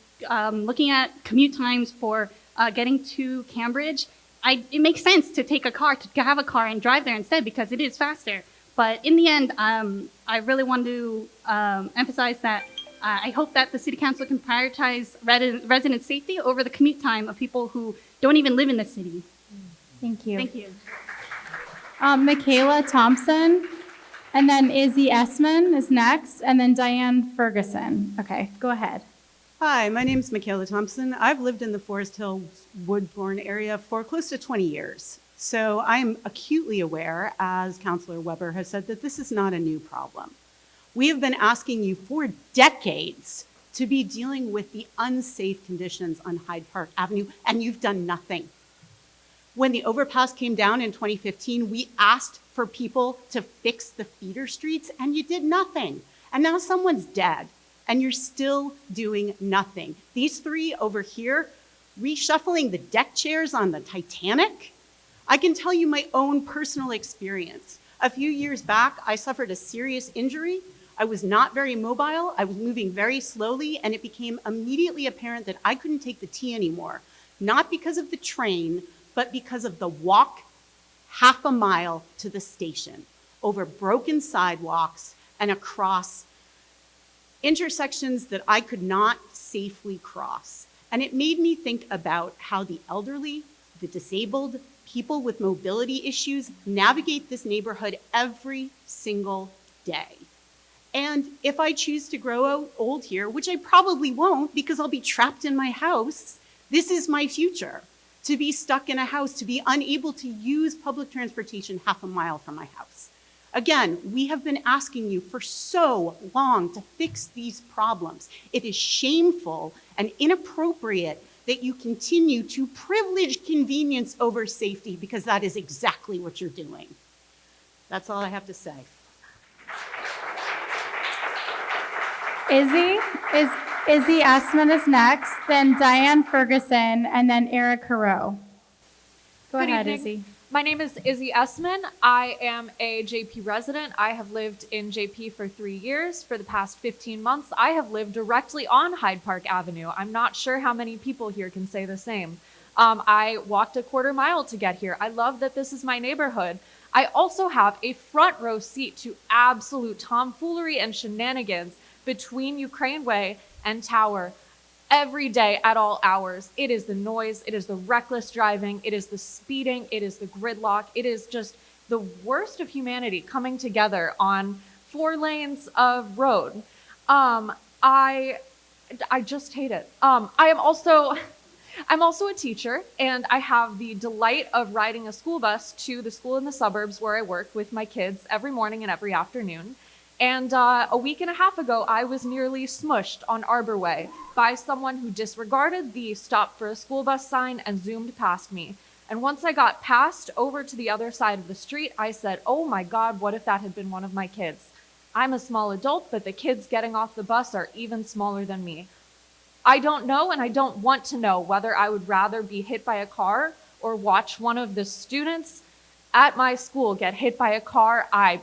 looking at commute times for getting to Cambridge, it makes sense to take a car, to have a car and drive there instead because it is faster. But in the end, I really want to emphasize that I hope that the City Council can prioritize resident safety over the commute time of people who don't even live in the city. Thank you. Thank you. Michaela Thompson, and then Izzy Essman is next, and then Diane Ferguson. Okay, go ahead. Hi, my name is Michaela Thompson. I've lived in the Forest Hills Woodbourne area for close to 20 years. So I am acutely aware, as Councilor Weber has said, that this is not a new problem. We have been asking you for decades to be dealing with the unsafe conditions on Hyde Park Avenue, and you've done nothing. When the overpass came down in 2015, we asked for people to fix the feeder streets, and you did nothing. And now someone's dead, and you're still doing nothing. These three over here, reshuffling the deck chairs on the Titanic. I can tell you my own personal experience. A few years back, I suffered a serious injury. I was not very mobile. I was moving very slowly, and it became immediately apparent that I couldn't take the T anymore. Not because of the train, but because of the walk half a mile to the station, over broken sidewalks and across intersections that I could not safely cross. And it made me think about how the elderly, the disabled, people with mobility issues navigate this neighborhood every single day. And if I choose to grow old here, which I probably won't because I'll be trapped in my house, this is my future. To be stuck in a house, to be unable to use public transportation half a mile from my house. Again, we have been asking you for so long to fix these problems. It is shameful and inappropriate that you continue to privilege convenience over safety because that is exactly what you're doing. That's all I have to say. Izzy Essman is next, then Diane Ferguson, and then Eric Haro. Go Good ahead, evening. Izzy. My name is Izzy Essman. I am a JP resident. I have lived in JP for 3 years. For the past 15 months, I have lived directly on Hyde Park Avenue. I'm not sure how many people here can say the same. I walked a quarter mile to get here. I love that this is my neighborhood. I also have a front row seat to absolute tomfoolery and shenanigans between Ukraine Way and Tower every day at all hours. It is the noise, it is the reckless driving, it is the speeding, it is the gridlock. It is just the worst of humanity coming together on 4 lanes of road. I just hate it. I'm also a teacher, and I have the delight of riding a school bus to the school in the suburbs where I work with my kids every morning and every afternoon. And a week and a half ago, I was nearly smushed on Arborway by someone who disregarded the stop for a school bus sign and zoomed past me. And once I got past over to the other side of the street, I said, oh my God, what if that had been one of my kids? I'm a small adult, but the kids getting off the bus are even smaller than me. I don't know, and I don't want to know whether I would rather be hit by a car or watch one of the students at my school get hit by a car. I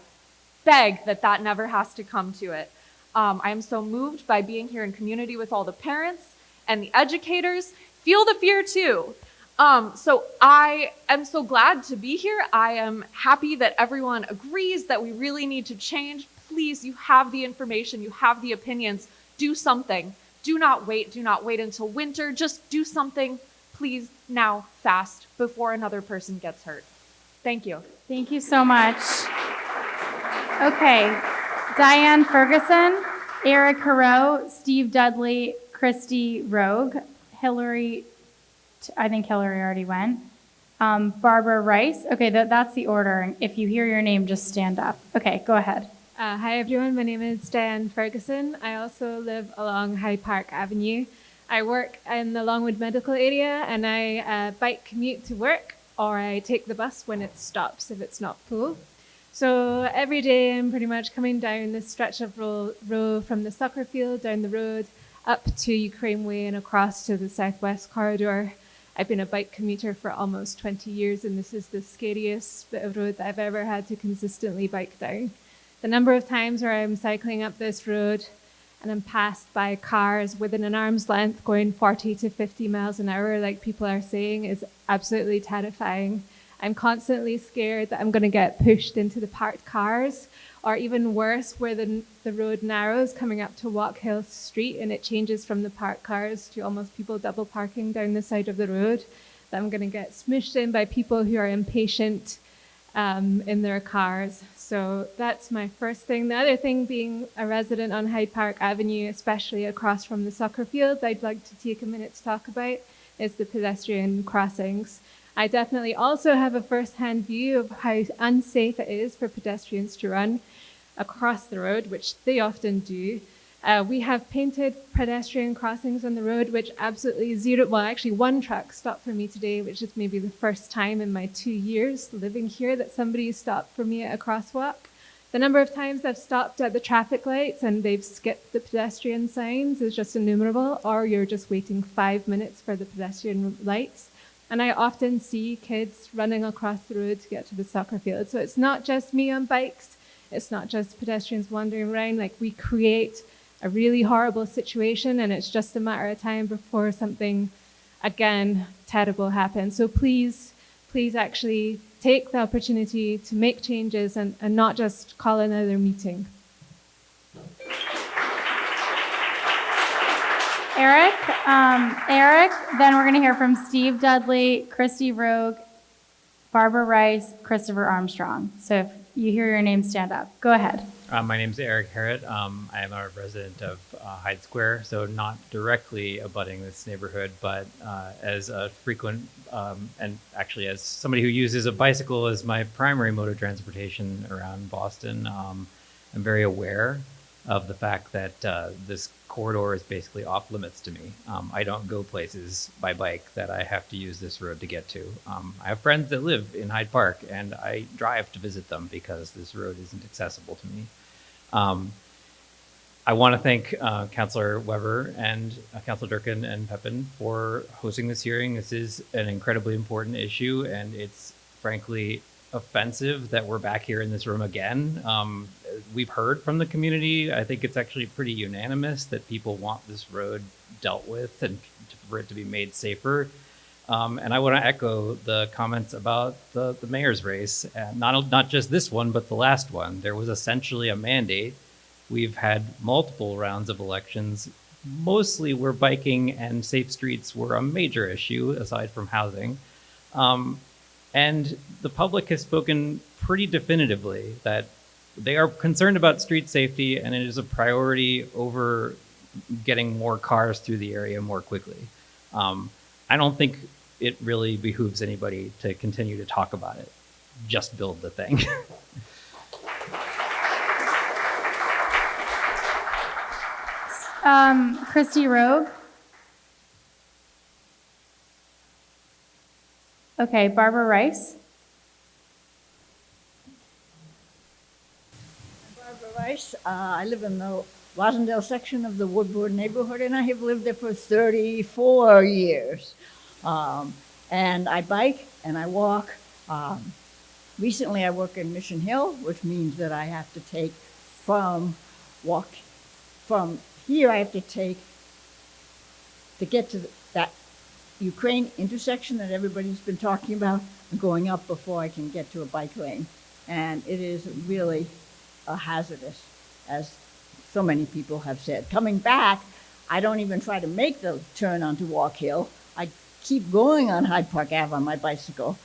beg that that never has to come to it. I am so moved by being here in community with all the parents and the educators. Feel the fear too. So I am so glad to be here. I am happy that everyone agrees that we really need to change. Please, you have the information, you have the opinions. Do something. Do not wait until winter. Just do something, please, now, fast, before another person gets hurt. Thank you. Thank you so much. Okay, Diane Ferguson, Eric Haro, Steve Dudley, Christy Rogue, I think Hillary already went. Barbara Rice. Okay, that's the order. If you hear your name, just stand up. Okay, go ahead. Hi everyone, my name is Diane Ferguson. I also live along Hyde Park Avenue. I work in the Longwood medical area and I bike commute to work, or I take the bus when it stops if it's not full. So every day I'm pretty much coming down this stretch of row from the soccer field down the road up to Ukraine Way and across to the Southwest Corridor. I've been a bike commuter for almost 20 years and this is the scariest bit of road that I've ever had to consistently bike down. The number of times where I'm cycling up this road and I'm passed by cars within an arm's length going 40 to 50 miles an hour, like people are saying, is absolutely terrifying. I'm constantly scared that I'm going to get pushed into the parked cars, or even worse, where the road narrows coming up to Walk Hill Street and it changes from the parked cars to almost people double parking down the side of the road, that I'm going to get smushed in by people who are impatient in their cars. So that's my first thing. The other thing, being a resident on Hyde Park Avenue, especially across from the soccer field, I'd like to take a minute to talk about is the pedestrian crossings. I definitely also have a first-hand view of how unsafe it is for pedestrians to run across the road, which they often do. We have painted pedestrian crossings on the road, which absolutely one truck stopped for me today, which is maybe the first time in my 2 years living here that somebody stopped for me at a crosswalk. The number of times I've stopped at the traffic lights and they've skipped the pedestrian signs is just innumerable, or you're just waiting 5 minutes for the pedestrian lights. And I often see kids running across the road to get to the soccer field. So it's not just me on bikes, it's not just pedestrians wandering around. Like, we create a really horrible situation and it's just a matter of time before something, again, terrible happens. So please actually take the opportunity to make changes and not just call another meeting. Eric, then we're going to hear from Steve Dudley, Christy Rogue, Barbara Rice, Christopher Armstrong. So if you hear your name, stand up. Go ahead. My name's Eric Harrod. I am a resident of Hyde Square, so not directly abutting this neighborhood, but as a frequent, and actually as somebody who uses a bicycle as my primary mode of transportation around Boston, I'm very aware of the fact that this corridor is basically off limits to me. I don't go places by bike that I have to use this road to get to. I have friends that live in Hyde Park and I drive to visit them because this road isn't accessible to me. I want to thank Councilor Weber and Councilor Durkin and Pepin for hosting this hearing. This is an incredibly important issue, and it's frankly offensive that we're back here in this room again. We've heard from the community. I think it's actually pretty unanimous that people want this road dealt with and for it to be made safer. And I want to echo the comments about the mayor's race, not just this one, but the last one. There was essentially a mandate. We've had multiple rounds of elections, mostly where biking and safe streets were a major issue, aside from housing. And the public has spoken pretty definitively that they are concerned about street safety, and it is a priority over getting more cars through the area more quickly. I don't think it really behooves anybody to continue to talk about it. Just build the thing. Christy Rogue. Okay, Barbara Rice. Barbara Rice. I live in the Rosendale section of the Woodward neighborhood, and I have lived there for 34 years. And I bike and I walk. Recently, I work in Mission Hill, which means that I have to take from here, I have to take to get to that Ukraine intersection that everybody's been talking about, and going up before I can get to a bike lane. And it is really a hazardous, as so many people have said. Coming back, I don't even try to make the turn onto Walk Hill. I keep going on Hyde Park Ave on my bicycle,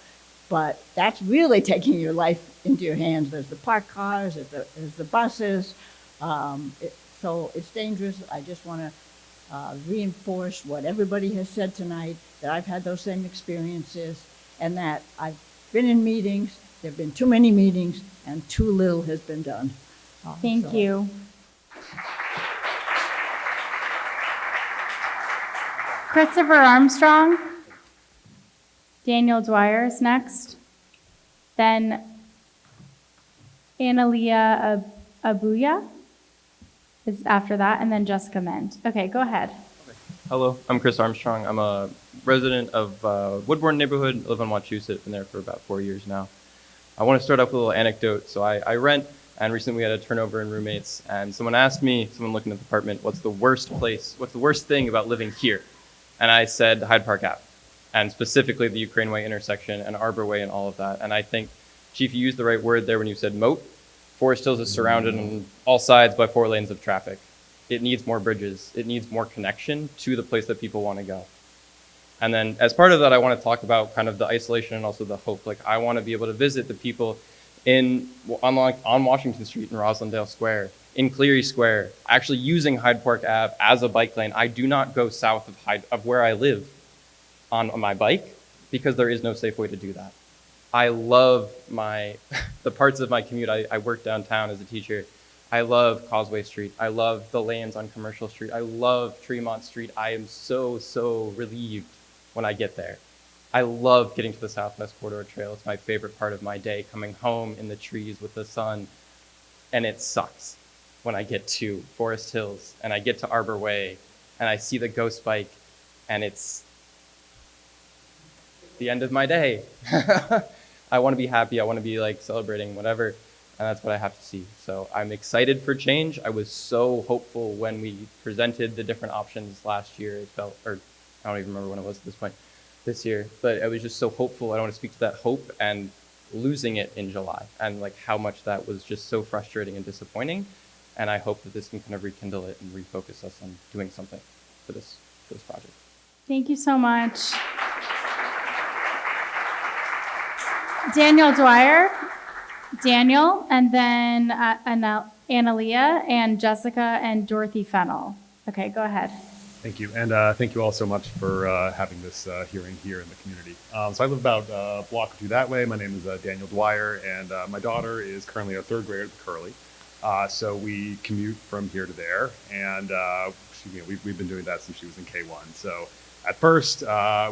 but that's really taking your life into your hands. There's the parked cars, there's the buses, so it's dangerous. I just want to reinforced what everybody has said tonight, that I've had those same experiences, and that I've been in meetings, there have been too many meetings, and too little has been done. Thank you. Christopher Armstrong. Daniel Dwyer is next. Then Analia Abuya is after that, and then Jessica Ment. Okay, go ahead. Hello, I'm Chris Armstrong. I'm a resident of Woodbourne neighborhood. I live in Wachusett. Been there for about 4 years now. I want to start off with a little anecdote. So I rent, and recently we had a turnover in roommates, and someone asked me, someone looking at the apartment, what's the worst thing about living here? And I said Hyde Park Ave, and specifically the Ukraine Way intersection and Arborway and all of that. And I think, Chief, you used the right word there when you said moat. Forest Hills is surrounded on all sides by 4 lanes of traffic. It needs more bridges. It needs more connection to the place that people want to go. And then as part of that, I want to talk about kind of the isolation and also the hope. Like, I want to be able to visit the people on Washington Street in Roslindale Square, in Cleary Square, actually using Hyde Park Ave as a bike lane. I do not go south of where I live on my bike because there is no safe way to do that. I love the parts of my commute. I work downtown as a teacher. I love Causeway Street. I love the lanes on Commercial Street. I love Tremont Street. I am so relieved when I get there. I love getting to the Southwest Corridor Trail. It's my favorite part of my day, coming home in the trees with the sun. And it sucks when I get to Forest Hills and I get to Arborway and I see the ghost bike and it's the end of my day. I want to be happy. I want to be like celebrating whatever. And that's what I have to see. So I'm excited for change. I was so hopeful when we presented the different options last year. It felt, or I don't even remember when it was at this point, this year. But I was just so hopeful. I don't want to speak to that hope and losing it in July and like how much that was just so frustrating and disappointing. And I hope that this can kind of rekindle it and refocus us on doing something for this project. Thank you so much. Daniel Dwyer. Daniel, and then Analia, and Jessica, and Dorothy Fennell. Okay, go ahead. Thank you, and thank you all so much for having this hearing here in the community. So I live about a block or two that way. My name is Daniel Dwyer, and my daughter is currently a 3rd grader at the Curly. So we commute from here to there, and we've been doing that since she was in K1. So at first,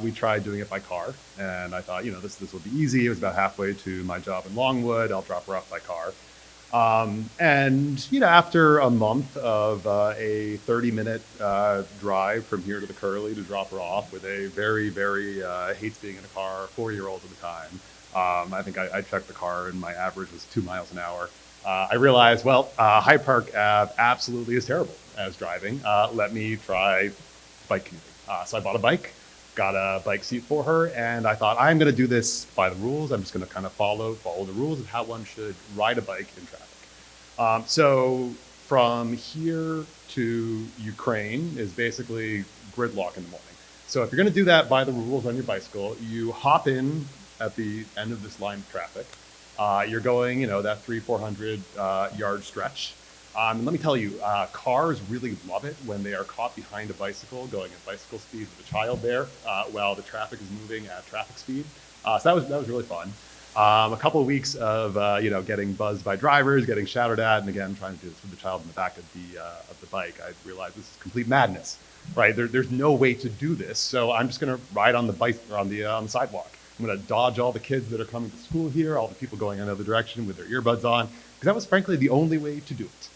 we tried doing it by car, and I thought, this will be easy. It was about halfway to my job in Longwood. I'll drop her off by car. And after a month of a 30-minute drive from here to the Curly to drop her off with a very, very hates being in a car 4-year-old at the time, I think I checked the car and my average was 2 miles an hour. I realized, Hyde Park Ave absolutely is terrible as driving. Let me try bike commuting. So I bought a bike, got a bike seat for her, and I thought, I'm going to do this by the rules. I'm just going to kind of follow the rules of how one should ride a bike in traffic. So from here to Ukraine is basically gridlock in the morning. So if you're going to do that by the rules on your bicycle, you hop in at the end of this line of traffic. You're going, that 300-400 yard stretch. Let me tell you, cars really love it when they are caught behind a bicycle going at bicycle speed with a child there while the traffic is moving at traffic speed. So that was really fun. A couple of weeks of getting buzzed by drivers, getting shouted at, and again trying to do this with the child in the back of the bike. I realized this is complete madness, right? There's no way to do this, so I'm just going to ride on the bike or on the sidewalk. I'm going to dodge all the kids that are coming to school here, all the people going another direction with their earbuds on, because that was frankly the only way to do it.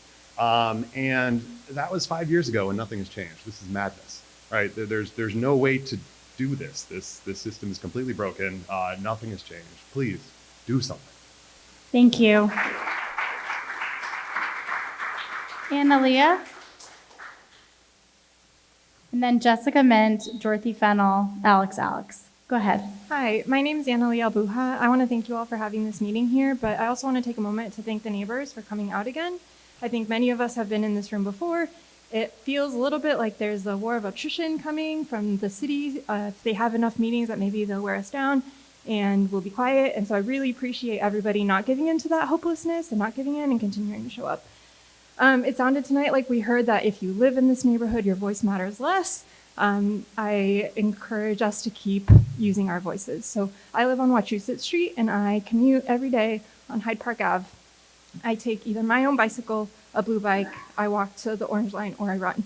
And that was 5 years ago, and nothing has changed. This is madness, right? There's no way to do this. This system is completely broken. Nothing has changed. Please do something. Thank you. Analia. And then Jessica Ment, Dorothy Fennell, Alex. Go ahead. Hi, my name is Analia Abuja. I want to thank you all for having this meeting here, but I also want to take a moment to thank the neighbors for coming out again. I think many of us have been in this room before. It feels a little bit like there's a war of attrition coming from the city. If they have enough meetings that maybe they'll wear us down and we'll be quiet. And so I really appreciate everybody not giving in to that hopelessness and not giving in and continuing to show up. It sounded tonight like we heard that if you live in this neighborhood, your voice matters less. I encourage us to keep using our voices. So I live on Wachusett Street and I commute every day on Hyde Park Ave. I take either my own bicycle, a blue bike, I walk to the Orange Line, or I run.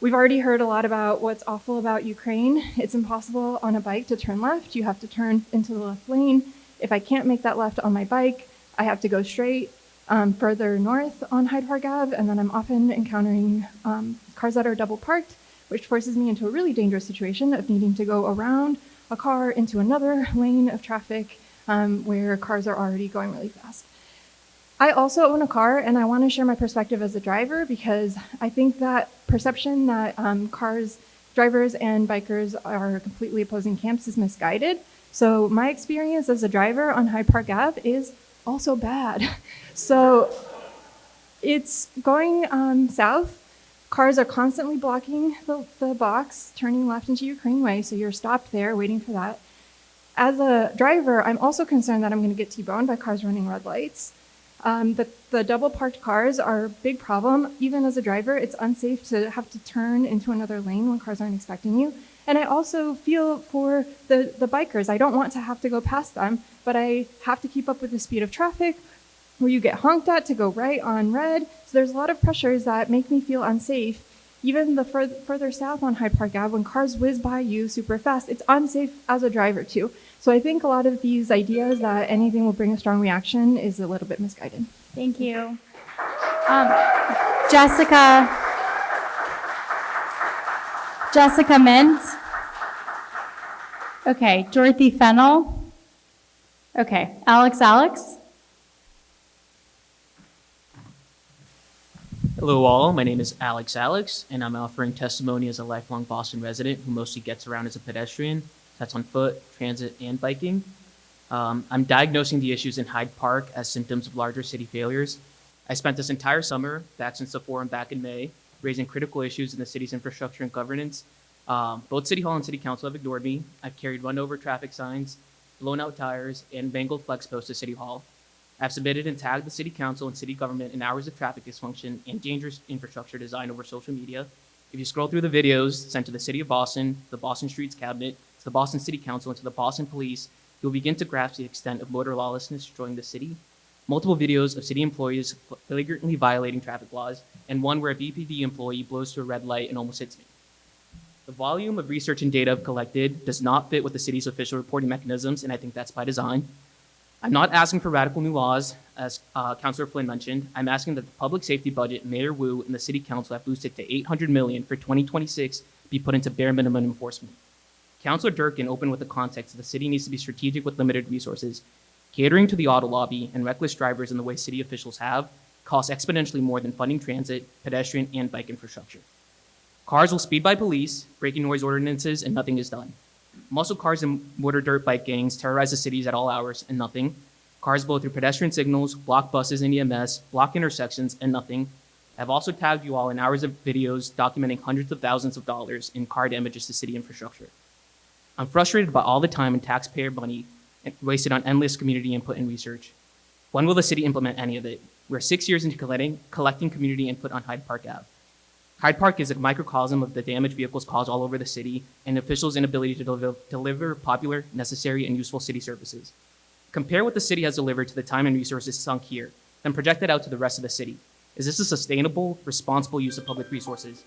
We've already heard a lot about what's awful about Ukraine. It's impossible on a bike to turn left. You have to turn into the left lane. If I can't make that left on my bike, I have to go straight further north on Hyde Park Ave, and then I'm often encountering cars that are double parked, which forces me into a really dangerous situation of needing to go around a car into another lane of traffic where cars are already going really fast. I also own a car, and I want to share my perspective as a driver because I think that perception that drivers and bikers are completely opposing camps is misguided. So my experience as a driver on Hyde Park Ave is also bad. So it's going south. Cars are constantly blocking the box, turning left into Ukraine Way, so you're stopped there waiting for that. As a driver, I'm also concerned that I'm going to get T-boned by cars running red lights. The double parked cars are a big problem. Even as a driver, it's unsafe to have to turn into another lane when cars aren't expecting you. And I also feel for the bikers. I don't want to have to go past them, but I have to keep up with the speed of traffic where you get honked at to go right on red. So there's a lot of pressures that make me feel unsafe. Even the further south on Hyde Park Ave, when cars whiz by you super fast, it's unsafe as a driver too. So I think a lot of these ideas that anything will bring a strong reaction is a little bit misguided. Thank you. Jessica Mint. Okay, Dorothy Fennel. Okay, Alex. Hello all, my name is Alex, and I'm offering testimony as a lifelong Boston resident who mostly gets around as a pedestrian. That's on foot, transit, and biking. I'm diagnosing the issues in Hyde Park as symptoms of larger city failures. I spent this entire summer, back since the forum back in May, raising critical issues in the city's infrastructure and governance. Both City Hall and City Council have ignored me. I've carried run-over traffic signs, blown out tires, and mangled flex posts to City Hall. I've submitted and tagged the City Council and City government in hours of traffic dysfunction and dangerous infrastructure design over social media. If you scroll through the videos sent to the City of Boston, the Boston Streets Cabinet, to the Boston City Council, and to the Boston Police, you'll begin to grasp the extent of motor lawlessness destroying the city. Multiple videos of city employees flagrantly violating traffic laws, and one where a BPD employee blows to a red light and almost hits me. The volume of research and data I've collected does not fit with the city's official reporting mechanisms, and I think that's by design. I'm not asking for radical new laws, as Councilor Flynn mentioned. I'm asking that the public safety budget Mayor Wu and the City Council have boosted to $800 million for 2026 be put into bare minimum enforcement. Councilor Durkin opened with the context that the city needs to be strategic with limited resources. Catering to the auto lobby and reckless drivers in the way city officials have costs exponentially more than funding transit, pedestrian, and bike infrastructure. Cars will speed by police, breaking noise ordinances, and nothing is done. Muscle cars and motor dirt bike gangs terrorize the cities at all hours, and nothing. Cars blow through pedestrian signals, block buses and EMS, block intersections, and nothing. I've also tagged you all in hours of videos documenting hundreds of thousands of dollars in car damages to city infrastructure. I'm frustrated by all the time and taxpayer money wasted on endless community input and research. When will the city implement any of it? We're 6 years into collecting community input on Hyde Park Ave. Hyde Park is a microcosm of the damage vehicles cause all over the city and officials' inability to deliver popular, necessary, and useful city services. Compare what the city has delivered to the time and resources sunk here, then project it out to the rest of the city. Is this a sustainable, responsible use of public resources?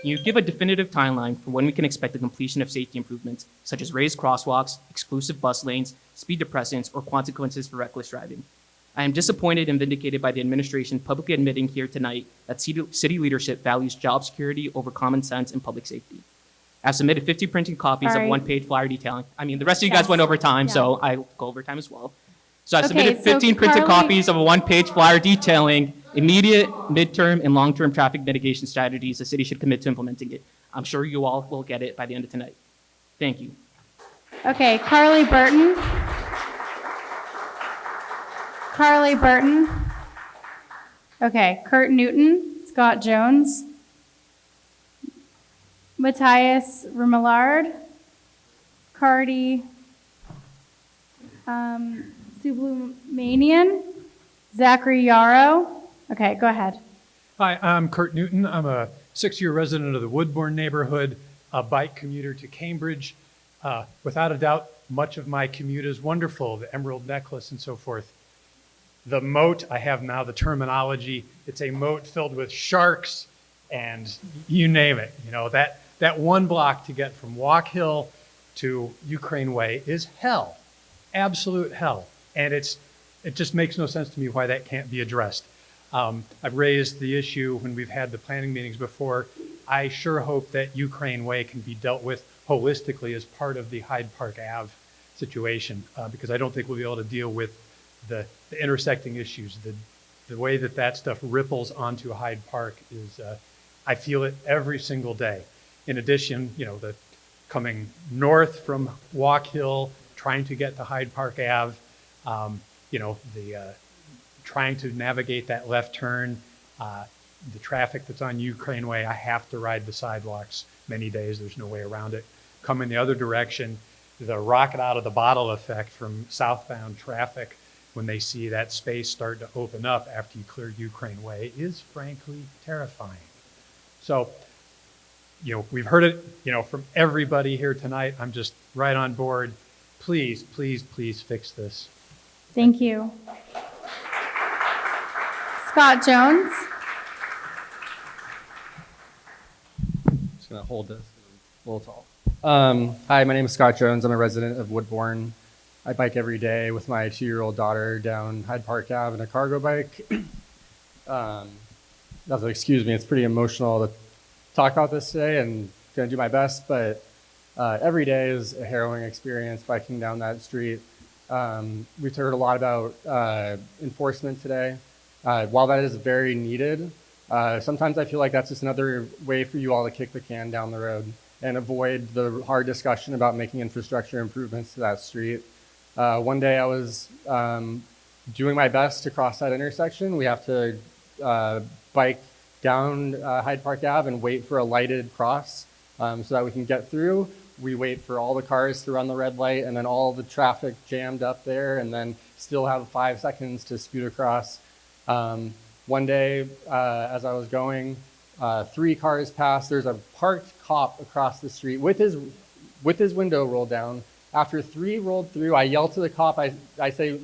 Can you give a definitive timeline for when we can expect the completion of safety improvements, such as raised crosswalks, exclusive bus lanes, speed depressants, or consequences for reckless driving? I am disappointed and vindicated by the administration publicly admitting here tonight that city leadership values job security over common sense and public safety. I've submitted 50 printed copies of one-page flyer detailing. I mean, the rest of you guys went over time, so I'll go over time as well. So I've submitted 15 printed copies of a one-page flyer detailing immediate, midterm, and long-term traffic mitigation strategies the city should commit to implementing it. I'm sure you all will get it by the end of tonight. Thank you. Okay, Carly Burton. Okay, Kurt Newton, Scott Jones, Matthias Remillard, Cardi Sublimanian, Zachary Yarrow. Okay, go ahead. Hi, I'm Kurt Newton. I'm a 6-year resident of the Woodbourne neighborhood, a bike commuter to Cambridge. Without a doubt, much of my commute is wonderful, the Emerald Necklace and so forth. The moat, I have now the terminology, it's a moat filled with sharks and you name it. You know, that one block to get from Walk Hill to Ukraine Way is hell, absolute hell. And it just makes no sense to me why that can't be addressed. I've raised the issue when we've had the planning meetings before. I sure hope that Ukraine Way can be dealt with holistically as part of the Hyde Park Ave situation, because I don't think we'll be able to deal with the intersecting issues. The way that stuff ripples onto Hyde Park is, I feel it every single day. In addition, you know, the coming north from Walk Hill, trying to get to Hyde Park Ave, you know, trying to navigate that left turn, the traffic that's on Ukraine Way, I have to ride the sidewalks many days. There's no way around it. Coming the other direction, the rocket out of the bottle effect from southbound traffic when they see that space start to open up after you clear Ukraine Way is frankly terrifying. So, you know, we've heard it, you know, from everybody here tonight. I'm just right on board. Please, please, please fix this. Thank you. Scott Jones. Just gonna hold this a little tall. Hi, my name is Scott Jones. I'm a resident of Woodbourne. I bike every day with my 2-year-old daughter down Hyde Park Ave in a cargo bike. Excuse me, it's pretty emotional to talk about this today and gonna do my best, but every day is a harrowing experience biking down that street. We've heard a lot about enforcement today. While that is very needed, sometimes I feel like that's just another way for you all to kick the can down the road and avoid the hard discussion about making infrastructure improvements to that street. One day I was doing my best to cross that intersection. We have to bike down Hyde Park Ave and wait for a lighted cross so that we can get through. We wait for all the cars to run the red light and then all the traffic jammed up there and then still have 5 seconds to scoot across. One day, as I was going, 3 cars passed. There's a parked cop across the street with his window rolled down. After 3 rolled through, I yell to the cop, I say,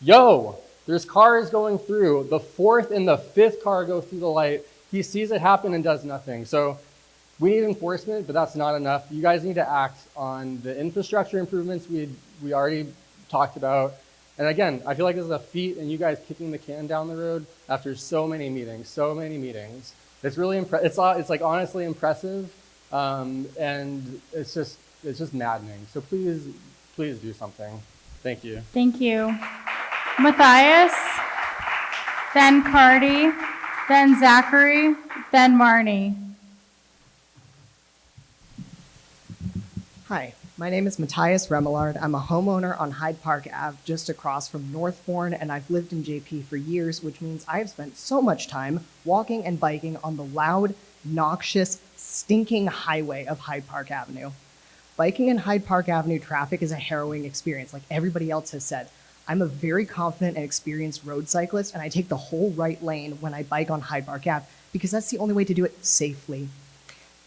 yo, there's cars going through. The 4th and the 5th car go through the light. He sees it happen and does nothing. So we need enforcement, but that's not enough. You guys need to act on the infrastructure improvements we already talked about. And again, I feel like this is a feat in you guys kicking the can down the road after so many meetings. It's really it's like honestly impressive, and it's just maddening. So please do something. Thank you. Thank you. Matthias, then Cardi, then Zachary, then Marnie. Hi, my name is Matthias Remillard. I'm a homeowner on Hyde Park Ave, just across from Northbourne, and I've lived in JP for years, which means I've spent so much time walking and biking on the loud, noxious, stinking highway of Hyde Park Avenue. Biking in Hyde Park Avenue traffic is a harrowing experience, like everybody else has said. I'm a very confident and experienced road cyclist, and I take the whole right lane when I bike on Hyde Park Ave because that's the only way to do it safely.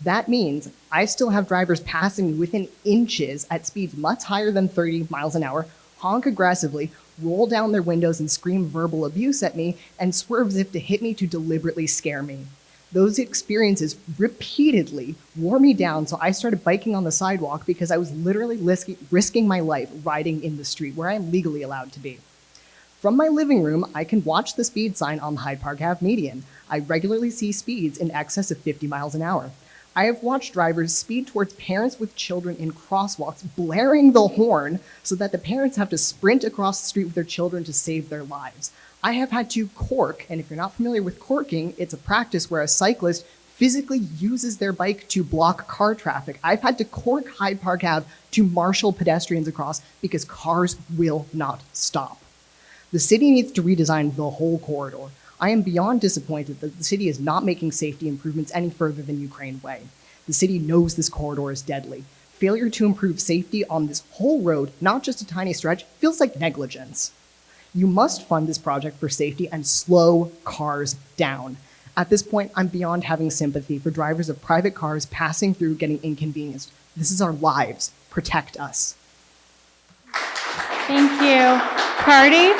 That means I still have drivers passing me within inches at speeds much higher than 30 miles an hour, honk aggressively, roll down their windows and scream verbal abuse at me, and swerve as if to hit me to deliberately scare me. Those experiences repeatedly wore me down, so I started biking on the sidewalk because I was literally risking my life riding in the street where I'm legally allowed to be. From my living room, I can watch the speed sign on the Hyde Park Ave median. I regularly see speeds in excess of 50 miles an hour. I have watched drivers speed towards parents with children in crosswalks, blaring the horn so that the parents have to sprint across the street with their children to save their lives. I have had to cork, and if you're not familiar with corking, it's a practice where a cyclist physically uses their bike to block car traffic. I've had to cork Hyde Park Ave to marshal pedestrians across because cars will not stop. The city needs to redesign the whole corridor. I am beyond disappointed that the city is not making safety improvements any further than Ukraine Way. The city knows this corridor is deadly. Failure to improve safety on this whole road, not just a tiny stretch, feels like negligence. You must fund this project for safety and slow cars down. At this point, I'm beyond having sympathy for drivers of private cars passing through getting inconvenienced. This is our lives. Protect us. Thank you. Cardi?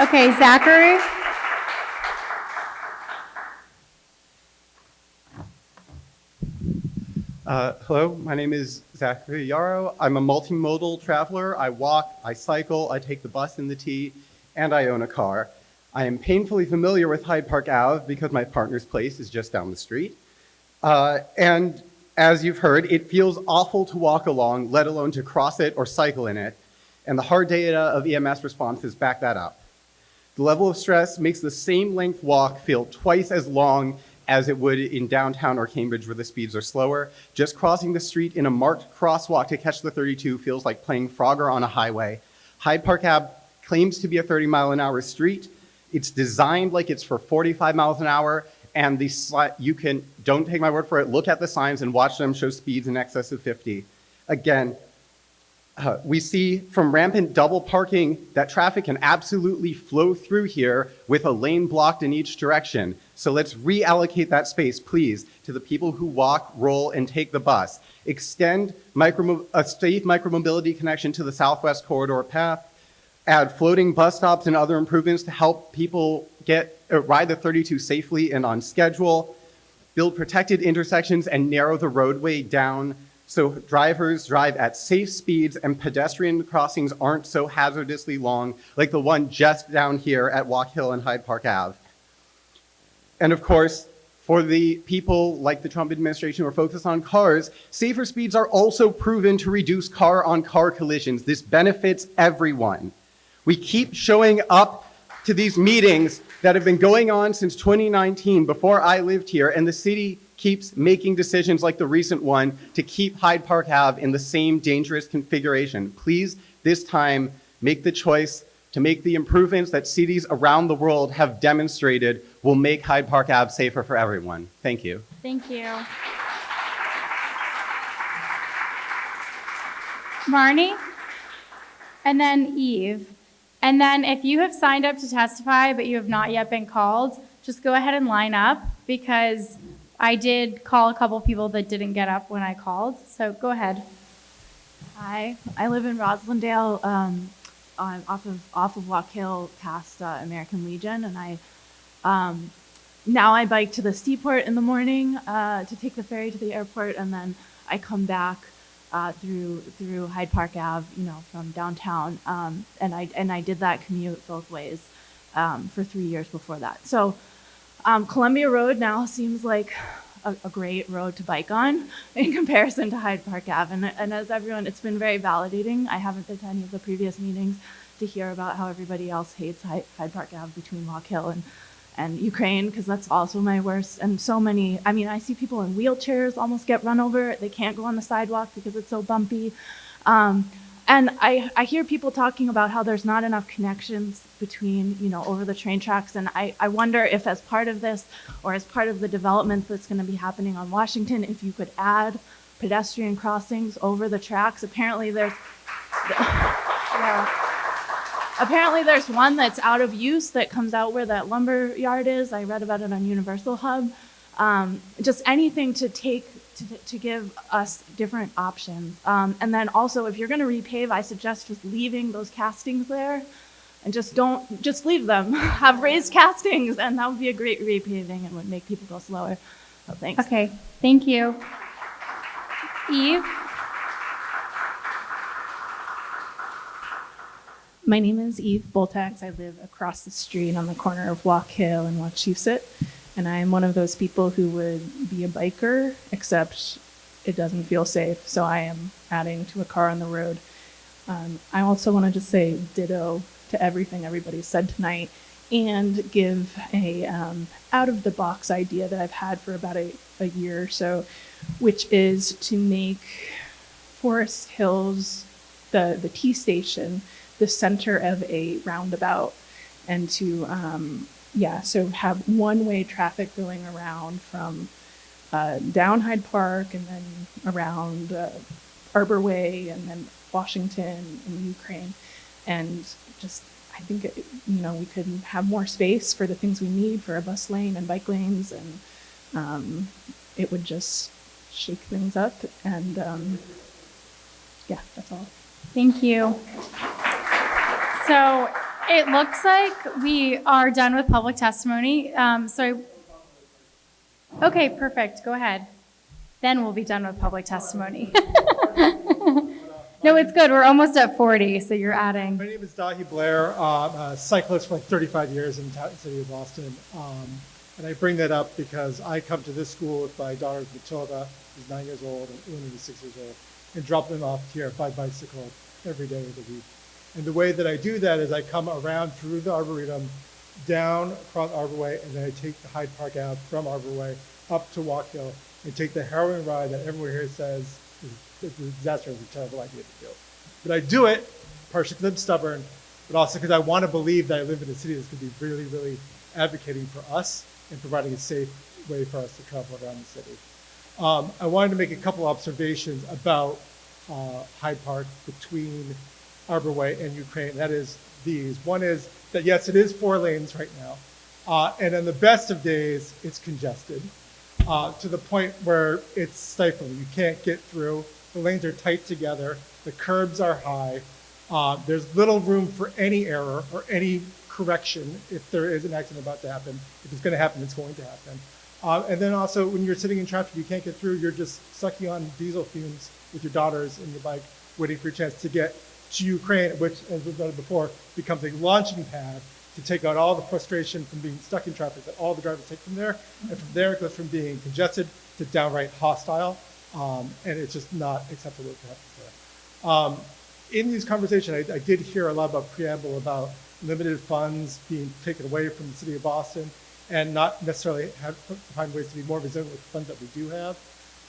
Okay, Zachary? Hello, my name is Zachary Yarrow. I'm a multimodal traveler. I walk, I cycle, I take the bus and the T, and I own a car. I am painfully familiar with Hyde Park Ave because my partner's place is just down the street. And as you've heard, it feels awful to walk along, let alone to cross it or cycle in it. And the hard data of EMS responses back that up. The level of stress makes the same length walk feel twice as long as it would in downtown or Cambridge where the speeds are slower. Just crossing the street in a marked crosswalk to catch the 32 feels like playing Frogger on a highway. Hyde Park Ave claims to be a 30-mile-an-hour street. It's designed like it's for 45 miles an hour, and don't take my word for it, look at the signs and watch them show speeds in excess of 50. Again, we see from rampant double parking that traffic can absolutely flow through here with a lane blocked in each direction. So let's reallocate that space, please, to the people who walk, roll, and take the bus. Extend a safe micromobility connection to the Southwest Corridor path. Add floating bus stops and other improvements to help people ride the 32 safely and on schedule. Build protected intersections and narrow the roadway down so drivers drive at safe speeds and pedestrian crossings aren't so hazardously long like the one just down here at Walk Hill and Hyde Park Ave. And of course, for the people like the Trump administration who are focused on cars, safer speeds are also proven to reduce car-on-car collisions. This benefits everyone. We keep showing up to these meetings that have been going on since 2019 before I lived here, and the city keeps making decisions like the recent one to keep Hyde Park Ave in the same dangerous configuration. Please, this time, make the choice to make the improvements that cities around the world have demonstrated will make Hyde Park Ave safer for everyone. Thank you. Thank you. Marnie? And then Eve. And then if you have signed up to testify but you have not yet been called, just go ahead and line up because I did call a couple people that didn't get up when I called. So go ahead. Hi, I live in Roslindale, off of Walk Hill past American Legion, and now I bike to the Seaport in the morning to take the ferry to the airport, and then I come back through Hyde Park Ave, from downtown, and I did that commute both ways for 3 years before that. So Columbia Road now seems like a great road to bike on in comparison to Hyde Park Ave. And as everyone, it's been very validating. I haven't been to any of the previous meetings to hear about how everybody else hates Hyde Park Ave between Walk Hill and Ukraine, because that's also my worst. And so many, I see people in wheelchairs almost get run over. They can't go on the sidewalk because it's so bumpy. And I hear people talking about how there's not enough connections between, over the train tracks. And I wonder if as part of this or as part of the developments that's going to be happening on Washington, if you could add pedestrian crossings over the tracks. Apparently there's one that's out of use that comes out where that lumber yard is. I read about it on Universal Hub. Just anything to give us different options. And then also, if you're going to repave, I suggest just leaving those castings there and just leave them. Have raised castings, and that would be a great repaving and would make people go slower. So thanks. Okay, thank you. Eve? My name is Eve Boltax. I live across the street on the corner of Walk Hill and Wachusett. And I am one of those people who would be a biker, except it doesn't feel safe. So I am adding to a car on the road. I also wanted to say ditto to everything everybody said tonight and give a out-of-the-box idea that I've had for about a year or so, which is to make Forest Hills, the T station, the center of a roundabout, and to so have one-way traffic going around from down Hyde Park and then around Arborway and then Washington and Ukraine, and just I think, we could have more space for the things we need for a bus lane and bike lanes, and it would just shake things up. And yeah, that's all. Thank you. So it looks like we are done with public testimony. Okay, perfect. Go ahead. Then we'll be done with public testimony. No, it's good. We're almost at 40, so you're adding. My name is Dahi Blair. I'm a cyclist for like 35 years in the city of Boston. And I bring that up because I come to this school with my daughter Matilda, who's 9 years old, and Una, who's 6 years old, and drop them off here by bicycle every day of the week. And the way that I do that is I come around through the Arboretum, down across Arborway, and then I take the Hyde Park Ave from Arborway up to Walk Hill and take the harrowing ride that everyone here says is a disaster, is a terrible idea to do. But I do it partially because I'm stubborn, but also because I want to believe that I live in a city that's going to be really, really advocating for us and providing a safe way for us to travel around the city. I wanted to make a couple observations about Hyde Park between Arborway and Ukraine. That is these. One is that yes, it is 4 lanes right now. And on the best of days, it's congested to the point where it's stifling. You can't get through. The lanes are tight together. The curbs are high. There's little room for any error or any correction if there is an accident about to happen. If it's going to happen, it's going to happen. And then also, when you're sitting in traffic, you can't get through. You're just sucking on diesel fumes with your daughters and your bike, waiting for your chance to get to Ukraine, which, as we've noted before, becomes a launching pad to take out all the frustration from being stuck in traffic that all the drivers take from there. And from there, it goes from being congested to downright hostile. And it's just not acceptable to happen there. In these conversations, I did hear a lot about preamble about limited funds being taken away from the city of Boston and not necessarily find ways to be more resilient with the funds that we do have.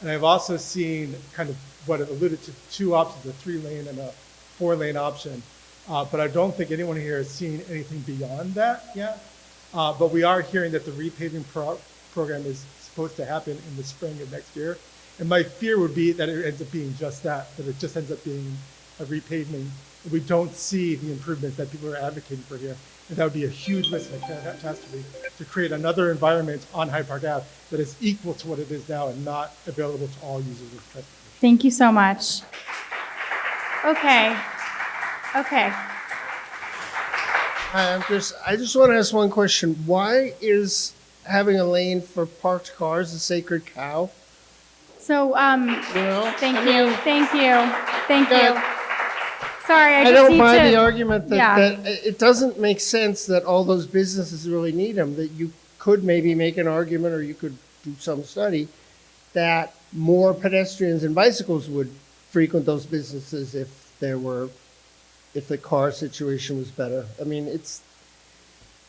And I've also seen kind of what it alluded to, 2 options, a 3-lane and a 4-lane option. But I don't think anyone here has seen anything beyond that yet. But we are hearing that the repaving program is supposed to happen in the spring of next year. And my fear would be that it ends up being just that it just ends up being a repaving. And we don't see the improvements that people are advocating for here. And that would be a huge risk in a catastrophe to create another environment on Hyde Park Ave that is equal to what it is now and not available to all users of transportation. Thank you so much. Okay. I just want to ask one question. Why is having a lane for parked cars a sacred cow? So, thank you. Sorry, I don't buy the argument that it doesn't make sense that all those businesses really need them, that you could maybe make an argument or you could do some study that more pedestrians and bicycles would frequent those businesses if the car situation was better. I mean,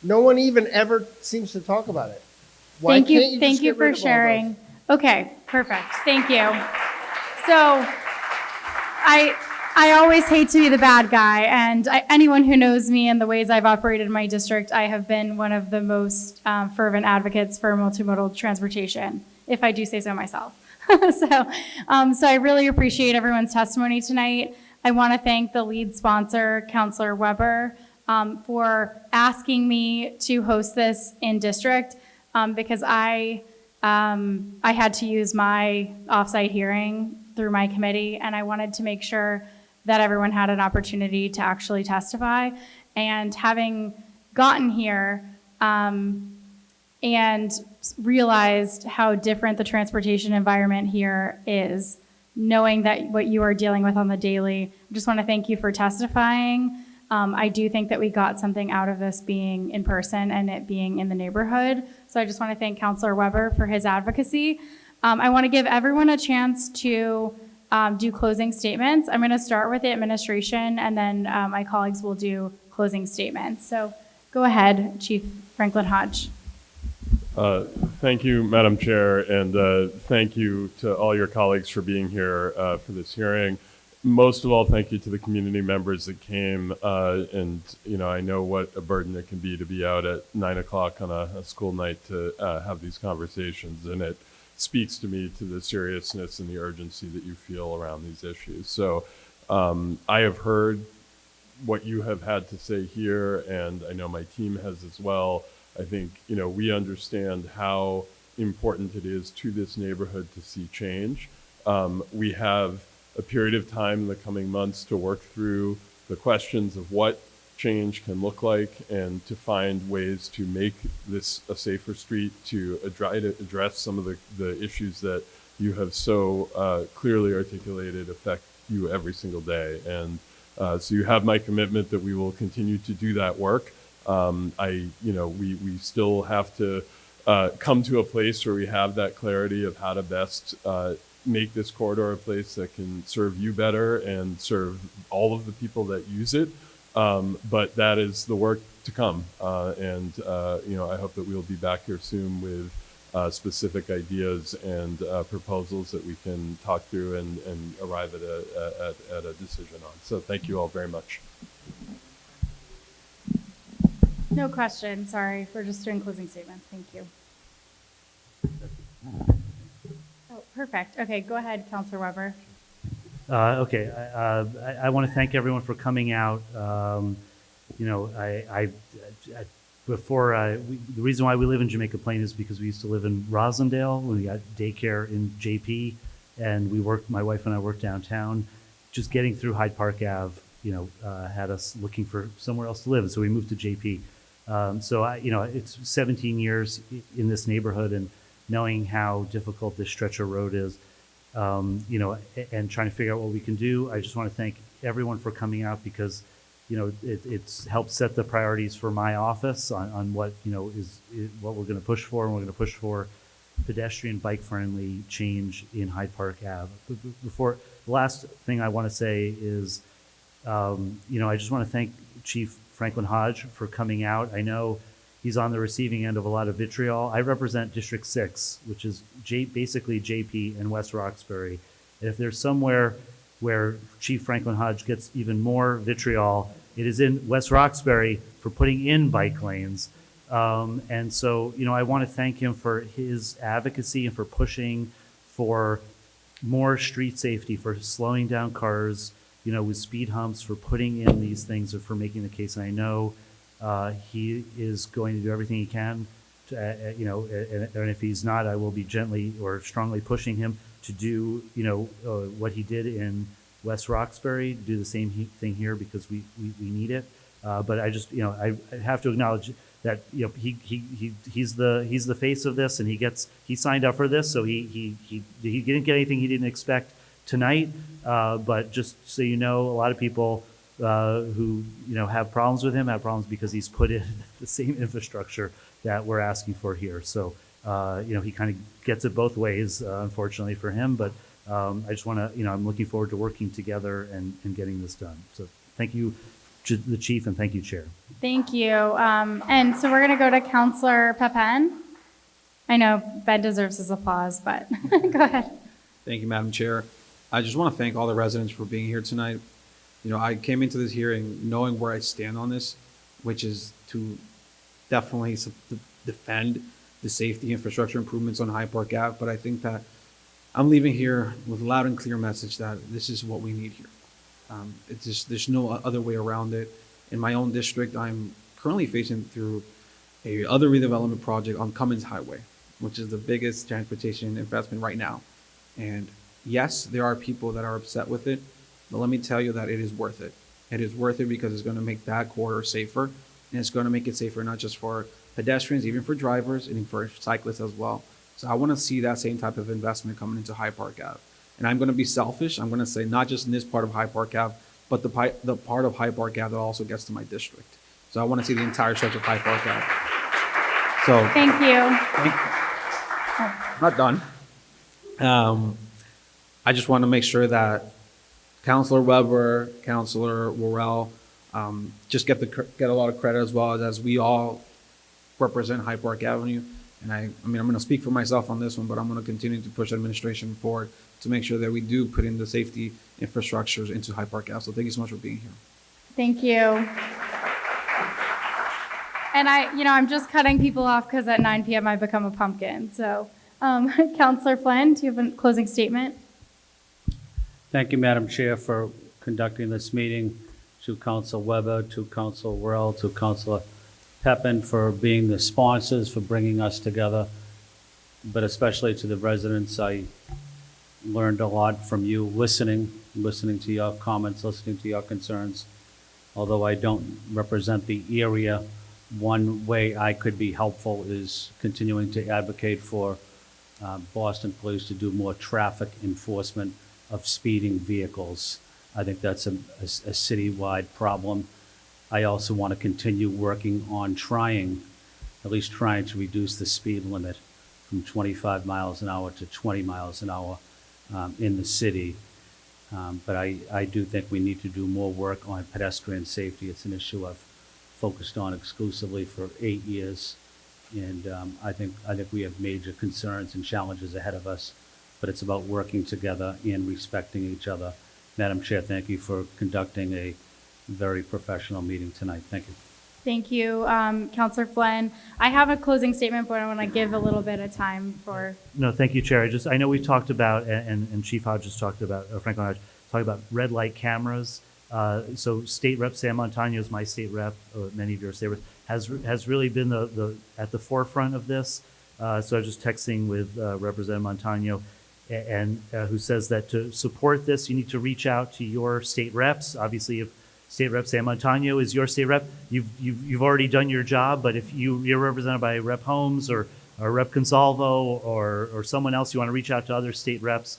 no one even ever seems to talk about it. Why Thank you. can't you Thank just you get rid for of all sharing. Okay, perfect. Thank you. So, I always hate to be the bad guy, and anyone who knows me and the ways I've operated in my district, I have been one of the most fervent advocates for multimodal transportation, if I do say so myself. So I really appreciate everyone's testimony tonight. I want to thank the lead sponsor, Councilor Weber, for asking me to host this in district because I had to use my offsite hearing through my committee, and I wanted to make sure that everyone had an opportunity to actually testify. And having gotten here and realized how different the transportation environment here is, knowing that what you are dealing with on the daily, I just want to thank you for testifying. I do think that we got something out of this being in person and it being in the neighborhood. So I just want to thank Councilor Weber for his advocacy. I want to give everyone a chance to do closing statements. I'm going to start with the administration and then my colleagues will do closing statements. So go ahead, Chief Franklin Hodge. Thank you, Madam Chair, and thank you to all your colleagues for being here for this hearing. Most of all, thank you to the community members that came, and I know what a burden it can be to be out at 9 o'clock on a school night to have these conversations, and it speaks to me to the seriousness and the urgency that you feel around these issues. So I have heard what you have had to say here, and I know my team has as well. I think, we understand how important it is to this neighborhood to see change. We have a period of time in the coming months to work through the questions of what change can look like and to find ways to make this a safer street, to address some of the issues that you have so clearly articulated affect you every single day. And so you have my commitment that we will continue to do that work. We still have to come to a place where we have that clarity of how to best make this corridor a place that can serve you better and serve all of the people that use it. But that is the work to come. I hope that we'll be back here soon with specific ideas and proposals that we can talk through and arrive at a decision on. So thank you all very much. No question. Sorry, we're just doing closing statements. Thank you. Oh, perfect. Okay, go ahead, Councilor Weber. Okay, I want to thank everyone for coming out. The reason why we live in Jamaica Plain is because we used to live in Roslindale when we got daycare in JP, and my wife and I worked downtown. Just getting through Hyde Park Ave, had us looking for somewhere else to live, and so we moved to JP. It's 17 years in this neighborhood, and knowing how difficult this stretch of road is, and trying to figure out what we can do. I just want to thank everyone for coming out because, it's helped set the priorities for my office on what, what we're going to push for, and we're going to push for pedestrian bike-friendly change in Hyde Park Ave. The last thing I want to say is, I just want to thank Chief Franklin Hodge for coming out. I know he's on the receiving end of a lot of vitriol. I represent District 6, which is basically JP and West Roxbury. And if there's somewhere where Chief Franklin Hodge gets even more vitriol, it is in West Roxbury for putting in bike lanes. And so, I want to thank him for his advocacy and for pushing for more street safety, for slowing down cars, with speed humps, for putting in these things, and for making the case. And I know he is going to do everything he can to, and if he's not, I will be gently or strongly pushing him to do, what he did in West Roxbury, do the same thing here because we need it. But I just, I have to acknowledge that, he's the face of this, and he signed up for this, so he didn't get anything he didn't expect tonight. But just so you know, a lot of people who have problems with him have problems because he's put in the same infrastructure that we're asking for here. So he kind of gets it both ways, unfortunately for him. But I just want to, I'm looking forward to working together and getting this done. So thank you to the chief, and thank you, Chair. Thank you. And so we're going to go to Councilor Pepin. I know Ben deserves his applause, but go ahead. Thank you, Madam Chair. I just want to thank all the residents for being here tonight. I came into this hearing knowing where I stand on this, which is to definitely defend the safety infrastructure improvements on Hyde Park Ave. But I think that I'm leaving here with a loud and clear message that this is what we need here. There's no other way around it. In my own district, I'm currently facing through a other redevelopment project on Cummins Highway, which is the biggest transportation investment right now. And yes, there are people that are upset with it, but let me tell you that it is worth it. It is worth it because it's going to make that corridor safer, and it's going to make it safer not just for pedestrians, even for drivers, and for cyclists as well. So I want to see that same type of investment coming into Hyde Park Ave. And I'm going to be selfish. I'm going to say not just in this part of Hyde Park Ave, but the part of Hyde Park Ave that also gets to my district. So I want to see the entire stretch of Hyde Park Ave. So thank you. Not done. I just want to make sure that Councilor Weber, Councilor Worrell, just get a lot of credit as well as we all represent Hyde Park Avenue. And I'm going to speak for myself on this one, but I'm going to continue to push administration forward to make sure that we do put in the safety infrastructures into Hyde Park Ave. So thank you so much for being here. Thank you. And I'm just cutting people off because at 9 p.m. I become a pumpkin. So, Councilor Flynn, do you have a closing statement? Thank you, Madam Chair, for conducting this meeting. to Council Weber, to Council Worrell, to Councilor Pepin for being the sponsors, for bringing us together, but especially to the residents. I learned a lot from you, listening to your comments, listening to your concerns. Although I don't represent the area, one way I could be helpful is continuing to advocate for Boston Police to do more traffic enforcement of speeding vehicles. I think that's a citywide problem. I also want to continue working on at least trying to reduce the speed limit from 25 miles an hour to 20 miles an hour in the city. But I do think we need to do more work on pedestrian safety. It's an issue I've focused on exclusively for 8 years. And I think we have major concerns and challenges ahead of us, but it's about working together and respecting each other. Madam Chair, thank you for conducting a very professional meeting tonight. Thank you. Thank you, Councilor Flynn. I have a closing statement, but I want to give a little bit of time for. No, thank you, Chair. I know we talked about, and Chief Hodges talked about, Franklin Hodges talked about red light cameras. So State Rep Sam Montano is my state rep, or many of your state reps, has really been at the forefront of this. So I was just texting with Representative Montano, and who says that to support this, you need to reach out to your state reps. Obviously, if State Rep Sam Montano is your state rep, you've already done your job. But if you're represented by Rep Holmes or Rep Consalvo or someone else, you want to reach out to other state reps,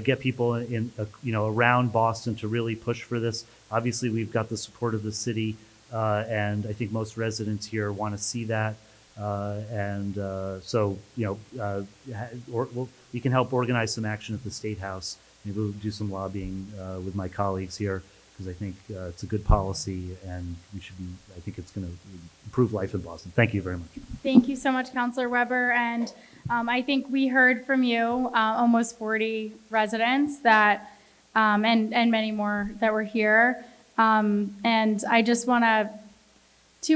get people in around Boston to really push for this. Obviously, we've got the support of the city, and I think most residents here want to see that. So we can help organize some action at the State House. Maybe we'll do some lobbying with my colleagues here, because I think it's a good policy, and I think it's going to improve life in Boston. Thank you very much. Thank you so much, Councilor Weber. And I think we heard from you, almost 40 residents that, and many more that were here. And I just want to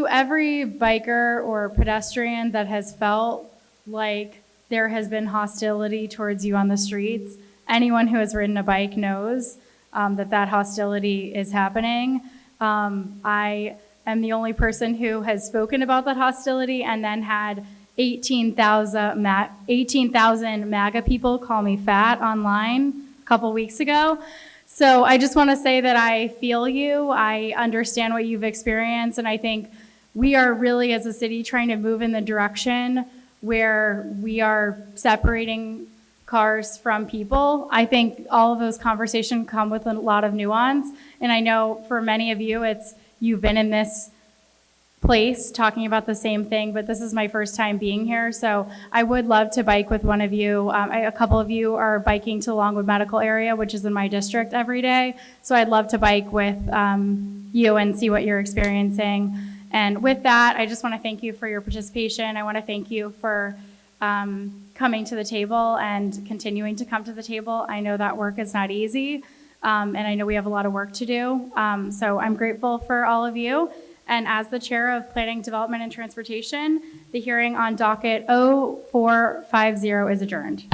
every biker or pedestrian that has felt like there has been hostility towards you on the streets, anyone who has ridden a bike knows that hostility is happening. I am the only person who has spoken about that hostility and then had 18,000 MAGA people call me fat online a couple weeks ago. So I just want to say that I feel you. I understand what you've experienced, and I think we are really, as a city, trying to move in the direction where we are separating cars from people. I think all of those conversations come with a lot of nuance. And I know for many of you, you've been in this place talking about the same thing, but this is my first time being here. So I would love to bike with one of you. A couple of you are biking to Longwood Medical area, which is in my district every day. So I'd love to bike with you and see what you're experiencing. And with that, I just want to thank you for your participation. I want to thank you for coming to the table and continuing to come to the table. I know that work is not easy, and I know we have a lot of work to do. So I'm grateful for all of you. And as the chair of Planning, Development, and Transportation, the hearing on docket 0450 is adjourned.